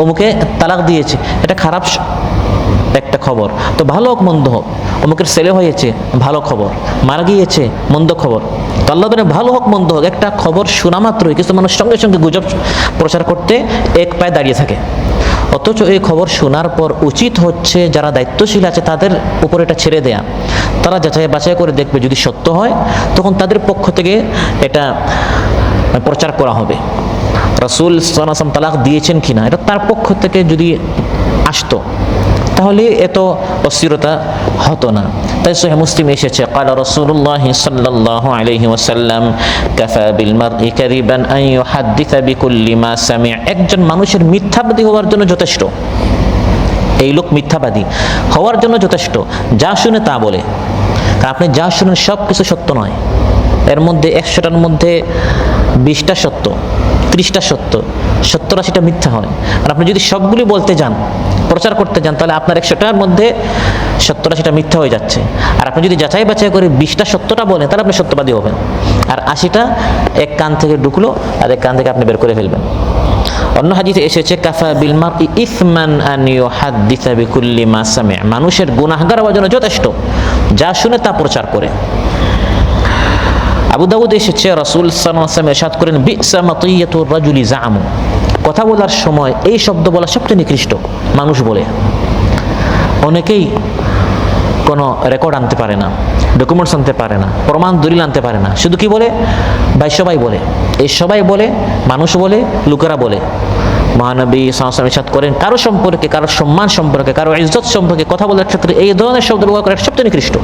অমুকে তালাক দিয়েছে, এটা খারাপ একটা খবর, তো ভালো হোক মন্দ হোক, অমুকের ছেলে হয়েছে ভালো খবর, মারা গিয়েছে মন্দ খবর, তো আল্লাহ ভালো হোক মন্দ হোক একটা খবর শোনা মাত্রই কিছু মানুষ সঙ্গে সঙ্গে গুজব প্রচার করতে এক পায়ে দাঁড়িয়ে থাকে। অথচ এই খবর শোনার পর উচিত হচ্ছে যারা দায়িত্বশীল আছে তাদের উপর এটা ছেড়ে দেয়া, তারা যাচাই বাছাই করে দেখবে, যদি সত্য হয় তখন তাদের পক্ষ থেকে এটা প্রচার করা হবে। রাসূল সাল্লাল্লাহু আলাইহি ওয়াসাল্লাম তালাক দিয়েছেন কিনা এটা তার পক্ষ থেকে যদি আসতো তাহলে এত অস্থিরতা হতো না। তাই সহিহ মুসলিম এসেছে, ক্বালা রাসূলুল্লাহ সাল্লাল্লাহু আলাইহি ওয়াসাল্লাম কাফা বিল মারই কাযিবান আন ইউহাদ্দিসা বিকুল্লি মা সামি'a। একজন মানুষের মিথ্যাবাদী হওয়ার জন্য যথেষ্ট, এই লোক মিথ্যাবাদী হওয়ার জন্য যথেষ্ট, যা শুনে তা বলে। আপনি যা শুনেন সব কিছু সত্য নয়, এর মধ্যে 100টার মধ্যে 20টা সত্য, 30টা সত্য, 70-80টা মিথ্যা হয়। আর আপনি যদি সবগুলি বলতে যান, প্রচার করতে যান, তাহলে আপনার 100টার মধ্যে 70-80টা মিথ্যা হয়ে যাচ্ছে। আর আপনি যদি যাচাই বাছাই করে 20টা সত্যটা বলেন, তাহলে আপনি সত্যবাদী হবেন। আর 80টা এক কান থেকে ঢুকলো আর এক কান থেকে আপনি বের করে ফেলবেন। অন্য হাদিসে এসেছে কাফা বিল মারই ইসমান আন ইউহাদ্দিসা বিকুল্লি মা সামি'a। মানুষের গুনাহগার হওয়ার জন্য যথেষ্ট যা শুনে তা প্রচার করে। আবু দাউদ এসেছে, রাসূল সাল্লাল্লাহু আলাইহি ওয়াসাল্লাম ইরশাদ করেন বি'সা মাতিয়াতুর রাজুলি জা'মু। কথা বলার সময় এই শব্দ বলা সবচেয়ে নিকৃষ্ট। মানুষ বলে, অনেকেই কোনো রেকর্ড আনতে পারে না, ডকুমেন্টস আনতে পারে না, প্রমাণ দলিল আনতে পারে না, শুধু কি বলে, ভাই সবাই বলে। এই সবাই বলে, মানুষ বলে, লোকেরা বলে। মহানবী সাল্লাল্লাহু আলাইহি ওয়াসাল্লাম ইরশাদ করেন কারো সম্পর্কে, কারো সম্মান সম্পর্কে, কারো ইজ্জত সম্পর্কে কথা বলার ক্ষেত্রে এই ধরনের শব্দ ব্যবহার করা সবচেয়ে নিকৃষ্ট।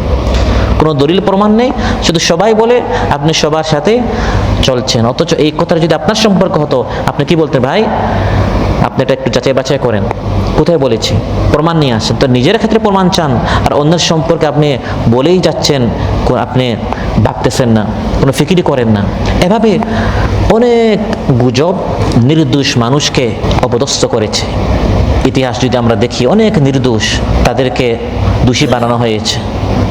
কোনো দলিল প্রমাণ নেই, শুধু সবাই বলে, আপনি সবার সাথে চলছেন। অথচ এই কথাটা যদি আপনার সম্পর্ক হতো, আপনি কি বলতেন, ভাই আপনি এটা একটু যাচাই বাছাই করেন, কোথায় বলেছি, প্রমাণ নিয়ে আসেন। তো নিজের ক্ষেত্রে প্রমাণ চান আর অন্যের সম্পর্কে আপনি বলেই যাচ্ছেন, আপনি ভাবতেছেন না, কোনো ফিকিরি করেন না। এভাবে অনেক গুজব নির্দোষ মানুষকে অপদস্থ করেছে। ইতিহাস যদি আমরা দেখি, অনেক নির্দোষ তাদেরকে দোষী বানানো হয়েছে,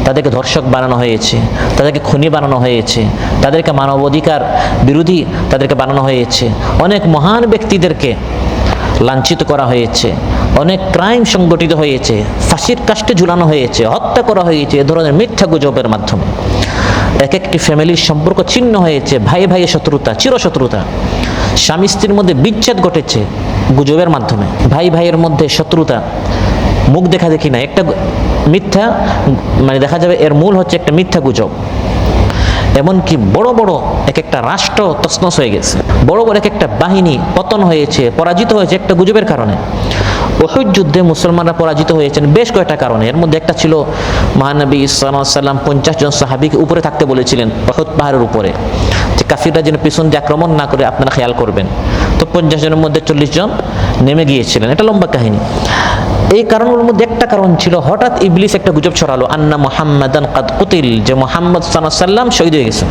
তাদেরকে ধর্ষক বানানো হয়েছে, তাদেরকে খুনি বানানো হয়েছে, তাদেরকে মানবাধিকার বিরোধী তাদেরকে বানানো হয়েছে, অনেক মহান ব্যক্তিদেরকে লাঞ্ছিত করা হয়েছে, অনেক ক্রাইম সংগঠিত হয়েছে, ফাঁসির কাস্টে ঝুলানো হয়েছে, হত্যা করা হয়েছে এ ধরনের মিথ্যা গুজবের মাধ্যমে। এক একটি ফ্যামিলির সম্পর্ক ছিন্ন হয়েছে, ভাই ভাইয়ে শত্রুতা, চিরশত্রুতা। স্বামী স্ত্রীর মধ্যে বিচ্ছেদ ঘটেছে গুজবের মাধ্যমে, ভাই ভাইয়ের মধ্যে শত্রুতা, মুখ দেখা দেখি না, একটা মিথ্যা, মানে দেখা যাবে এর মূল হচ্ছে একটা মিথ্যা গুজব। এমনকি বড় বড় এক একটা রাষ্ট্র তছনছ হয়ে গেছে, বড় বড় এক একটা বাহিনী পতন হয়েছে, পরাজিত হয়েছে একটা গুজবের কারণে। উহুদ যুদ্ধে মুসলমানরা পরাজিত হয়েছেন বেশ কয়েকটা কারণে। এর মধ্যে একটা ছিল মহানবী সাল্লাল্লাহু আলাইহি ওয়াসাল্লাম 50 জন সাহাবীকে উপরে থাকতে বলেছিলেন উহুদ পাহাড়ের উপরে, যে কাফিররা যেন পিছন দিয়ে আক্রমণ না করে আপনারা খেয়াল করবেন। তো 50 জনের মধ্যে 40 জন নেমে গিয়েছিলেন, এটা লম্বা কাহিনী। এই কারণগুলোর মধ্যে একটা কারণ ছিল, হঠাৎ ইবলিস একটা গুজব ছড়ালো, আন্না মুহাম্মাদান কাদ কুতিল, যে মুহাম্মদ সাল্লাল্লাহু আলাইহি ওয়াসাল্লাম শহীদ হয়ে গেছেন।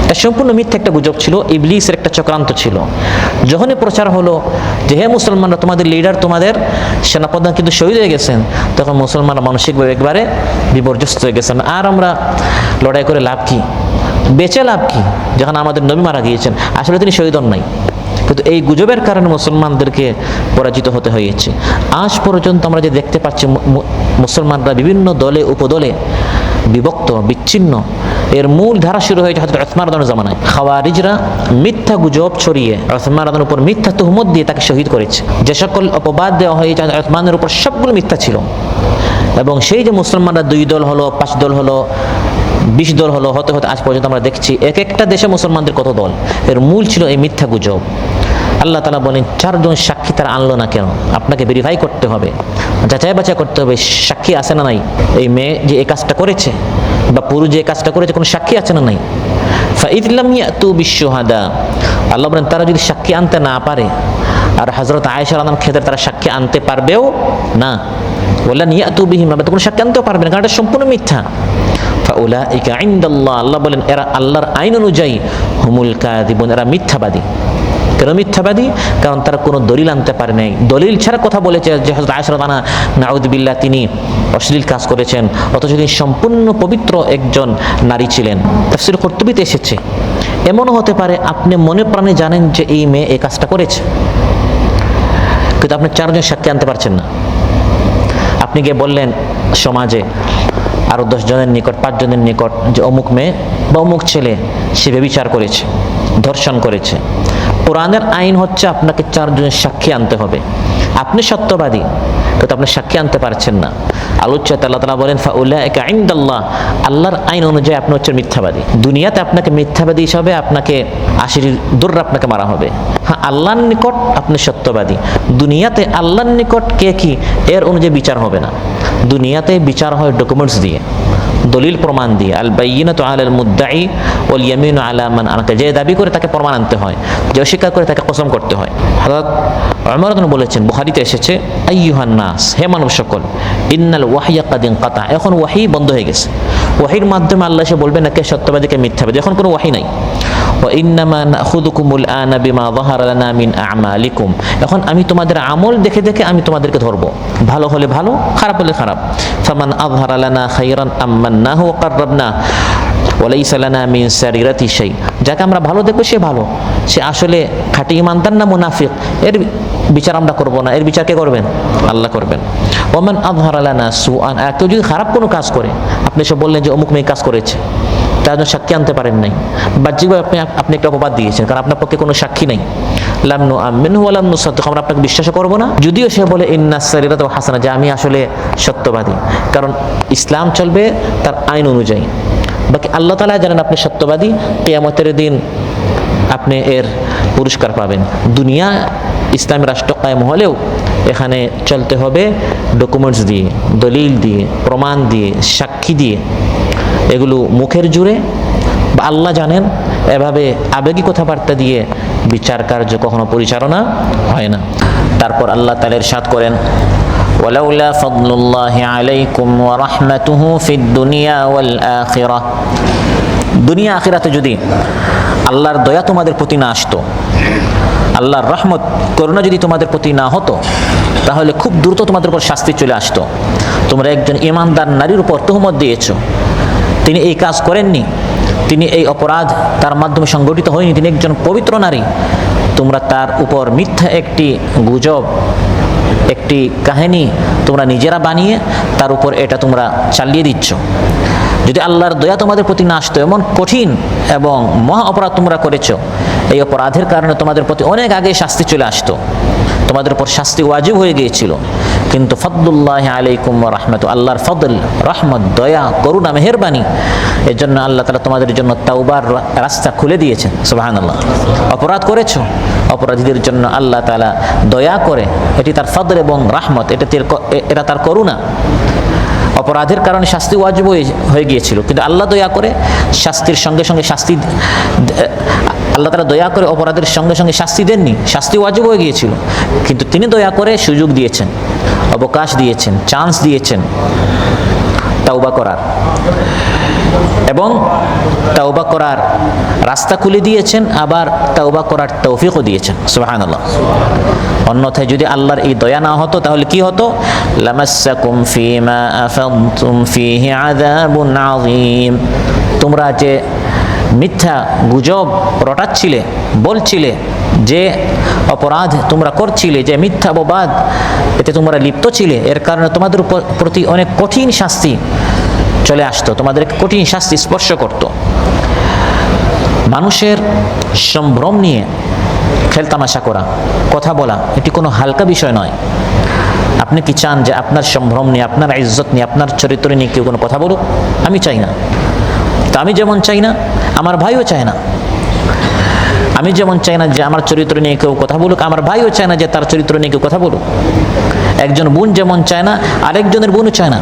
এটা সম্পূর্ণ মিথ্যা একটা গুজব ছিল, ইবলিসের একটা চক্রান্ত ছিল। যখনই প্রচার হলো যে হে মুসলমানরা, তোমাদের লিডার, তোমাদের সেনাপ্রধান কিন্তু শহীদ হয়ে গেছেন, তখন মুসলমানরা মানসিকভাবে একবারে বিপর্যস্ত হয়ে গেছেন। আর আমরা লড়াই করে লাভ কি, বেঁচে লাভ কি, যখন আমাদের নবী মারা গিয়েছেন, আসলে তিনি শহীদ হন নাই। কিন্তু এই গুজবের কারণে মুসলমানদেরকে পরাজিত হতে হয়েছে। আজ পর্যন্ত আমরা যে দেখতে পাচ্ছি মুসলমানরা বিভিন্ন দলে উপদলে বিভক্ত, বিচ্ছিন্ন, এর মূল ধারা শুরু হয়েছে হযরত উসমান রাদিয়াল্লাহু জামানায়। খাওয়ারিজরা মিথ্যা গুজব ছড়িয়ে উসমান রাদিয়াল্লাহু উপর মিথ্যা তুহমত দিয়ে তাকে শহীদ করেছে। যে সকল অপবাদ দেওয়া হয়েছে উসমানের উপর সবগুলো মিথ্যা ছিল। এবং সেই যে মুসলমানরা 2 দল হলো, 5 দল হলো, 20 দল হলো, হতে হতে আজ পর্যন্ত আমরা দেখছি এক একটা দেশে মুসলমানদের কত দল। এর মূল ছিল এই মিথ্যা গুজব। আল্লাহ তাআলা বলেন 4 জন সাক্ষী তারা আনলো না কেন? আপনাকে ভেরিফাই করতে হবে, যাচাই বাছাই করতে হবে, সাক্ষী আছে না নাই। এই মেয়ে যে এই কাজটা করেছে বা পুরুষ যে এই কাজটা করেছে, কোনো সাক্ষী আছে না নাই। ফাইদ লাম ইয়াতু বিশুহাদা, আল্লাহ বলেন তারা যদি সাক্ষী আনতে না পারে, আর হযরত আয়েশা রাদিয়াল্লাহু আনহার ক্ষেত্রে তারা সাক্ষী আনতে পারবেও না, বললেন ইয়াতু বিহিম, কোনো সাক্ষী আনতেও পারবে না, কারণ এটা সম্পূর্ণ মিথ্যা। ফাউলাইকা ইনদাল্লাহ, আল্লাহ বলেন এরা আল্লাহর আইন অনুযায়ী হুমুল কাযিবুন, এরা মিথ্যাবাদী। কেন মিথ্যাবাদী? কারণ তারা কোনো দলিল আনতে পারে নাই, দলিল ছাড়া কথা বলেছে যে হযরত আয়েশা রাদিয়াল্লাহু আনহা নাউযুবিল্লাহ তিনি অশ্লীল কাজ করেছেন, অথচ তিনি সম্পূর্ণ পবিত্র একজন নারী ছিলেন। তাফসীর কুরতুবীতে এসেছে এমনও হতে পারে আপনি মনে প্রাণে জানেন যে এই মেয়ে এই কাজটা করেছে, কিন্তু আপনি 4 জন সাক্ষী আনতে পারছেন না। আপনি গিয়ে বললেন সমাজে আরো 10 জনের নিকট, 5 জনের নিকট যে অমুক মেয়ে বা অমুক ছেলে সে ব্যভিচার করেছে, ধর্ষণ করেছে। কোরআনের আইন হচ্ছে আপনাকে 4 জনের সাক্ষী আনতে হবে। আপনি সত্যবাদী কিন্তু আপনি সাক্ষী আনতে পারছেন না। আলোচ্যতে আল্লাহ তাআলা বলেন ফাউলাইকা ইনদাল্লাহ, আল্লাহর আইন অনুযায়ী আপনি হচ্ছেন মিথ্যাবাদী। দুনিয়াতে আপনাকে মিথ্যাবাদী হিসাবে আপনাকে 80 দৌড় আপনাকে মারা হবে। হ্যাঁ, আল্লাহর নিকট আপনি সত্যবাদী। দুনিয়াতে আল্লাহর নিকট কে কি এর অনুযায়ী বিচার হবে না। দুনিয়াতে বিচার হয় ডকুমেন্টস দিয়ে, দলিল প্রমাণ দিয়ে। আল বাইয়িনাতু আলাল মুদ্দাই ওয়াল ইয়ামিনু আলা মান আনকার, যে দাবি করে তাকে প্রমাণ আনতে হয়, যে অস্বীকার করে তাকে কসম করতে হয়। হযরত ওমর রাদিয়াল্লাহু বলেছেন, বুখারীতে এসেছে, আইয়ুহান নাস, হে মানব সকল, ইন্নাল ওয়াহিয়া কাদ ইনকাতা, এখন ওয়াহি বন্ধ হয়ে গেছে। ওয়াহির মাধ্যমে আল্লাহ এসে বলবেন না কে সত্যবাদী কে মিথ্যাবাদী, এখন কোনো ওয়াহি নাই। ওয়া ইন্নামা নাখুযুকুমুল আনা বিমা যাহারা লানা মিন আমালিকুম, এখন আমি তোমাদের আমল দেখে দেখে আমি তোমাদেরকে ধরব, ভালো হলে ভালো, খারাপ হলে খারাপ। ফামান আযহারা লানা খায়রান আম্মান্নাহু ওয়া কাররাবনা ওয়ালাইসা লানা মিন সারিরাতি শাই, যাকে আমরা ভালো দেখব সে ভালো, সে আসলে খাঁটি ঈমানদার না মুনাফিক, এর বিচার আমরা করব না। এর বিচার কে করবেন? আল্লাহ করবেন। ওমান আযহারা লানা সুআন, কেউ যদি খারাপ কোনো কাজ করে, আপনি সব বললেন যে অমুক মেয়ে কাজ করেছে, তার জন্য সাক্ষী আনতে পারেন নাই, বাহ্যিকভাবে আপনি একটা অপবাদ দিয়েছেন, কারণ আপনার পক্ষে কোনো সাক্ষী নাই। লাম নুআমিনহু ওয়া লাম নুসাদ্দিক, আমরা আপনাকে বিশ্বাস করব না যদিও সে বলে ইন্নাস সারিরাতু হাসানা, যে আমি আসলে সত্যবাদী। কারণ ইসলাম চলবে তার আইন অনুযায়ী। বাকি আল্লাহ তাআলা জানেন আপনি সত্যবাদী, কিয়ামতের দিন আপনি এর পুরস্কার পাবেন। দুনিয়া ইসলামী রাষ্ট্র কায়েম হলেও এখানে চলতে হবে ডকুমেন্টস দিয়ে, দলিল দিয়ে, প্রমাণ দিয়ে, সাক্ষী দিয়ে। এগুলো মুখের জুড়ে বা আল্লাহ জানেন এভাবে আবেগী কথাবার্তা দিয়ে বিচার কার্য কখনো পরিচালনা হয় না। তারপর আল্লাহ তাআলা ইরশাদ করেন, ওয়ালাউলা ফাদলুল্লাহি আলাইকুম ওয়া রাহমাতুহু ফিদ দুনিয়া ওয়াল আখিরাহ, দুনিয়া আখিরাতে যদি আল্লাহর দয়া তোমাদের প্রতি না আসতো, আল্লাহর রহমত করুণা যদি তোমাদের প্রতি না হতো, তাহলে খুব দ্রুত তোমাদের উপর শাস্তি চলে আসতো। তোমরা একজন ঈমানদার নারীর উপর তুহমত দিয়েছো, তিনি এই কাজ করেননি, তিনি এই অপরাধ তার মাধ্যমে সংগঠিত হয়নি, তিনি একজন পবিত্র নারী, তোমরা তার উপর মিথ্যা একটি গুজব, একটি কাহিনী তোমরা নিজেরা বানিয়ে তার উপর এটা তোমরা চালিয়ে দিচ্ছ। যদি আল্লাহর দয়া তোমাদের প্রতি না আসতো, এমন কঠিন এবং মহা অপরাধ তোমরা করেছো, এই অপরাধের কারণে তোমাদের প্রতি অনেক আগে শাস্তি চলে আসতো, তোমাদের উপর শাস্তি ওয়াজিব হয়ে গিয়েছিল। কিন্তু ফদলুল্লাহি আলাইকুম ওয়া রাহমাতু, আল্লাহর ফদল, রহমত, দয়া, করুণা, মেহেরবানি, এর জন্য আল্লাহ তাআলা তোমাদের জন্য তাওবার রাস্তা খুলে দিয়েছেন। সুবহানাল্লাহ। অপরাধ করেছো, অপরাধীদের জন্য আল্লাহ তাআলা দয়া করে, এটি তার ফদল এবং রহমত, এটা তার করুণা। অপরাধের কারণে শাস্তি ওয়াজিব হয়ে গিয়েছিল, কিন্তু আল্লাহ দয়া করে শাস্তির সঙ্গে সঙ্গে শাস্তি, আল্লাহ তাআলা দয়া করে অপরাধের সঙ্গে সঙ্গে শাস্তি দেননি, শাস্তি ওয়াজিব হয়ে গিয়েছিল, কিন্তু তিনি দয়া করে সুযোগ দিয়েছেন, অবকাশ দিয়েছেন, চান্স দিয়েছেন তাওবা করার, এবং তাওবা করার রাস্তা খুলে দিয়েছেন, আবার তাওবা করার তৌফিকও দিয়েছেন। সুবহানাল্লাহ। অন্যথায় যদি আল্লাহর এই দয়া না হতো তাহলে কি হতো? লামাসসাকুম ফীমা আফাদতুম ফীহি আযাবুন আযীম, তোমরা যে মিথ্যা গুজব রটাচ্ছিলে, বলছিলে, যে অপরাধ তোমরা করছিলে, যে মিথ্যা অপবাদ এতে তোমরা লিপ্ত ছিলে, এর কারণে তোমাদের প্রতি অনেক কঠিন শাস্তি চলে আসতো, তোমাদের কঠিন শাস্তি স্পর্শ করত। মানুষের সম্ভ্রম নিয়ে খেলতামাশা করা, কথা বলা, এটি কোনো হালকা বিষয় নয়। আপনি কি চান যে আপনার সম্ভ্রম নিয়ে, আপনার ইজ্জত নিয়ে, আপনার চরিত্র নিয়ে কেউ কোনো কথা বলুক? আমি চাই না। তা আমি যেমন চাই না, আমার ভাইও চায় না। আমি যেমন চাই না যে আমার চরিত্র নিয়ে কেউ কথা বলুক, আমার ভাইও চায় না যে তার চরিত্র নিয়ে কেউ কথা বলুক। একজন বোন যেমন চায় না, আরেকজনের বোনও চায় না।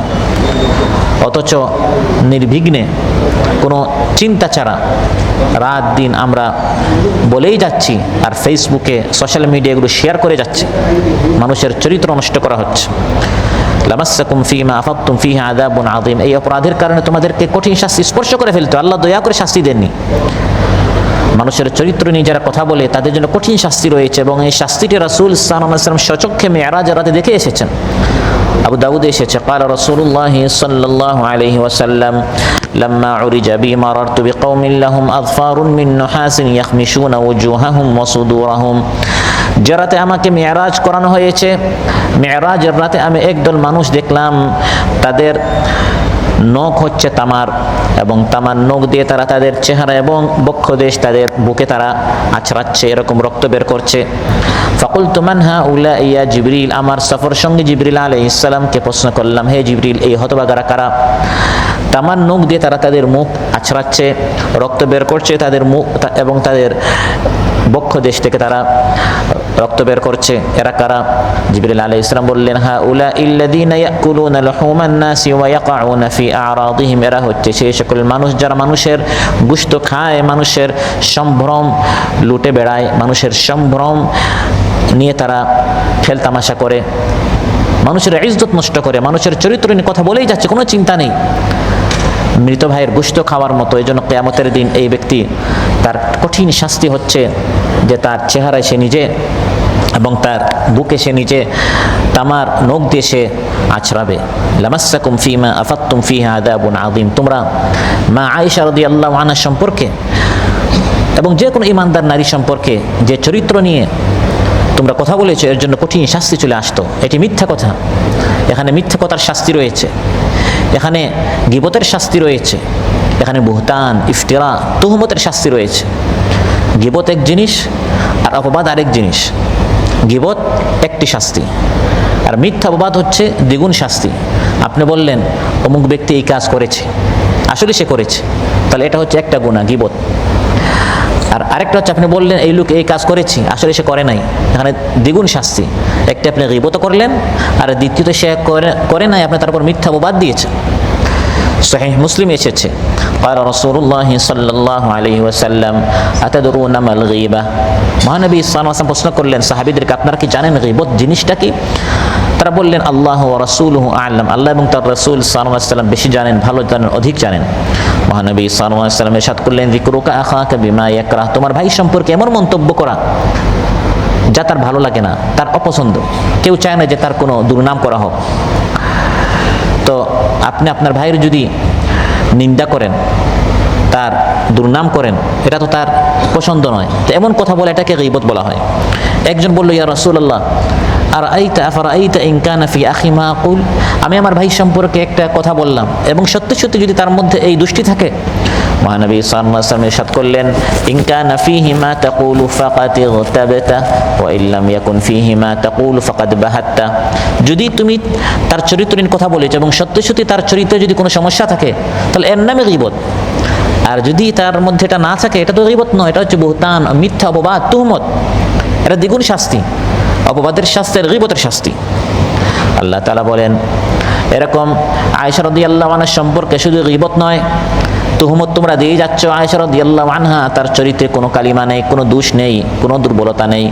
অথচ নির্বিঘ্নে কোনো চিন্তা ছাড়া রাত দিন আমরা বলেই যাচ্ছি, আর ফেসবুকে, সোশ্যাল মিডিয়া এগুলো শেয়ার করে যাচ্ছে, মানুষের চরিত্র নষ্ট করা হচ্ছে। লামাসসাকুম ফীমা আফাদতুম ফীহি আযাবুন আযীম, এই অপরাধের কারণে তোমাদেরকে কঠিন শাস্তি স্পর্শ করে ফেলতো, আল্লাহ দয়া করে শাস্তি দেননি। মানুষের চরিত্র নিয়ে যারা কথা বলে তাদের জন্য কঠিন শাস্তি রয়েছে, এবং এই শাস্তিটি রাসূল সাল্লাল্লাহু আলাইহি ওয়াসাল্লাম সচক্ষে মেরাজ রাতে দেখে এসেছেন। আবু দাউদে এসেছে, قال رسول الله صلى الله عليه وسلم لما عرج بي مررت بقوم لهم أظفار من نحاس يخمشون وجوههم وصدورهم। যে রাতে আমাকে মেরাজ করানো হয়েছে, মেরাজের রাতে আমি একদল মানুষ দেখলাম, তাদের নখ হচ্ছে তামার, এবং তামার নখ দিয়ে তারা তাদের চেহারা এবং বক্ষদেশ, তাদের বুকে তারা আছড়াচ্ছে, এরকম রক্ত বের করছে। ফাকুলতু মান হাউলা ইয়া জিবরিল, আমার সফর সঙ্গে জিবরিল আলাইহিস সালামকে প্রশ্ন করলাম, হে জিবরিল, এই হতভাগারা কারা? তামার নখ দিয়ে তারা তাদের মুখ আছড়াচ্ছে, রক্ত বের করছে তাদের মুখ এবং তাদের বক্ষদেশ থেকে তারা রক্ত বের করছে, এরা কারা? জিবরিল আলাইহিস সালাম বললেন, হাউলা ইল্লাযীনা ইয়াকুলুনা লুহুমান নাসি ওয়া ইয়াকউনা ফি আরাদিহিম, এরা হচ্ছে সেই সকল মানুষ যারা মানুষের গোশত খায়, মানুষের সম্ভ্রম লুটে বেড়ায়, মানুষের সম্ভ্রম নিয়ে তারা খেলতামাশা করে, মানুষের ইজ্জত নষ্ট করে, মানুষের চরিত্র নিয়ে কথা বলেই যাচ্ছে, কোনো চিন্তা নেই, মৃত ভাইয়ের গোশত খাওয়ার মতো। এই জন্য কিয়ামতের দিন এই ব্যক্তি, তার কঠিন শাস্তি হচ্ছে যে তার চেহারায় সে নিজে এবং তার বুকে সে নিজে তামার নখ দিয়ে সে আছড়াবে। লামাসসাকুম ফীমা আফাদতুম ফীহি আযাবুন আযীম। তোমরা মা আয়েশা রাদিয়াল্লাহু আনহা সম্পর্কে এবং যে কোনো ঈমানদার নারী সম্পর্কে যে চরিত্র নিয়ে তোমরা কথা বলেছো, এর জন্য কঠিন শাস্তি চলে আসতো। এটি মিথ্যা কথা, এখানে মিথ্যা কথার শাস্তি রয়েছে, এখানে গীবতের শাস্তি রয়েছে, এখানে বুহতান, ইফতিরা, তুহমতের শাস্তি রয়েছে। গীবত এক জিনিস আর অপবাদ আরেক জিনিস। গীবত একটি শাস্তি, আর মিথ্যা অপবাদ হচ্ছে দ্বিগুণ শাস্তি। আপনি বললেন অমুক ব্যক্তি এই কাজ করেছে, আসলে সে করেছে, তাহলে এটা হচ্ছে একটা গুনাহ, গীবত। আর আরেকটা হচ্ছে আপনি বললেন এই লোক এই কাজ করেছি, আসলে সে করে নাই, এখানে দ্বিগুণ শাস্তি। একটা আপনি গীবত করলেন, আর দ্বিতীয়ত সে করে নাই, আপনি তারপর মিথ্যা অপবাদ দিয়েছেন। সহিহ মুসলিম এসেছে, قال رسول الله صلى الله عليه وسلم أتدرون ما الغيبة। মহানবী সাল্লাল্লাহু আলাইহি ওয়াসাল্লাম প্রশ্ন করলেন সাহাবীদেরকে, আপনারা কি জানেন গীবত জিনিসটা কি? তারা বললেন, আল্লাহ ওয়া রাসূলুহু আ'লাম, আল্লাহ এবং তার রাসূল সাল্লাল্লাহু আলাইহি ওয়াসাল্লাম বেশি জানেন, ভালো জানেন, অধিক জানেন। মহানবী সাল্লাল্লাহু আলাইহি ওয়াসাল্লাম ইরশাদ করলেন, যিকরুকা আখাকা বিমা ইয়াকরাহ, তোমার ভাই সম্পর্কে এমন মন্তব্য করা যা তার ভালো লাগে না, তার অপছন্দ। কেউ চায় না যে তার কোনো দুর্নাম করা হোক। তো আপনি আপনার ভাইয়ের যদি নিন্দা করেন, তার দুর্নাম করেন, এটা তো তার পছন্দ নয়, তো এমন কথা বলে এটাকে গীবত বলা হয়। একজন বলল, ইয়া রাসূলুল্লাহ আফারাআইতা ইন কানা ফি আখি মা আকুল, আমি আমার ভাই সম্পর্কে একটা কথা বললাম এবং সত্যি সত্যি যদি তার মধ্যে এই দুষ্টি থাকে, মহানবী সাল্লাল্লাহু আলাইহি ওয়াসাল্লাম ইরশাদ করলেন, ইন কানা ফীহি মা তাকুলু ফাকাদ ইগতাবতা ওয়া ইন লাম ইয়াকুন ফীহি মা তাকুলু ফাকাদ বাহাত্তা। যদি তুমি তার চরিত্র নিয়ে কথা বলেছো এবং সত্যি সত্যি তার চরিত্রে যদি কোনো সমস্যা থাকে, তাহলে এর নামে গীবত। আর যদি তার মধ্যে এটা না থাকে, এটা তো গীবত নয়, এটা হচ্ছে বুহতান, মিথ্যা অপবাদ, তুহমত। এটা দ্বিগুণ শাস্তি, অপবাদের শাস্তি আর গীবতের শাস্তি। আল্লাহ তাআলা বলেন, এরকম আয়েশা রাদিয়াল্লাহু আনহা সম্পর্কে শুধু গীবত নয়, তুহমত তোমরা দিয়ে যাচ্ছ। আয়েশা রাদিয়াল্লাহু আনহা, তার চরিত্রে কোনো কালিমা নেই, কোনো দোষ নেই, কোনো দুর্বলতা নেই,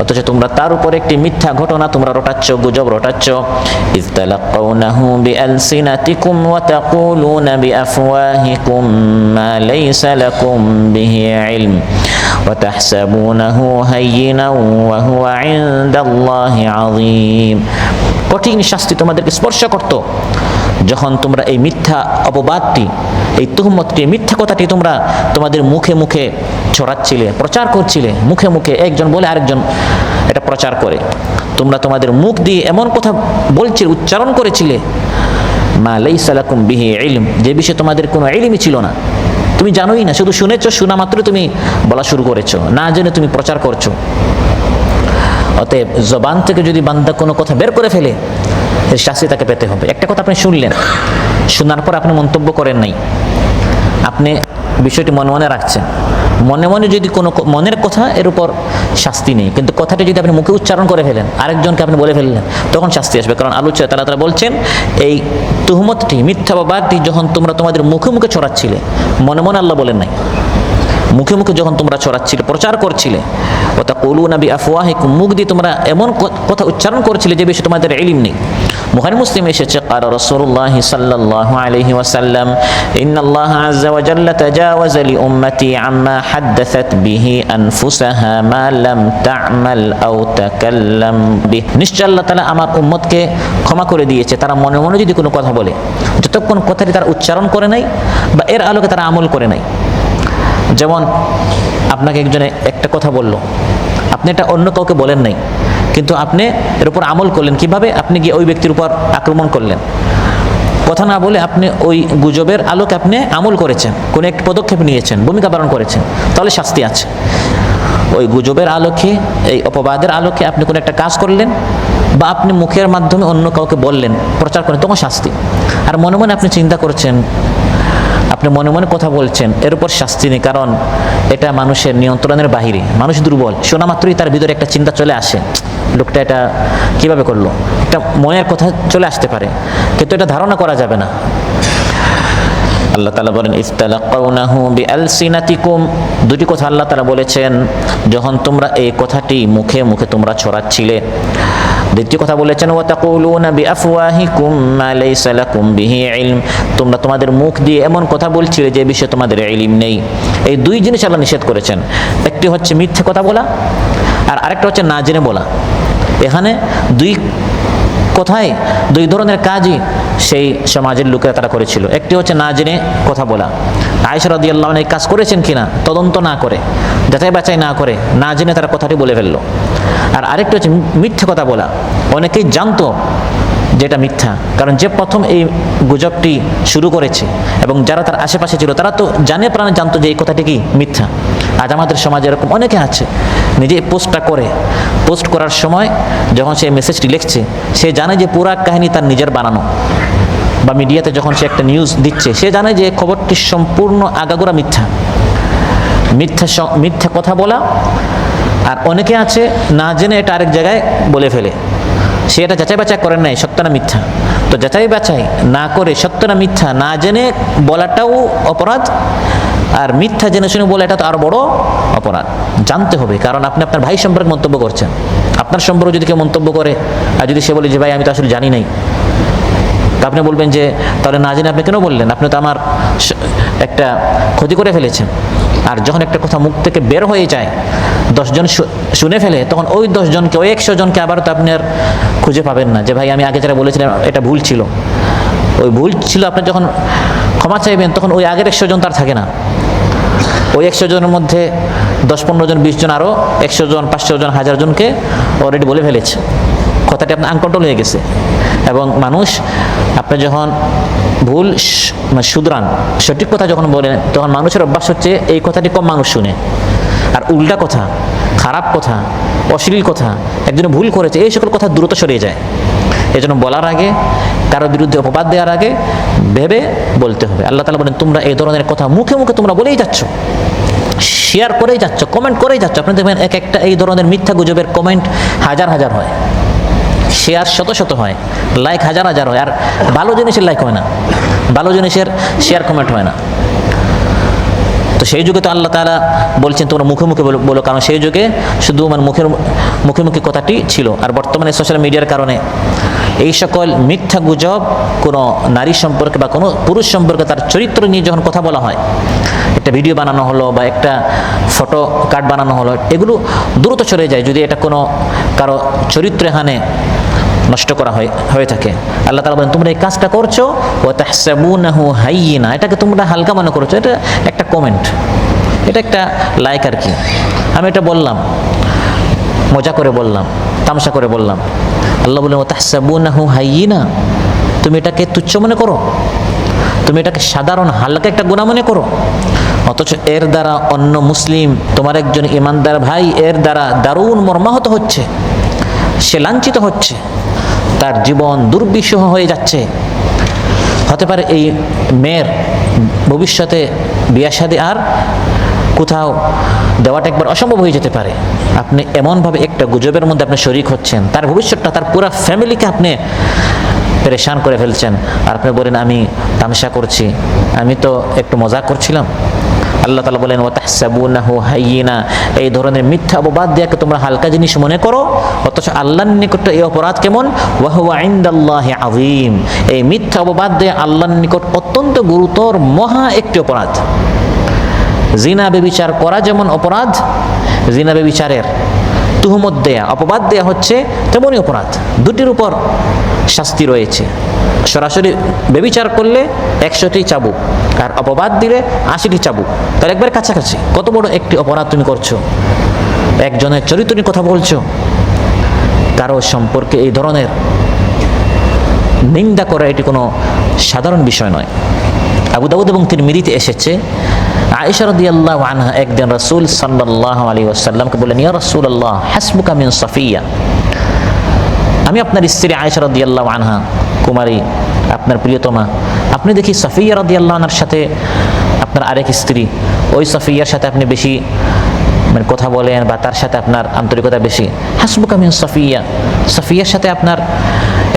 অথচ তোমরা তার উপর একটি মিথ্যা ঘটনা তোমরা রটাচ্ছ, গুজব রটাচ্ছ। ইয তালাক্কাউনাহু বিআলসিনাতিকুম ওয়া তাকুলুনা বিআফওয়াহিকুম মা লাইসা লাকুম বিহি ইলম ওয়া তাহসাবুনাহু হায়্যিনান ওয়া হুয়া ইনদাল্লাহি আযীম। কঠিন শাস্তি তোমাদেরকে স্পর্শ করত যখন তোমরা এই মিথ্যা অপবাদটি, এই তুহমতটি, মিথ্যা কথাটি তোমরা তোমাদের মুখে মুখে ছড়াচ্ছিলে, প্রচার করছিলে, মুখে মুখে একজন বলে আরেকজন এটা প্রচার করে। তোমরা তোমাদের মুখ দিয়ে এমন কথা বলছিলে, উচ্চারণ করেছিলে, মা লাইসা লাকুম বিহি ইলম, যে বিষয়ে তোমাদের কোনো ইলমই ছিল না, তুমি জানোই না, শুধু শুনেছো, শোনা মাত্র তুমি বলা শুরু করেছো, না জেনে তুমি প্রচার করছো। অতএব জবান থেকে যদি বান্দা কোনো কথা বের করে ফেলে, এর শাস্তি তাকে পেতে হবে। একটা কথা আপনি শুনলেন, শোনার পর আপনি মন্তব্য করেন নাই, আপনি বিষয়টি মনে মনে রাখছেন, মনে মনে যদি কোনো মনের কথা, এর উপর শাস্তি নেই, কিন্তু কথাটি যদি আপনি মুখে উচ্চারণ করে ফেলেন, আরেকজনকে আপনি বলে ফেললেন, তখন শাস্তি আসবে। কারণ আল্লাহ তাআলা বলছেন, এই তুহমতটি, মিথ্যা অপবাদটি যখন তোমরা তোমাদের মুখে মুখে ছড়াচ্ছিলে, মনে মনে আল্লাহ বলেন নাই, মুখে মুখে যখন তোমরা ছড়াচ্ছিলে, প্রচার করছিলে, ওয়া তাকুলুনা বিআফওয়াহিকুম, মুখ দিয়ে তোমরা এমন কথা উচ্চারণ করছিলে যে বিষয়ে তোমাদের ইলম নেই, বুখারী মুসলিম এসেছে قال رسول الله صلى الله عليه وسلم إن الله عز وجل تجاوز لأمتي عما حدثت به أنفسها ما لم تعمل أو تكلم به নিশ্চয় আল্লাহ তাআলা আমার উম্মতকে ক্ষমা করে দিয়েছে তারা মনে মনে যদি কোনো কথা বলে, যতক্ষণ কথাটি তারা উচ্চারণ করে নাই বা এর আলোকে তারা আমল করে নাই। যেমন আপনাকে একজনে একটা কথা বলল, আপনি এটা অন্য কাউকে বলেন নাই, কিন্তু আপনি এর উপর আমল করলেন। কিভাবে? আপনি গিয়ে ওই ব্যক্তির উপর আক্রমণ করলেন, কথা না বলে আপনি ওই গুজবের আলোকে আপনি আমল করেছেন, কোনো একটা পদক্ষেপ নিয়েছেন, ভূমিকা পালন করেছেন, তাহলে শাস্তি আছে। ওই গুজবের আলোকে, এই অপবাদের আলোকে আপনি কোনো একটা কাজ করলেন বা আপনি মুখের মাধ্যমে অন্য কাউকে বললেন, প্রচার করেন, তখন শাস্তি। আর মনে মনে আপনি চিন্তা করছেন, আপনি মনে মনে কথা বলছেন, এর উপর শাস্তি নেই, কারণ এটা মানুষের নিয়ন্ত্রণের বাহিরে। মানুষ দুর্বল, শোনা মাত্রই তার ভিতরে একটা চিন্তা চলে আসে, লোকটা এটা কিভাবে করলো, একটা মনের কথা চলে আসতে পারে, কিন্তু এটা ধারণা করা যাবে না। আল্লাহ তাআলা বলেন ইফতালাকাউনাহু বিআলসিনাতিকুম, দুটি কথা আল্লাহ তাআলা বলেছেন যখন তোমরা এই কথাটি মুখে মুখে তোমরা ছড়াচ্ছিলে। দ্বিতীয় কথা বলেছেন ওয়াতাকুলুনা বিআফওয়াহিকুম মা লাইসা লাকুম বিহি ইলম, তোমরা তোমাদের মুখ দিয়ে এমন কথা বলছিলে যে বিষয়ে তোমাদের ইলম নেই। এই দুই জিনিস আল্লাহ নিষেধ করেছেন, একটি হচ্ছে মিথ্যে কথা বলা আর আরেকটা হচ্ছে না জেনে বলা। এখানে দুই কথায় দুই ধরনের কাজই সেই সমাজের লোকেরা তারা করেছিল। একটি হচ্ছে না জেনে কথা বলা, আয়েশা রাদিয়াল্লাহু আনহা এই কাজ করেছেন কিনা তদন্ত না করে, যাচাই বাছাই না করে, না জেনে তারা কথাটি বলে ফেললো। আর আরেকটি হচ্ছে মিথ্যে কথা বলা, অনেকেই জানতো যেটা মিথ্যা, কারণ যে প্রথম এই গুজবটি শুরু করেছে এবং যারা তার আশেপাশে ছিল তারা তো জানে প্রাণে জানতো যে এই কথাটি কি মিথ্যা। আজ আমাদের সমাজে এরকম অনেকে আছে, নিজে পোস্টটা করে, পোস্ট করার সময় যখন সে মেসেজটি লিখছে সে জানে যে পুরা কাহিনী তার নিজের বানানো, বা মিডিয়াতে যখন সে একটা নিউজ দিচ্ছে সে জানে যে খবরটি সম্পূর্ণ আগাগোড়া মিথ্যা। মিথ্যা কথা বলা। আর অনেকে আছে না জেনে এটা আরেক জায়গায় বলে ফেলে, সে এটা যাচাই বাছাই করেন নাই সত্য না মিথ্যা। তো যাচাই বাছাই না করে সত্য না মিথ্যা না জেনে বলাটাও অপরাধ, আর মিথ্যা জেনে শুনে বলে এটা তো আরো বড় অপরাধ। জানতে হবে, কারণ আপনি আপনার ভাই সম্পর্কে মন্তব্য করছেন, আপনার সম্পর্কে যদি কেউ মন্তব্য করে আর যদি সে বলে যে ভাই আমি তো আসলে জানি নাই, তা আপনি বলবেন যে তাহলে না জেনে আপনি কেন বললেন, আপনি তো আমার একটা ক্ষতি করে ফেলেছেন। আর যখন একটা কথা মুখ থেকে বের হয়ে যায় 10 জন শুনে ফেলে, তখন ওই 10 জনকে, ওই 100 জনকে আবার তো আপনি আর খুঁজে পাবেন না যে ভাই আমি আগে যারা বলেছিলাম এটা ভুল ছিল। ওই ভুল ছিল আপনি যখন ক্ষমা চাইবেন তখন ওই আগের 100 জন তার থাকে না। ওই 100 জনের মধ্যে 10-15 জন 20 জন আরও 100 জন 500 জন 1000 জনকে অলরেডি বলে ফেলেছে, কথাটি আপনার আনকন্ট্রোল হয়ে গেছে। এবং মানুষ আপনি যখন ভুল শুধরান, সঠিক কথা যখন বলেন, তখন মানুষের অভ্যাস হচ্ছে এই কথাটি কম মানুষ শুনে, আর উল্টা কথা, খারাপ কথা, অশ্লীল কথা, একজনে ভুল করেছে এই সকল কথা দ্রুত সরিয়ে যায়। এই জন্য বলার আগে, কারো বিরুদ্ধে অপবাদ দেওয়ার আগে ভেবে বলতে হবে। আল্লাহ তাআলা বলেন তোমরা এই ধরনের কথা মুখে মুখে তোমরা বলেই যাচ্ছ, শেয়ার করেই যাচ্ছ, কমেন্ট করেই যাচ্ছ। আপনি দেখবেন এক একটা এই ধরনের মিথ্যা গুজবের কমেন্ট হাজার হাজার হয়, শেয়ার শত শত হয়, লাইক হাজার হাজার হয়। আর ভালো জিনিসের লাইক হয় না, ভালো জিনিসের শেয়ার কমেন্ট হয় না। তো সেই যুগে তো আল্লাহ তাআলা বলছেন তোমরা মুখে মুখে বলো, কারণ সেই যুগে শুধু মানে মুখে মুখে কথাটি ছিল। আর বর্তমানে সোশ্যাল মিডিয়ার কারণে এই সকল মিথ্যা গুজব কোনো নারী সম্পর্কে বা কোনো পুরুষ সম্পর্কে তার চরিত্র নিয়ে যখন কথা বলা হয়, একটা ভিডিও বানানো হলো বা একটা ফটো কার্ড বানানো হলো, এগুলো দ্রুত ছড়ে যায় যদি এটা কোনো কারো চরিত্রে হানে নষ্ট করা হয়ে থাকে। আল্লাহ তাআলা বলেন তোমরা এই কাজটা করছো ওয়া তাহসাবুনাহু হাইয়িনা, এটাকে তোমরা হালকা মনে করছো। এটা একটা কমেন্ট, এটা একটা লাইক আর কি। আমি এটা বললাম, মজা করে বললাম, তামাশা করে বললাম। আল্লাহ বলেন ওয়া তাহসাবুনাহু হাইয়িনা, তুমি এটাকে তুচ্ছ মনে করো, তুমি এটাকে সাধারণ হালকা একটা গুনাহ মনে করো, অথচ এর দ্বারা অন্য মুসলিম তোমার একজন ইমানদার ভাই এর দ্বারা দারুণ মর্মাহত হচ্ছে, সে লাঞ্ছিত হচ্ছে, তার জীবন দুর্বিষহ হয়ে যাচ্ছে। হতে পারে এই মেয়ের ভবিষ্যতে বিয়ে শাদী আর কোথাও দেওয়াটা একবার অসম্ভব হয়ে যেতে পারে। আপনি এমনভাবে একটা গুজবের মধ্যে আপনি শরীক হচ্ছেন, তার ভবিষ্যৎটা, তার পুরো ফ্যামিলিকে আপনি পেরেশান করে ফেলছেন। আর আপনি বলেন আমি তামাশা করছি, আমি তো একটু মজা করছিলাম। আল্লাহ তাআলা বলেন ওয়াতাহসাবুনাহু হাইয়িনা, এই ধরনের মিথ্যা অপবাদ দেওয়াকে তোমরা হালকা জিনিস মনে করো, অথচ আল্লাহর নিকট এই অপরাধ কেমন? ওয়া হুয়া ইনদাল্লাহি আযীম, এই মিথ্যা অপবাদ দেওয়া আল্লাহর নিকট অত্যন্ত গুরুতর মহা একটি অপরাধ। জিনা ব্যভিচার করা যেমন অপরাধ, জিনা ব্যভিচারের তুহমত দেয়া, অপবাদ দেয়া হচ্ছে তেমনই অপরাধ। দুটির উপর শাস্তি রয়েছে। সরাসরি ব্যভিচার করলে 100টি চাবুক, আর অপবাদ দিলে 80টি চাবুক, তার একবারে কাছাকাছি। কত বড় একটি অপরাধ তুমি করছো, একজনের চরিত্র নিয়ে কথা বলছো, কারো সম্পর্কে এই ধরনের নিন্দা করা এটি কোনো সাধারণ বিষয় নয়। আবু দাউদ এবং তিরমিজিতে এসেছে, আয়েশা রাদিয়াল্লাহু আনহা একদিন রাসূল সাল্লাল্লাহু আলাইহি ওয়াসাল্লামকে বললেন, ইয়া রাসূলুল্লাহ হাসবুকা মিন সাফিয়া, আমি আপনার স্ত্রী আয়েশা রাদিয়াল্লাহু আনহা, কুমারী, আপনার প্রিয়তমা, আপনি দেখি সাফিয়া রাদিয়াল্লাহু আনহার সাথে আপনার আরেক স্ত্রী, ওই সাফিয়ার সাথে আপনি বেশি মানে কথা বলেন বা তার সাথে আপনার আন্তরিকতা বেশি। হাসবুকা মিন সাফিয়া, সাফিয়ার সাথে আপনার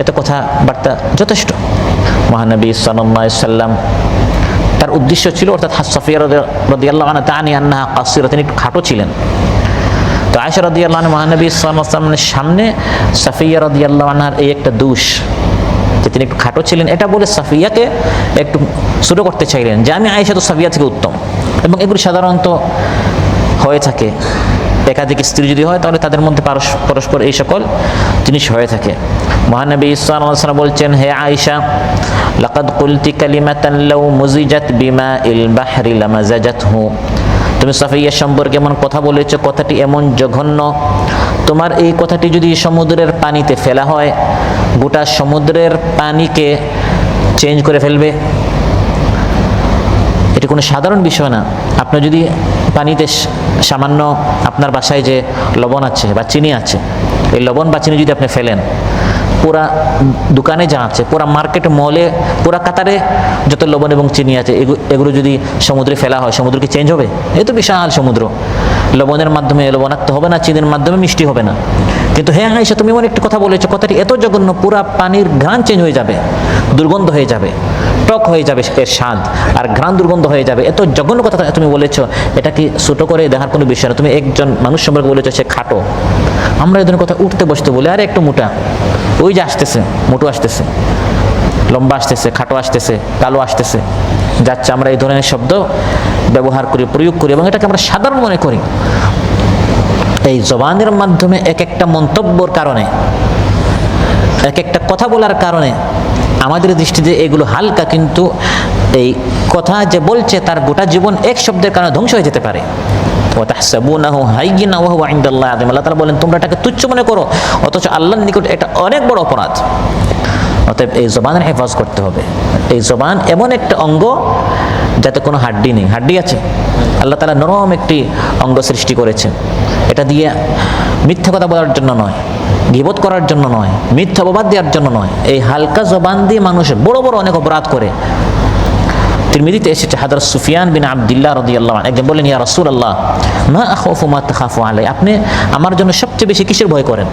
এত কথাবার্তা যথেষ্ট। মহানবী সাল্লাল্লাহু আলাইহি ওয়াসাল্লাম তার উদ্দেশ্য ছিল, অর্থাৎ সাফিয়া রাদিয়াল্লাহু আনহা তানি আন্নাহা কাসিরা, তিনি একটু খাটো ছিলেন। তো আয়েশা রাদিয়াল্লাহু আনহা মহানবী সাল্লাল্লাহু আলাইহি ওয়াসাল্লামের সামনে সাফিয়া রাদিয়াল্লাহু আনহার এই একটা দোষ যে তিনি একটু খাটো ছিলেন, এটা বলে সাফিয়াকে একটু ছোট করতে চাইলেন যে আমি আয়েশা তো সাফিয়া থেকে উত্তম। এবং এগুলো সাধারণত হয়ে থাকে, একাধিক স্ত্রী যদি হয় তাহলে তাদের মধ্যে পরস্পর এই সকল জিনিস হয়ে থাকে। মহানবী সাল্লাল্লাহু আলাইহি ওয়াসাল্লাম বলছেন, হে আয়েশা, লাকাদ কুলতি কালিমাতান লাউ মুজিজাত বিমাইল বাহরি লামাজাজাতহু, তুমি সাফিয়া সম্পর্কে এমন কথা বলেছো, কথাটি এমন জঘন্য, তোমার এই কথাটি যদি সমুদ্রের পানিতে ফেলা হয় গোটা সমুদ্রের পানিকে চেঞ্জ করে ফেলবে। এটি কোনো সাধারণ বিষয় না। আপনি যদি পানিতে সামান্য আপনার বাসায় যে লবণ আছে বা চিনি আছে, এই লবণ বা চিনি যদি আপনি ফেলেন, পুরা দোকানে যা আছে, পুরা মার্কেট মলে, পুরা কাতারে যত লবণ এবং চিনি আছে, এগুলো যদি সমুদ্রে ফেলা হয়, সমুদ্র কি চেঞ্জ হবে? এই তো বিশাল সমুদ্র, লবণের মাধ্যমে লবণাক্ত হবে না, চিনির মাধ্যমে মিষ্টি হবে না। কিন্তু হ্যাঁ আয়েশা, তুমি এমন একটি কথা বলেছো, কথাটি এত জঘন্য, পুরা পানির ঘ্রাণ চেঞ্জ হয়ে যাবে, দুর্গন্ধ হয়ে যাবে, টক হয়ে যাবে এর স্বাদ, আর ঘ্রাণ দুর্গন্ধ হয়ে যাবে। এত জঘন্য কথা তুমি বলেছো, এটা কি ছোট করে দেখার কোনো বিষয় না। তুমি একজন মানুষ সম্পর্কে বলেছো সে খাটো, আমরা এই ধরনের কথা উঠতে বসতে বলি, আরে একটু মোটা, ওই যে আসতেছে, মোটো আসতেছে, লম্বা আসতেছে, খাটো আসতেছে, কালো আসতেছে, যাচ্ছে, আমরা এই ধরনের শব্দ ব্যবহার করি, প্রয়োগ করি, এবং এটাকে আমরা সাধারণ মনে করি। এই জবানের মাধ্যমে এক একটা মন্তব্যর কারণে, এক একটা কথা বলার কারণে আমাদের দৃষ্টিতে এগুলো হালকা, কিন্তু এই কথা যে বলছে তার গোটা জীবন এক শব্দের কারণে ধ্বংস হয়ে যেতে পারে। ওয়াতাহসাবুনাহু হাইয়িনা ওয়া হুয়া ইনদাল্লাহি আযীম, আল্লাহ তাআলা বলেন তোমরা এটাকে তুচ্ছ মনে করো, অথচ আল্লাহর নিকট এটা অনেক বড় অপরাধ। অতএব এই জবানের হেফাজত করতে হবে। এই জবান এমন একটা অঙ্গ যাতে কোনো হাড্ডি নেই। হাড্ডি আছে, আল্লাহ তাআলা নরম একটি অঙ্গ সৃষ্টি করেছেন। এটা দিয়ে মিথ্যা কথা বলার জন্য নয়, গীবত করার জন্য নয়, মিথ্যা অপবাদ দেওয়ার জন্য নয়। এই হালকা জবান দিয়ে মানুষ বড় বড় অনেক অপরাধ করে। তিরমিজিতে এসেছে, হযরত সুফিয়ান বিন আব্দুল্লাহ রাদিয়াল্লাহু আনহু একজন বলেন, ইয়া রাসূলুল্লাহ মা আখাফু মা তাখাফু আলাই, আপনি আমার জন্য সবচেয়ে বেশি কিসের ভয় করেন?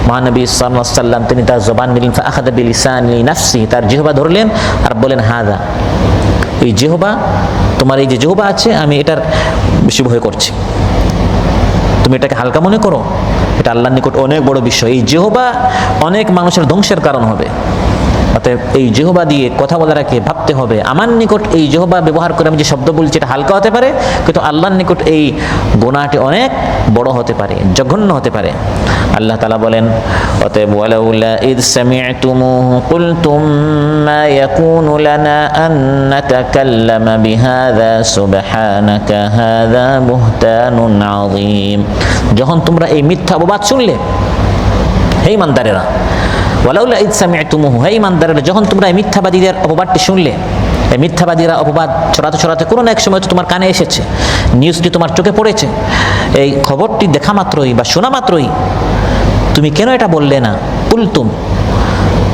মহানবী সাল্লাল্লাহু আলাইহি ওয়াসাল্লাম তিনি তার জবান নিলেন, ফাআখাযা বিলিসানি নাফসি, তার জিহবা ধরলেন আর বলেন, হাযা, এই জিহবা, তোমার এই যে জিহবা আছে, আমি এটার বেশি ভয় করছি। তুমি এটাকে হালকা মনে করো, এটা আল্লাহর নিকট অনেক বড় বিষয়। এই জিহবা অনেক মানুষের ধ্বংসের কারণ হবে। অতএব এই জিহবা দিয়ে কথা বলার আগে ভাবতে হবে, আমার নিকট এই জিহবা ব্যবহার করে আমি যে শব্দ বলছি এটা হালকা হতে পারে, কিন্তু আল্লাহর নিকট এই গুনাহটি অনেক বড় হতে পারে, জঘন্য হতে পারে। আল্লাহ তাআলা বলেন, অতএব ওয়ালাউলা ইয সামি'তুমুহু কুলতুম মা ইয়াকুনু লানা আন নাতাকাল্লামা বিহাযা সুবহানাকা হাযা বুহতানুন আযীম, যখন তোমরা এই মিথ্যা অপবাদ শুনলে, হে ইমানদারেরা, ওয়ালাউলা ইয সামি'তুমুহু, হে ইমানদারেরা, যখন তোমরা এই মিথ্যাবাদীদের অপবাদটি শুনলে, এই মিথ্যাবাদীরা অপবাদ ছড়াতে ছড়াতে কোনো না এক সময় তো তোমার কানে এসেছে, নিউজটি তোমার চোখে পড়েছে, এই খবরটি দেখা মাত্রই বা শোনা মাত্রই তুমি কেন এটা বললে না? কুলতুম,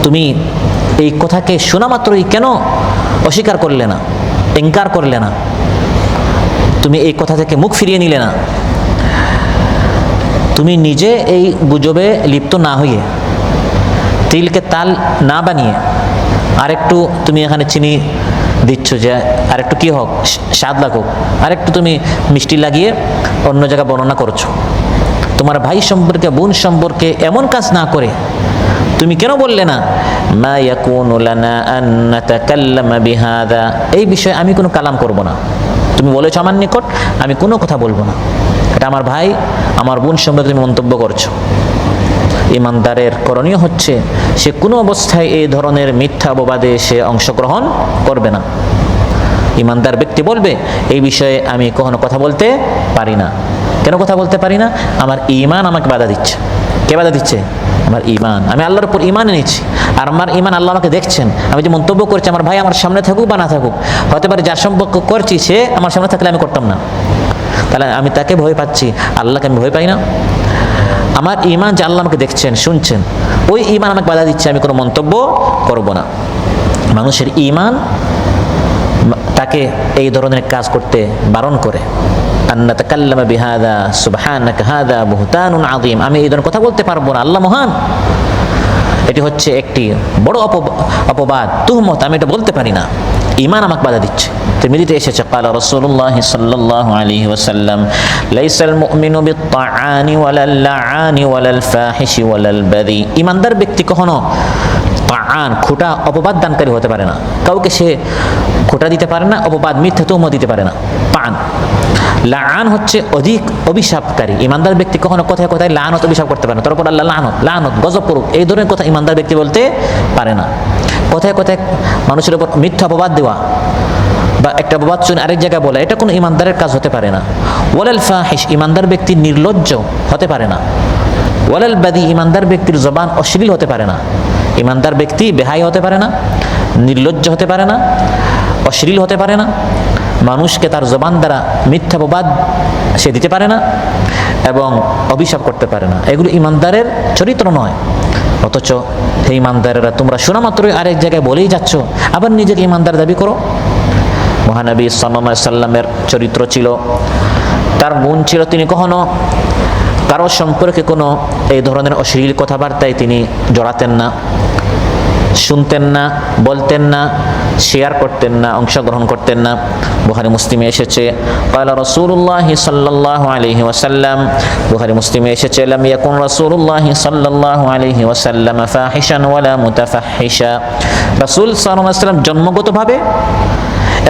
তুমি এই কথাকে শোনা মাত্রই কেন অস্বীকার করলে না, ইনকার করলে না, তুমি এই কথা থেকে মুখ ফিরিয়ে নিলে না? তুমি নিজে এই গুজবে লিপ্ত না হয়ে, তিলকে তাল না বানিয়ে, আরেকটু তুমি এখানে চিনি দিচ্ছ যে আরেকটু কি হোক, স্বাদ লাগুক, আরেকটু তুমি মিষ্টি লাগিয়ে অন্য জায়গায় বর্ণনা করছো। তোমার ভাই সম্পর্কে, বোন সম্পর্কে এমন কাজ না করে তুমি কেন বললে না মা ইয়াকুনু লানা আন নাতাকাল্লামা বিহাদা, এই বিষয়ে আমি কোনো কালাম করব না। তুমি বলেছো আমার নিকট, আমি কোনো কথা বলবো না। এটা আমার ভাই, আমার বোন সম্পর্কে তুমি মন্তব্য করছো। ইমানদারের করণীয় হচ্ছে সে কোনো অবস্থায় এই ধরনের মিথ্যা অপবাদে সে অংশগ্রহণ করবে না। ইমানদার ব্যক্তি বলবে এই বিষয়ে আমি কখনো কথা বলতে পারি না। কেন কথা বলতে পারি না? আমার ঈমান আমাকে বাধা দিচ্ছে। কে বাধা দিচ্ছে? আমার ঈমান। আমি আল্লাহর উপর ঈমান এনেছি, আর আমার ঈমান আল্লাহ আমাকে দেখছেন। আমি যে মন্তব্য করছি, আমার ভাই আমার সামনে থাকুক বা না থাকুক, হতে পারে যার সম্পর্ক করছি সে আমার সামনে থাকলে আমি করতাম না, তাহলে আমি তাকে ভয় পাচ্ছি, আল্লাহকে আমি ভয় পাই না? আমার ঈমান যে আল্লাহ আমাকে দেখছেন, শুনছেন, ওই ঈমান আমাকে বাধা দিচ্ছে, আমি কোনো মন্তব্য করব না। মানুষের ঈমান তাকে এই ধরনের কাজ করতে বারণ করে। আন্না তাকাল্লামা বিহাদা সুবহানাকা হাদা বুহতানুন আযীম, আমি এই ধরনের কথা বলতে পারবো না, আল্লাহ মহান। এটি হচ্ছে একটি বড় অপবাদ, তুহমত, আমি এটা বলতে পারি না। ঈমান আমাকে বাধা দিচ্ছে। তিরমিজিতে এসেছে ক্বালা রাসূলুল্লাহ সাল্লাল্লাহু আলাইহি ওয়াসাল্লাম লাইসাল মুমিনু বিত্তাআনি ওয়ালাল লাআনি ওয়ালাল ফাহিশি ওয়ালাল বাযী, ঈমানদার ব্যক্তি কখনো তাআন খোঁটা অপবাদ দানকারী হতে পারে না। কাউকে সে খোঁটা দিতে পারে না, অপবাদ মিথ্যা তুহমত দিতে পারে না। তাআন, লাআন হচ্ছে অধিক অভিশাপকারী। ঈমানদার ব্যক্তি কখনো কথায় কথায় লাআনত অভিশাপ করতে পারে না। তারপর আল্লাহ লাআনত লাআনত গজব করুক, এই ধরনের কথা ঈমানদার ব্যক্তি বলতে পারে না। কথায় কথায় মানুষের উপর মিথ্যা অপবাদ দেওয়া বা একটা অপবাদ শুনে আরেক জায়গায় বলা, এটা কোনো ঈমানদারের কাজ হতে পারে না। ওয়ালাল ফাহিশ, ঈমানদার ব্যক্তি নির্লজ্জ হতে পারে না। ওয়ালাল বাদী, ঈমানদার ব্যক্তির জবান অশ্লীল হতে পারে না। ঈমানদার ব্যক্তি বেহাই হতে পারে না, নির্লজ্জ হতে পারে না, অশ্লীল হতে পারে না, মানুষকে তার জবান দ্বারা মিথ্যা অপবাদ সে দিতে পারে না এবং অভিশাপ করতে পারে না। এগুলো ঈমানদারের চরিত্র নয়। অথচ হে ঈমানদারেরা, তোমরা শোনা মাত্রই আরেক জায়গায় বলেই যাচ্ছ, আবার নিজেকে ঈমানদার দাবি করো। মহানবী সাল্লাল্লাহু আলাইহি সাল্লামের চরিত্র ছিল, তার গুণ ছিল, তিনি কখনো কারো সম্পর্কে কোনো এই ধরনের অশ্লীল কথাবার্তায় তিনি জড়াতেন না, শুনতেন না, বলতেন না, শেয়ার করতেন না, অংশগ্রহণ করতেন না। বুখারী মুসলিমে এসেছে ক্বালা রাসূলুল্লাহ সাল্লাল্লাহু আলাইহি ওয়াসাল্লাম, বুখারী মুসলিমে এসেছে লাম ইয়াকুন রাসূলুল্লাহ সাল্লাল্লাহু আলাইহি ওয়াসাল্লাম ফাহিশান ওয়ালা মুতাফাহিশা, রাসূল সাল্লাল্লাহু আলাইহি ওয়াসাল্লাম জন্মগতভাবে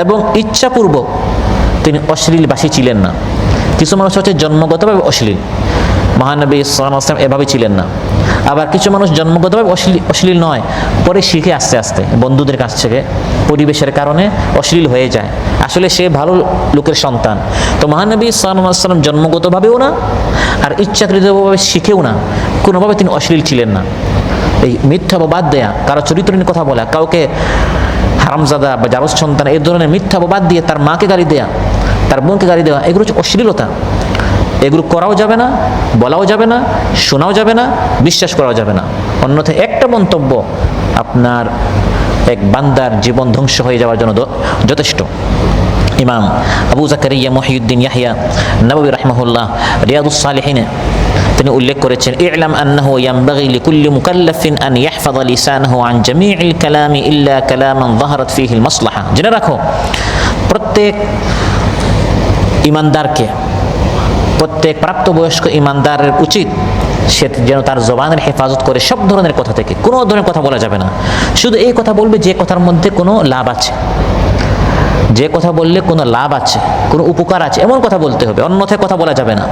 এবং ইচ্ছাপূর্বক তিনি অশ্লীলভাষী ছিলেন না। কিছু মানুষ হচ্ছে জন্মগতভাবে অশ্লীল, মহানবী সাল্লাল্লাহু আলাইহি ওয়াসাল্লাম এভাবে ছিলেন না। আবার কিছু মানুষ জন্মগতভাবে অশ্লীল নয়, পরে শিখে আস্তে আস্তে বন্ধুদের কাছ থেকে, পরিবেশের কারণে অশ্লীল হয়ে যায়, আসলে সে ভালো লোকের সন্তান। তো মহানবী সাল্লাল্লাহু আলাইহি ওয়াসাল্লাম জন্মগতভাবেও না আর ইচ্ছাকৃতভাবে শিখেও না, কোনোভাবে তিনি অশ্লীল ছিলেন না। এই মিথ্যা অপবাদ দেয়া, কারো চরিত্র নিয়ে কথা বলা, কাউকে হারামজাদা বা জারজ সন্তান এই ধরনের মিথ্যা অপবাদ দিয়ে তার মাকে গালি দেয়া, তার বোনকে গালি দেওয়া, এগুলো হচ্ছে অশ্লীলতা। এগুলো করাও যাবে না, বলাও যাবে না, শোনাও যাবে না, বিশ্বাস করাও যাবে না। অন্যথায় একটা মন্তব্য আপনার এক বান্দার জীবন ধ্বংস হয়ে যাওয়ার জন্য যথেষ্ট। ইমাম আবু জাকারিয়া মুহিউদ্দিন ইয়াহইয়া নববী রাহিমাহুল্লাহ রিয়াদুস সালিহিনে তিনি উল্লেখ করেছেন, ই'লাম আন্নাহু ইয়ানবাগি লিকুল্লি মুকাল্লাফিন আন ইয়াহফাযা লিসানাহু আন জামিইল কালামি ইল্লা কালামান যাহারাত ফীহিল মাসলাহা, জেনে রাখো প্রত্যেক ঈমানদারকে, প্রত্যেক প্রাপ্তবয়স্ক ঈমানদারের উচিত সে যেন তার জবানের হেফাজত করে সব ধরনের কথা থেকে। কোনো ধরনের কথা বলা যাবে না, শুধু এই কথা বলবে যে কথার মধ্যে কোনো লাভ আছে, যে কথা বললে কোনো লাভ আছে, কোনো উপকার আছে, এমন কথা বলতে হবে, অন্যথায় কথা বলা যাবে না।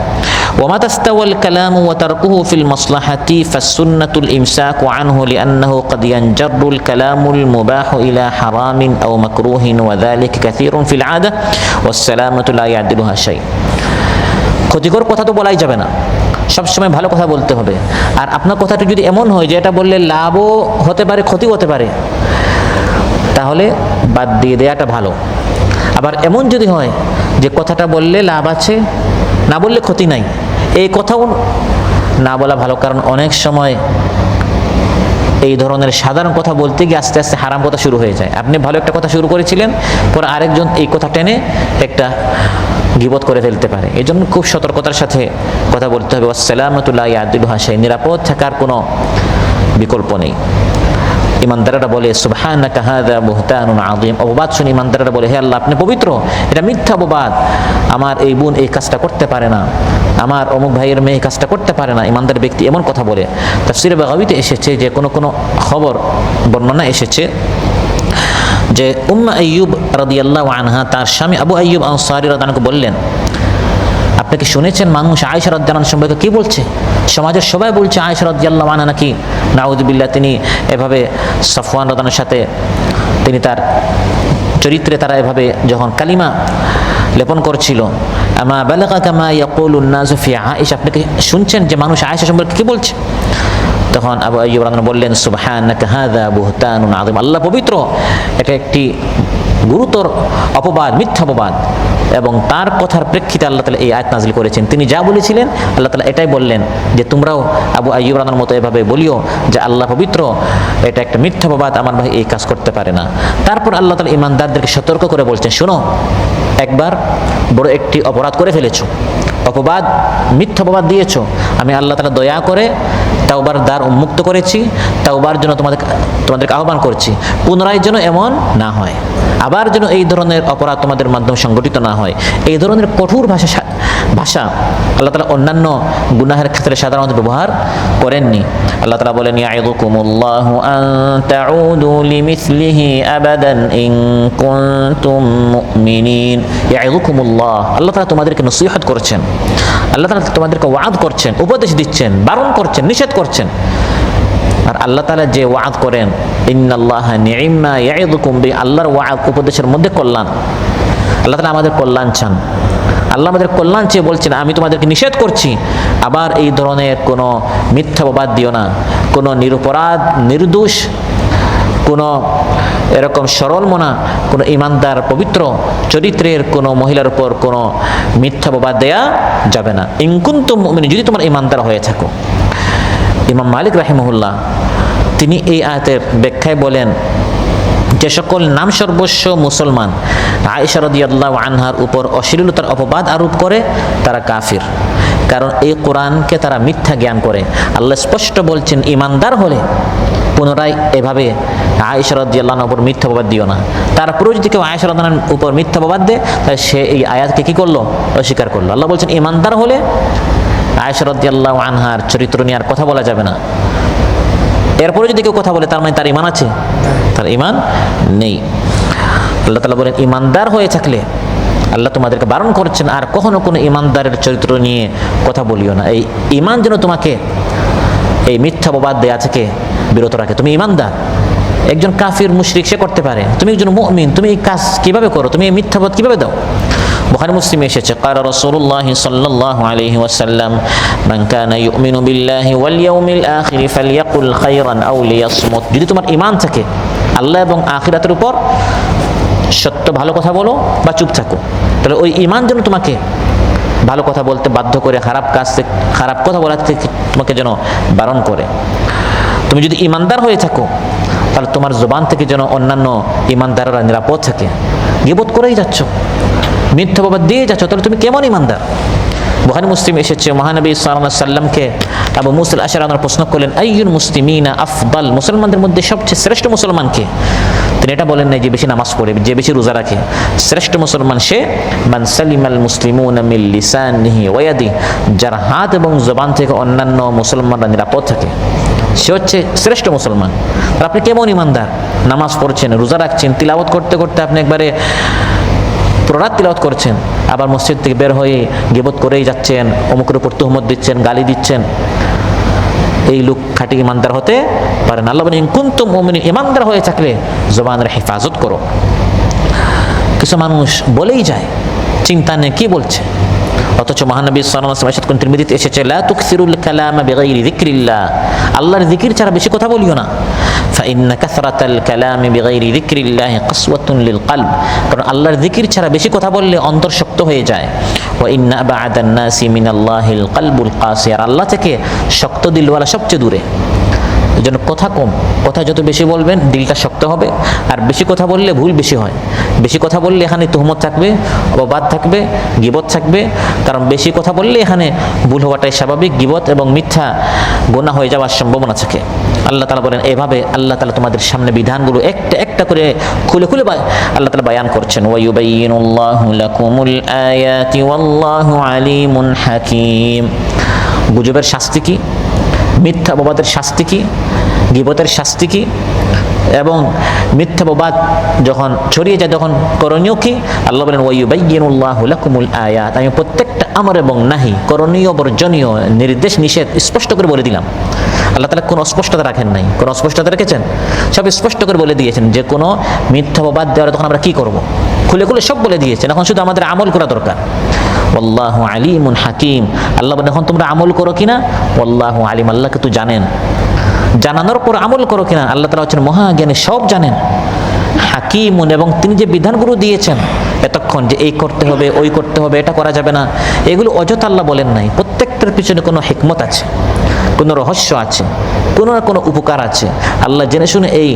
ওয়া তাস্তাওয়াল কালামু ওয়া তারকুহু ফিল মাসলাহাতি ফাসসুন্নাতুল ইমসাকু আনহু লিআন্নাহু ক্বাদ ইয়ানজারুল কালামুল মুবাহু ইলা হারামিন আও মাকরুহিন ওয়া যালিকা কাসীরুন ফিল আদা ওয়াস সালামাতু লা ইয়াদিলুহা শাই। ক্ষতিকর কথা তো বলাই যাবে না, সবসময় ভালো কথা বলতে হবে। আর আপনার কথাটি যদি এমন হয় যে এটা বললে লাভও হতে পারে, ক্ষতিও হতে পারে, তাহলে বাদ দিয়ে দেওয়াটা ভালো। আবার এমন যদি হয় যে কথাটা বললে লাভ আছে, না বললে ক্ষতি নাই, এই কথাও না বলা ভালো। কারণ অনেক সময় এই ধরনের সাধারণ কথা বলতে গিয়ে আস্তে আস্তে হারাম কথা শুরু হয়ে যায়। আপনি ভালো একটা কথা শুরু করেছিলেন, পরে আরেকজন এই কথা টেনে একটা গীবত করে ফেলতে পারে। এই জন্য খুব সতর্কতার সাথে কথা বলতে হবে। ওয়াসসালামাতু লা ইয়াদিলুহা শাই, নিরাপদ থাকার কোনো বিকল্প নেই। ইমানদারেরা বলে সুবহানাকা হাযা বুহতানুন আযীম, অপবাদ শুনে ইমানদারেরা বলে হে আল্লাহ আপনি পবিত্র, এটা মিথ্যা অপবাদ, আমার এই বোন এই কাজটা করতে পারে না, আমার অমুক ভাইয়ের মেয়ে এই কাজটা করতে পারে না। ইমানদার ব্যক্তি এমন কথা বলে। তাফসীরে বাগাবীতে এসেছে যে কোনো খবর বর্ণনা এসেছে যে উম্মে আইয়ুব রাদিয়াল্লাহু আনহা তার স্বামী আবু আইয়ুব আনসারী রাদিয়াল্লাহু আনহু বললেন, আপনি কি শুনেছেন মানুষ আয়েশা রাদিয়াল্লাহু আনহা সম্পর্কে কি বলছে? সমাজের সবাই বলছে আয়েশা রাদিয়াল্লাহু আনহা নাকি নাউযুবিল্লাহ তিনি এভাবে সাফওয়ান রাদিয়াল্লাহু আনহুর সাথে তিনি তার চরিত্রে তারা এভাবে যখন কালিমা লেপন করছিল, আমা বালাগাকা মা ইয়াকুলুন নাসু ফি আয়েশা, আপনি কি শুনছেন যে মানুষ আয়েশা সম্পর্কে কি বলছে? তখন আবু আইয়ুব রাদিয়াল্লাহু আনহু বললেন সুবহানাকা হাযা বুহতানুন আযীম, আল্লাহ পবিত্র, এটা একটি গুরুতর অপবাদ, মিথ্যা অপবাদ। এবং তার কথার প্রেক্ষিতে আল্লাহ তাআলা এই আয়াত নাযিল করেছেন। তিনি যা বলেছিলেন আল্লাহ তাআলা এটাই বললেন যে তোমরাও আবু আইয়ুব রাদিয়াল্লাহু আনহুর মতো এভাবে বলিও যে আল্লাহ পবিত্র, এটা একটা মিথ্যা অপবাদ, আমার ভাই এই কাজ করতে পারে না। তারপর আল্লাহ তাআলা ঈমানদারদেরকে সতর্ক করে বলছেন, শোনো, একবার বড় একটি অপরাধ করে ফেলেছো, অপবাদ, মিথ্যা অপবাদ দিয়েছো, আমি আল্লাহ তাআলা দয়া করে তাওবার দ্বার উন্মুক্ত করেছি, তাওবার জন্য তোমাদেরকে আহ্বান করছি, পুনরায় যেন এমন না হয়, আবার যেন এই ধরনের অপরাধ তোমাদের মাধ্যমে সংগঠিত না হয়। এই ধরনের কঠোর ভাষা আল্লাহ তাআলা অন্যান্য গুনাহের ক্ষেত্রে সাধারণত ব্যবহার করেননি। আল্লাহ তাআলা বলেন ইয়াইযুকুমুল্লাহু আন তাউদু লিমিসলিহি আবাদান ইন কুনতুম মুমিনিন। ইয়াইযুকুমুল্লাহ, আল্লাহ তাআলা তোমাদেরকে নসিহত করছেন, আল্লাহ তাআলা তোমাদেরকে ওয়াজ করছেন, উপদেশ দিচ্ছেন, বারণ করছেন, নিষেধ করছেন। আর আল্লাহ তাআলা যে ওয়াজ করেন, ইন্নাল্লাহা নি'মা ইয়াইযুকুম বি, আল্লাহর ওয়াজ উপদেশের মধ্যে কল্যাণ। আল্লাহ তাআলা আমাদের কল্যাণ চান, আল্লাহ আমাদের কল্যাণ চেয়ে বলছেন আমি তোমাদেরকে নিষেধ করছি, আবার এই ধরনের কোনো মিথ্যা অপবাদ দিও না, কোনো নিরপরাধ নির্দোষ কোনো এরকম সরল মনা কোনো ইমানদার পবিত্র চরিত্রের কোনো মহিলার উপর কোনো মিথ্যা অপবাদ দেয়া যাবে না। ইন কুনতুম মুমিনিন, যদি তোমার ইমানদার হয়ে থাকো। ইমাম মালিক রাহিমাহুল্লাহ তিনি এই আয়াতের ব্যাখ্যায় বলেন, যে সকল নাম সর্বস্ব মুসলমান আয়েশা রাদিয়াল্লাহু আনহার উপর অশ্লীলতার অপবাদ আরোপ করে তারা কাফির, কারণ এই কোরআনকে তারা মিথ্যা জ্ঞান করে। আল্লাহ স্পষ্ট বলছেন ইমানদার হলে পুনরায় এভাবে আয়েশা রাদিয়াল্লাহু আনহার উপর মিথ্যা অপবাদ দিও না। তারপরেও যদি কেউ আয়েশা রাদিয়াল্লাহু আনহার উপর মিথ্যা অপবাদ দেয় তাহলে সে এই আয়াতকে কি করলো? অস্বীকার করলো। আল্লাহ বলছেন ইমানদার হলে আয়েশা রাদিয়াল্লাহু আনহার চরিত্র নিয়ে আর কথা বলা যাবে না। এরপরে যদি কেউ কথা বলে তার মানে তার ঈমান আছে? তার ঈমান নেই। আল্লাহ তাআলা বলেন ইমানদার হয়ে থাকলে আল্লাহ তোমাদেরকে বারণ করছেন আর কখনো কোনো ইমানদারের চরিত্র নিয়ে কথা বলিও না। এই ঈমান যেন তোমাকে এই মিথ্যা অপবাদ দেয়া থেকে বিরত রাখে। তুমি ইমানদার, একজন কাফির মুশরিক সে করতে পারে, তুমি একজন মুমিন, তুমি এই কাজ কিভাবে করো, তুমি এই মিথ্যা অপবাদ কিভাবে দাও? বুখারী মুসলিমে এসেছে ক্বালা রাসূলুল্লাহ সাল্লাল্লাহু আলাইহি ওয়াসাল্লাম মান কানা ইউমিনু বিল্লাহি ওয়াল ইয়াউমিল আখির ফালইয়াকুল খায়রান আও লিয়াসমুত। যদি তোমার ঈমান থাকে আল্লাহ এবং আখিরাতের উপর, সত্য ভালো কথা বলো বা চুপ থাকো। তাহলে ওই ঈমান যেন তোমাকে ভালো কথা বলতে বাধ্য করে, খারাপ কথা বলা থেকে তোমাকে যেন বারণ করে। তুমি যদি ঈমানদার হয়ে থাকো তাহলে তোমার জবান থেকে যেন অন্যান্য ঈমানদাররা নিরাপদ থাকে। গীবত করেই যাচ্ছ, মিথ্যা অপবাদ দিয়ে যাচ্ছ, তাহলে তুমি কেমন ঈমানদার? বুখারী মুসলিম এসেছে মহানবী সাল্লাল্লাহু আলাইহি সাল্লামকে আবু মুসা আল আশআরী প্রশ্ন করলেন আইয়ুল মুসলিমিনা আফদাল, মুসলমানদের মধ্যে সবচেয়ে শ্রেষ্ঠ মুসলমান কে? তিনি এটা বলেন নাই যে বেশি নামাজ পড়ে, যে বেশি রোজা রাখে। শ্রেষ্ঠ মুসলমান সে মান সালিমাল মুসলিমুনা মিন লিসানিহি ওয়া ইয়াদিহি, যার হাত এবং জবান থেকে অন্যান্য মুসলমানরা নিরাপদ থাকে, সে হচ্ছে শ্রেষ্ঠ মুসলমান। আর আপনি কেমন ঈমানদার? নামাজ পড়ছেন, রোজা রাখছেন, তিলাওয়াত করতে করতে আপনি একবারে প্ররাত তিলাওয়াত করছেন, আবার মসজিদ থেকে বের হয়ে গীবত করেই যাচ্ছেন, অমুকের উপর তুহমত দিচ্ছেন, গালি দিচ্ছেন। এই লোক খাঁটি ঈমানদার হতে পারে না। আল্লাহ বলেন ইন কুনতুম মুমিনিন, ঈমানদার হয়ে থাকলে জবানের হেফাজত করো। কিছু মানুষ বলেই যায়, চিন্তা নেই কি বলছে, অথচ মহানবী সাল্লাল্লাহু আলাইহি ওয়াসাল্লাম তিরমিজিতে এসেছে লা তুকসিরুল কালামা বিগাইরি যিকরিল্লাহ, আল্লাহর জিকির ছাড়া বেশি কথা বলিও না। ফাইন্না কাসরাতাল কালামি বিগাইরি যিকরিল্লাহি কাসওয়াতুন লিল কলব, কারণ আল্লাহর জিকির ছাড়া বেশি কথা বললে অন্তর শক্ত হয়ে যায়। ওয়া ইন্না আবাদান নাসি মিনাল্লাহিল কলবুল কাসি, আর আল্লাহ থেকে শক্ত দিলওয়ালা সবচেয়ে দূরে। এজন্য কথা কম, কথা যত বেশি বলবেন দিলটা শক্ত হবে। আর বেশি কথা বললে ভুল বেশি হয়। বেশি কথা বললে এখানে তুহমত থাকবে, অপবাদ থাকবে, গীবত থাকবে। কারণ বেশি কথা বললে এখানে ভুল হওয়াটাই স্বাভাবিক, গীবত এবং মিথ্যা গুনাহ হয়ে যাওয়ার সম্ভাবনা থাকে। আল্লাহ তাআলা বলেন এভাবে আল্লাহ তাআলা তোমাদের সামনে বিধানগুলো একটা একটা করে খুলে খুলে আল্লাহ তাআলা বায়ান করছেন। ওয়া ইউবাইয়িনুল্লাহু লাকুমুল আয়াতি ওয়াল্লাহু আলিমুন হাকীম। গুজবের শাস্তি কি, মিথ্যা অপবাদের শাস্তি কি, গীবতের শাস্তি কি, এবং মিথ্যা অপবাদ যখন ছড়িয়ে যায় তখন করণীয় কি? আল্লাহ বলেন ওয়া ইউবাইয়িনুল্লাহু লাকুমুল আয়াত, আমি প্রত্যেকটা আমর এবং নাহি, করণীয় বর্জনীয়, নির্দেশ নিষেধ স্পষ্ট করে বলে দিলাম। আল্লাহ তাআলা কোনো অস্পষ্টতা রাখেন নাই। কোনো অস্পষ্টতা রেখেছেন? সব স্পষ্ট করে বলে দিয়েছেন। যে কোনো মিথ্যা অপবাদ দেওয়ার তখন আমরা কি করব, খুলে খুলে সব বলে দিয়েছেন। এখন শুধু আমাদের আমল করা দরকার। ওয়াল্লাহু আলিমুন হাকিম। আল্লাহ বলেন এখন তোমরা আমল করো কিনা? ওয়াল্লাহু আলিম, আল্লাহ কিন্তু জানেন। জানানোর পর আমল করো কিনা? আল্লাহ তাআলা হচ্ছেন মহাজ্ঞানী, সব জানেন। হাকিমুন, এবং তিনি যে বিধানগুলো দিয়েছেন এতক্ষণ, যে এই করতে হবে, ওই করতে হবে, এটা করা যাবে না, এগুলো অযথা আল্লাহ বলেন নাই। প্রত্যেকটার পিছনে কোনো হিকমত আছে, কোনো রহস্য আছে, কোনো না কোনো উপকার আছে। আল্লাহ জেনে শুনে এই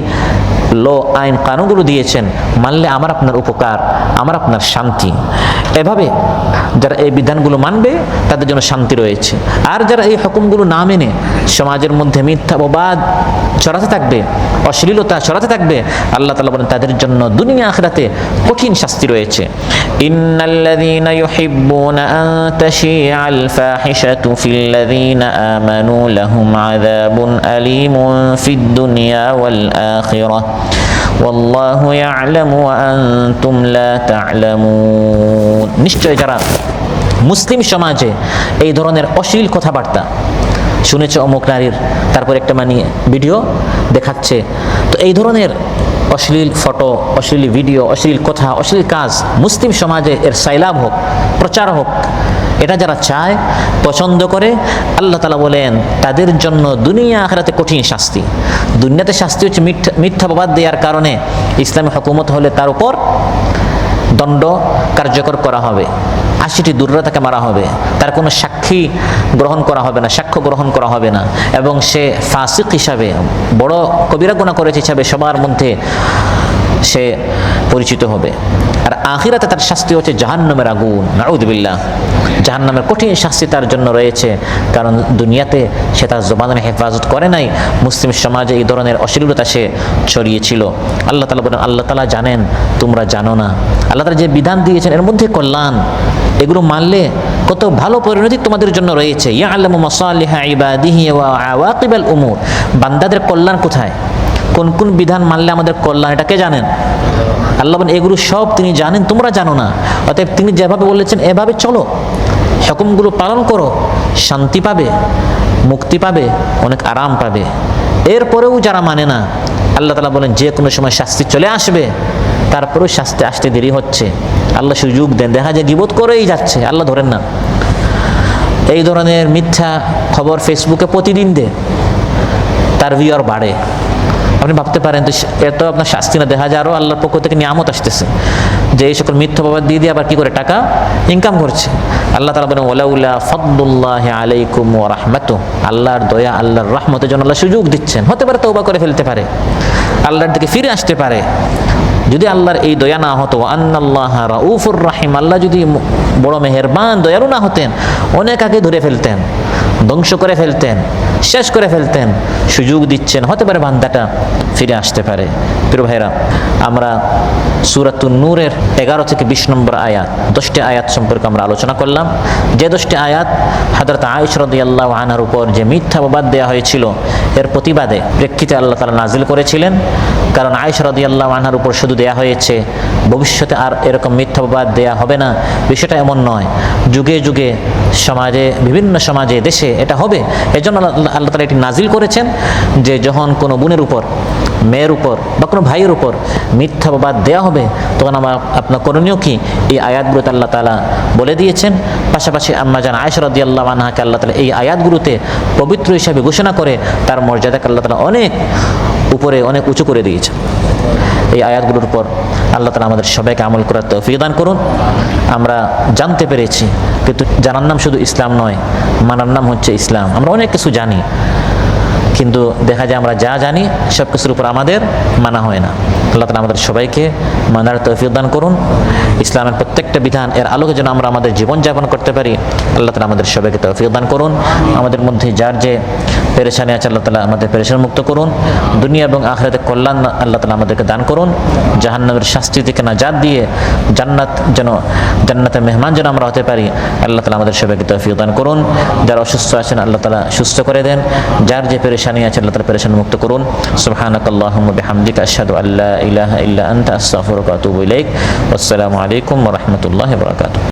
আইন কানুনগুলো দিয়েছেন, মানলে আমার আপনার উপকার, আমার আপনার শান্তি। এভাবে যারা এই বিধানগুলো মানবে তাদের জন্য শান্তি রয়েছে। আর যারা এই হুকুমগুলো না মেনে সমাজের মধ্যে মিথ্যা অপবাদ ছড়াতে থাকবে, অশ্লীলতা ছড়াতে থাকবে, আল্লাহ তাআলা বলেন তাদের জন্য দুনিয়া আখিরাতে কঠিন শাস্তি রয়েছে। ইন্নাল্লাযীনা ইউহিব্বুনা আন তাশিআল ফাহিশাতু ফিল্লাযীনা আমানু লাহুম আযাবুন আলীমুন ফিদ দুনিয়া ওয়াল আখিরাহ ওয়াল্লাহু ইয়া'লামু ওয়া আনতুম লা তা'লামুন। নিশ্চয় যারা মুসলিম সমাজে এই ধরনের অশ্লীল কথাবার্তা শুনেছে অমুক নারীর, তারপর একটা ভিডিও দেখাচ্ছে, তো এই ধরনের অশ্লীল ফটো, অশ্লীল ভিডিও, অশ্লীল কথা, অশ্লীল কাজ মুসলিম সমাজে এর সাইলাব হোক, প্রচার হোক, এটা যারা চায়, পছন্দ করে, আল্লাহ তাআলা বলেন তাদের জন্য দুনিয়া আখিরাতে কঠিন শাস্তি। দুনিয়াতে শাস্তি হচ্ছে মিথ্যা অপবাদ দেওয়ার কারণে ইসলামী হুকুমত হলে তার উপর দণ্ড কার্যকর করা হবে, 80টি দুর্রা তাকে মারা হবে, তার কোনো সাক্ষী গ্রহণ করা হবে না, সাক্ষ্য গ্রহণ করা হবে না, এবং সে ফাসিক হিসাবে, বড় কবিরা গুনাহ করেছে হিসাবে সবার মধ্যে সে পরিচিত হবে। আর আখিরাতে তার শাস্তি হচ্ছে জাহান্নামের আগুন, নাউযুবিল্লাহ। জাহান্নামের কঠিন শাস্তি তার জন্য রয়েছে, কারণ দুনিয়াতে সে তার জবানের হেফাজত করে নাই, মুসলিম সমাজে এই ধরনের অশ্লীলতা সে ছড়িয়েছিল। আল্লাহ তাআলা বলেন আল্লাহ তাআলা জানেন, তোমরা জানো না। আল্লাহ তাআলা যে বিধান দিয়েছেন এর মধ্যে কল্যাণ, এগুলো মানলে কত ভালো পরিণতি তোমাদের জন্য রয়েছে। ইয়ালামু মাসালিহা ইবাদিহি ওয়া আওয়াকিবাল উমুর। বান্দাদের কল্যাণ কোথায়, কোন কোন বিধান মানলে আমাদের কল্যাণ, এটা কে জানেন? আল্লাহ বলেন এগুলো সব তিনি জানেন, তোমরা জানো না। অতএব তিনি যেভাবে বলেছেন এভাবে চলো, হুকুমগুলো পালন করো, শান্তি পাবে, মুক্তি পাবে, অনেক আরাম পাবে। এরপরেও যারা মানে না, আল্লাহ তাআলা বলেন যে কোনো সময় শাস্তি চলে আসবে, তারপরেও শাস্তি আসতে দেরি হচ্ছে। আল্লাহ সুযোগ দেন, দেখা যায় গীবত করেই যাচ্ছে, আল্লাহ ধরেন না। এই ধরনের মিথ্যা খবর ফেসবুকে প্রতিদিন দেয়, তার ভিউয়ার বাড়ে। আপনি ভাবতে পারেন তো এত আপনার শাস্তি না, দেখা যায় আরও আল্লাহর পক্ষ থেকে নিয়ামত আসতেছে, যে এই সকল মিথ্যা অপবাদ দিয়ে আবার কি করে টাকা ইনকাম করছে। আল্লাহ তাআলা বলেন ওয়ালাউলা ফাদলুল্লাহি আলাইকুম ওয়া রাহমাতুহু, আল্লাহর দয়া, আল্লাহর রহমতের জন্য আল্লাহ সুযোগ দিচ্ছেন। হতে পারে তওবা করে ফেলতে পারে, আল্লাহর দিকে ফিরে আসতে পারে। যদি আল্লাহর এই দয়া না হতো, আন্নাল্লাহা রাউফুর রাহিম, আল্লাহ যদি বড় মেহেরবান দয়ালু না হতেন, অনেক আগে ধরে ফেলতেন, ধ্বংস করে ফেলতেন, শেষ করে ফেলতেন। সুযোগ দিচ্ছেন, হতে পারে বান্দাটা ফিরে আসতে পারে। প্রিয় ভাইরা, আমরা সূরাতুন নূরের 11 থেকে 20 নম্বর আয়াত, 10টি আয়াত সম্পর্কে আমরা আলোচনা করলাম। যে 10টি আয়াত হযরত আয়েশা রাদিয়াল্লাহু আনহার উপর যে মিথ্যা অপবাদ দেওয়া হয়েছিল এর প্রতিবাদে প্রেক্ষিতে আল্লাহ তাআলা নাজিল করেছিলেন। কারণ আয়েশা রাদিয়াল্লাহু আনহার উপর শুধু দেয়া হয়েছে, ভবিষ্যতে আর এরকম মিথ্যা অপবাদ দেয়া হবে না, বিষয়টা এমন নয়। যুগে যুগে সমাজে, বিভিন্ন সমাজে, দেশে এটা হবে। এজন্য আল্লাহ তাআলা এটি নাজিল করেছেন যে যখন কোনো বোনের উপর, মেয়ের উপর বা কোনো ভাইয়ের উপর মিথ্যা অপবাদ দেওয়া হবে, তখন আপনার করণীয় কি, এই আয়াতগুলোতে আল্লাহ তাআলা বলে দিয়েছেন। পাশাপাশি আম্মা জান আয়েশা রাদিয়াল্লাহু আনহাকে আল্লাহ তাআলা এই আয়াতগুলোতে পবিত্র হিসাবে ঘোষণা করে তার মর্যাদাকে আল্লাহ তাআলা অনেক উপরে, অনেক উঁচু করে দিয়েছেন। এই আয়াতগুলোর উপর আল্লাহ তাআলা আমাদের সবাইকে আমল করার তৌফিক দান করুন। আমরা জানতে পেরেছি, কিন্তু জানার নাম শুধু ইসলাম নয়, মানার নাম হচ্ছে ইসলাম। আমরা অনেক কিছু জানি, কিন্তু দেখা যায় আমরা যা জানি সব কিছুর উপর আমাদের মানা হয় না। আল্লাহ তাআলা আমাদের সবাইকে মানার তৌফিক দান করুন। ইসলামের প্রত্যেকটা বিধান এর আলোকে যেন আমরা আমাদের জীবনযাপন করতে পারি, আল্লাহ তাআলা আমাদের সবাইকে তৌফিক দান করুন। আমাদের মধ্যে যার যে পেরেশানি আছে আল্লাহ তাআলা আমাদের পেরেশানি মুক্ত করুন। দুনিয়া এবং আখিরাতে কল্যাণ আল্লাহ তাআলা আমাদেরকে দান করুন। জাহান্নামের শাস্তি থেকে নাজাত দিয়ে জান্নাতের মেহমান যেন আমরা হতে পারি, আল্লাহ তাআলা আমাদের সবাইকে তৌফিক দান করুন। যারা অসুস্থ আছেন আল্লাহ তাআলা সুস্থ করে দেন, যার যে পেরেশানি আছে আল্লাহ তাআলা পেরেশানি মুক্ত করুন। সুবহানাকাল্লাহুম্মা বিহামদিকা আশহাদু আল্লা ইলাহা ইল্লা আনতা আস্তাগফিরুকা ওয়া আতুবু ইলাইক। ওয়াসসালামু আলাইকুম ওয়া রাহমাতুল্লাহি ওয়া বারাকাতুহু।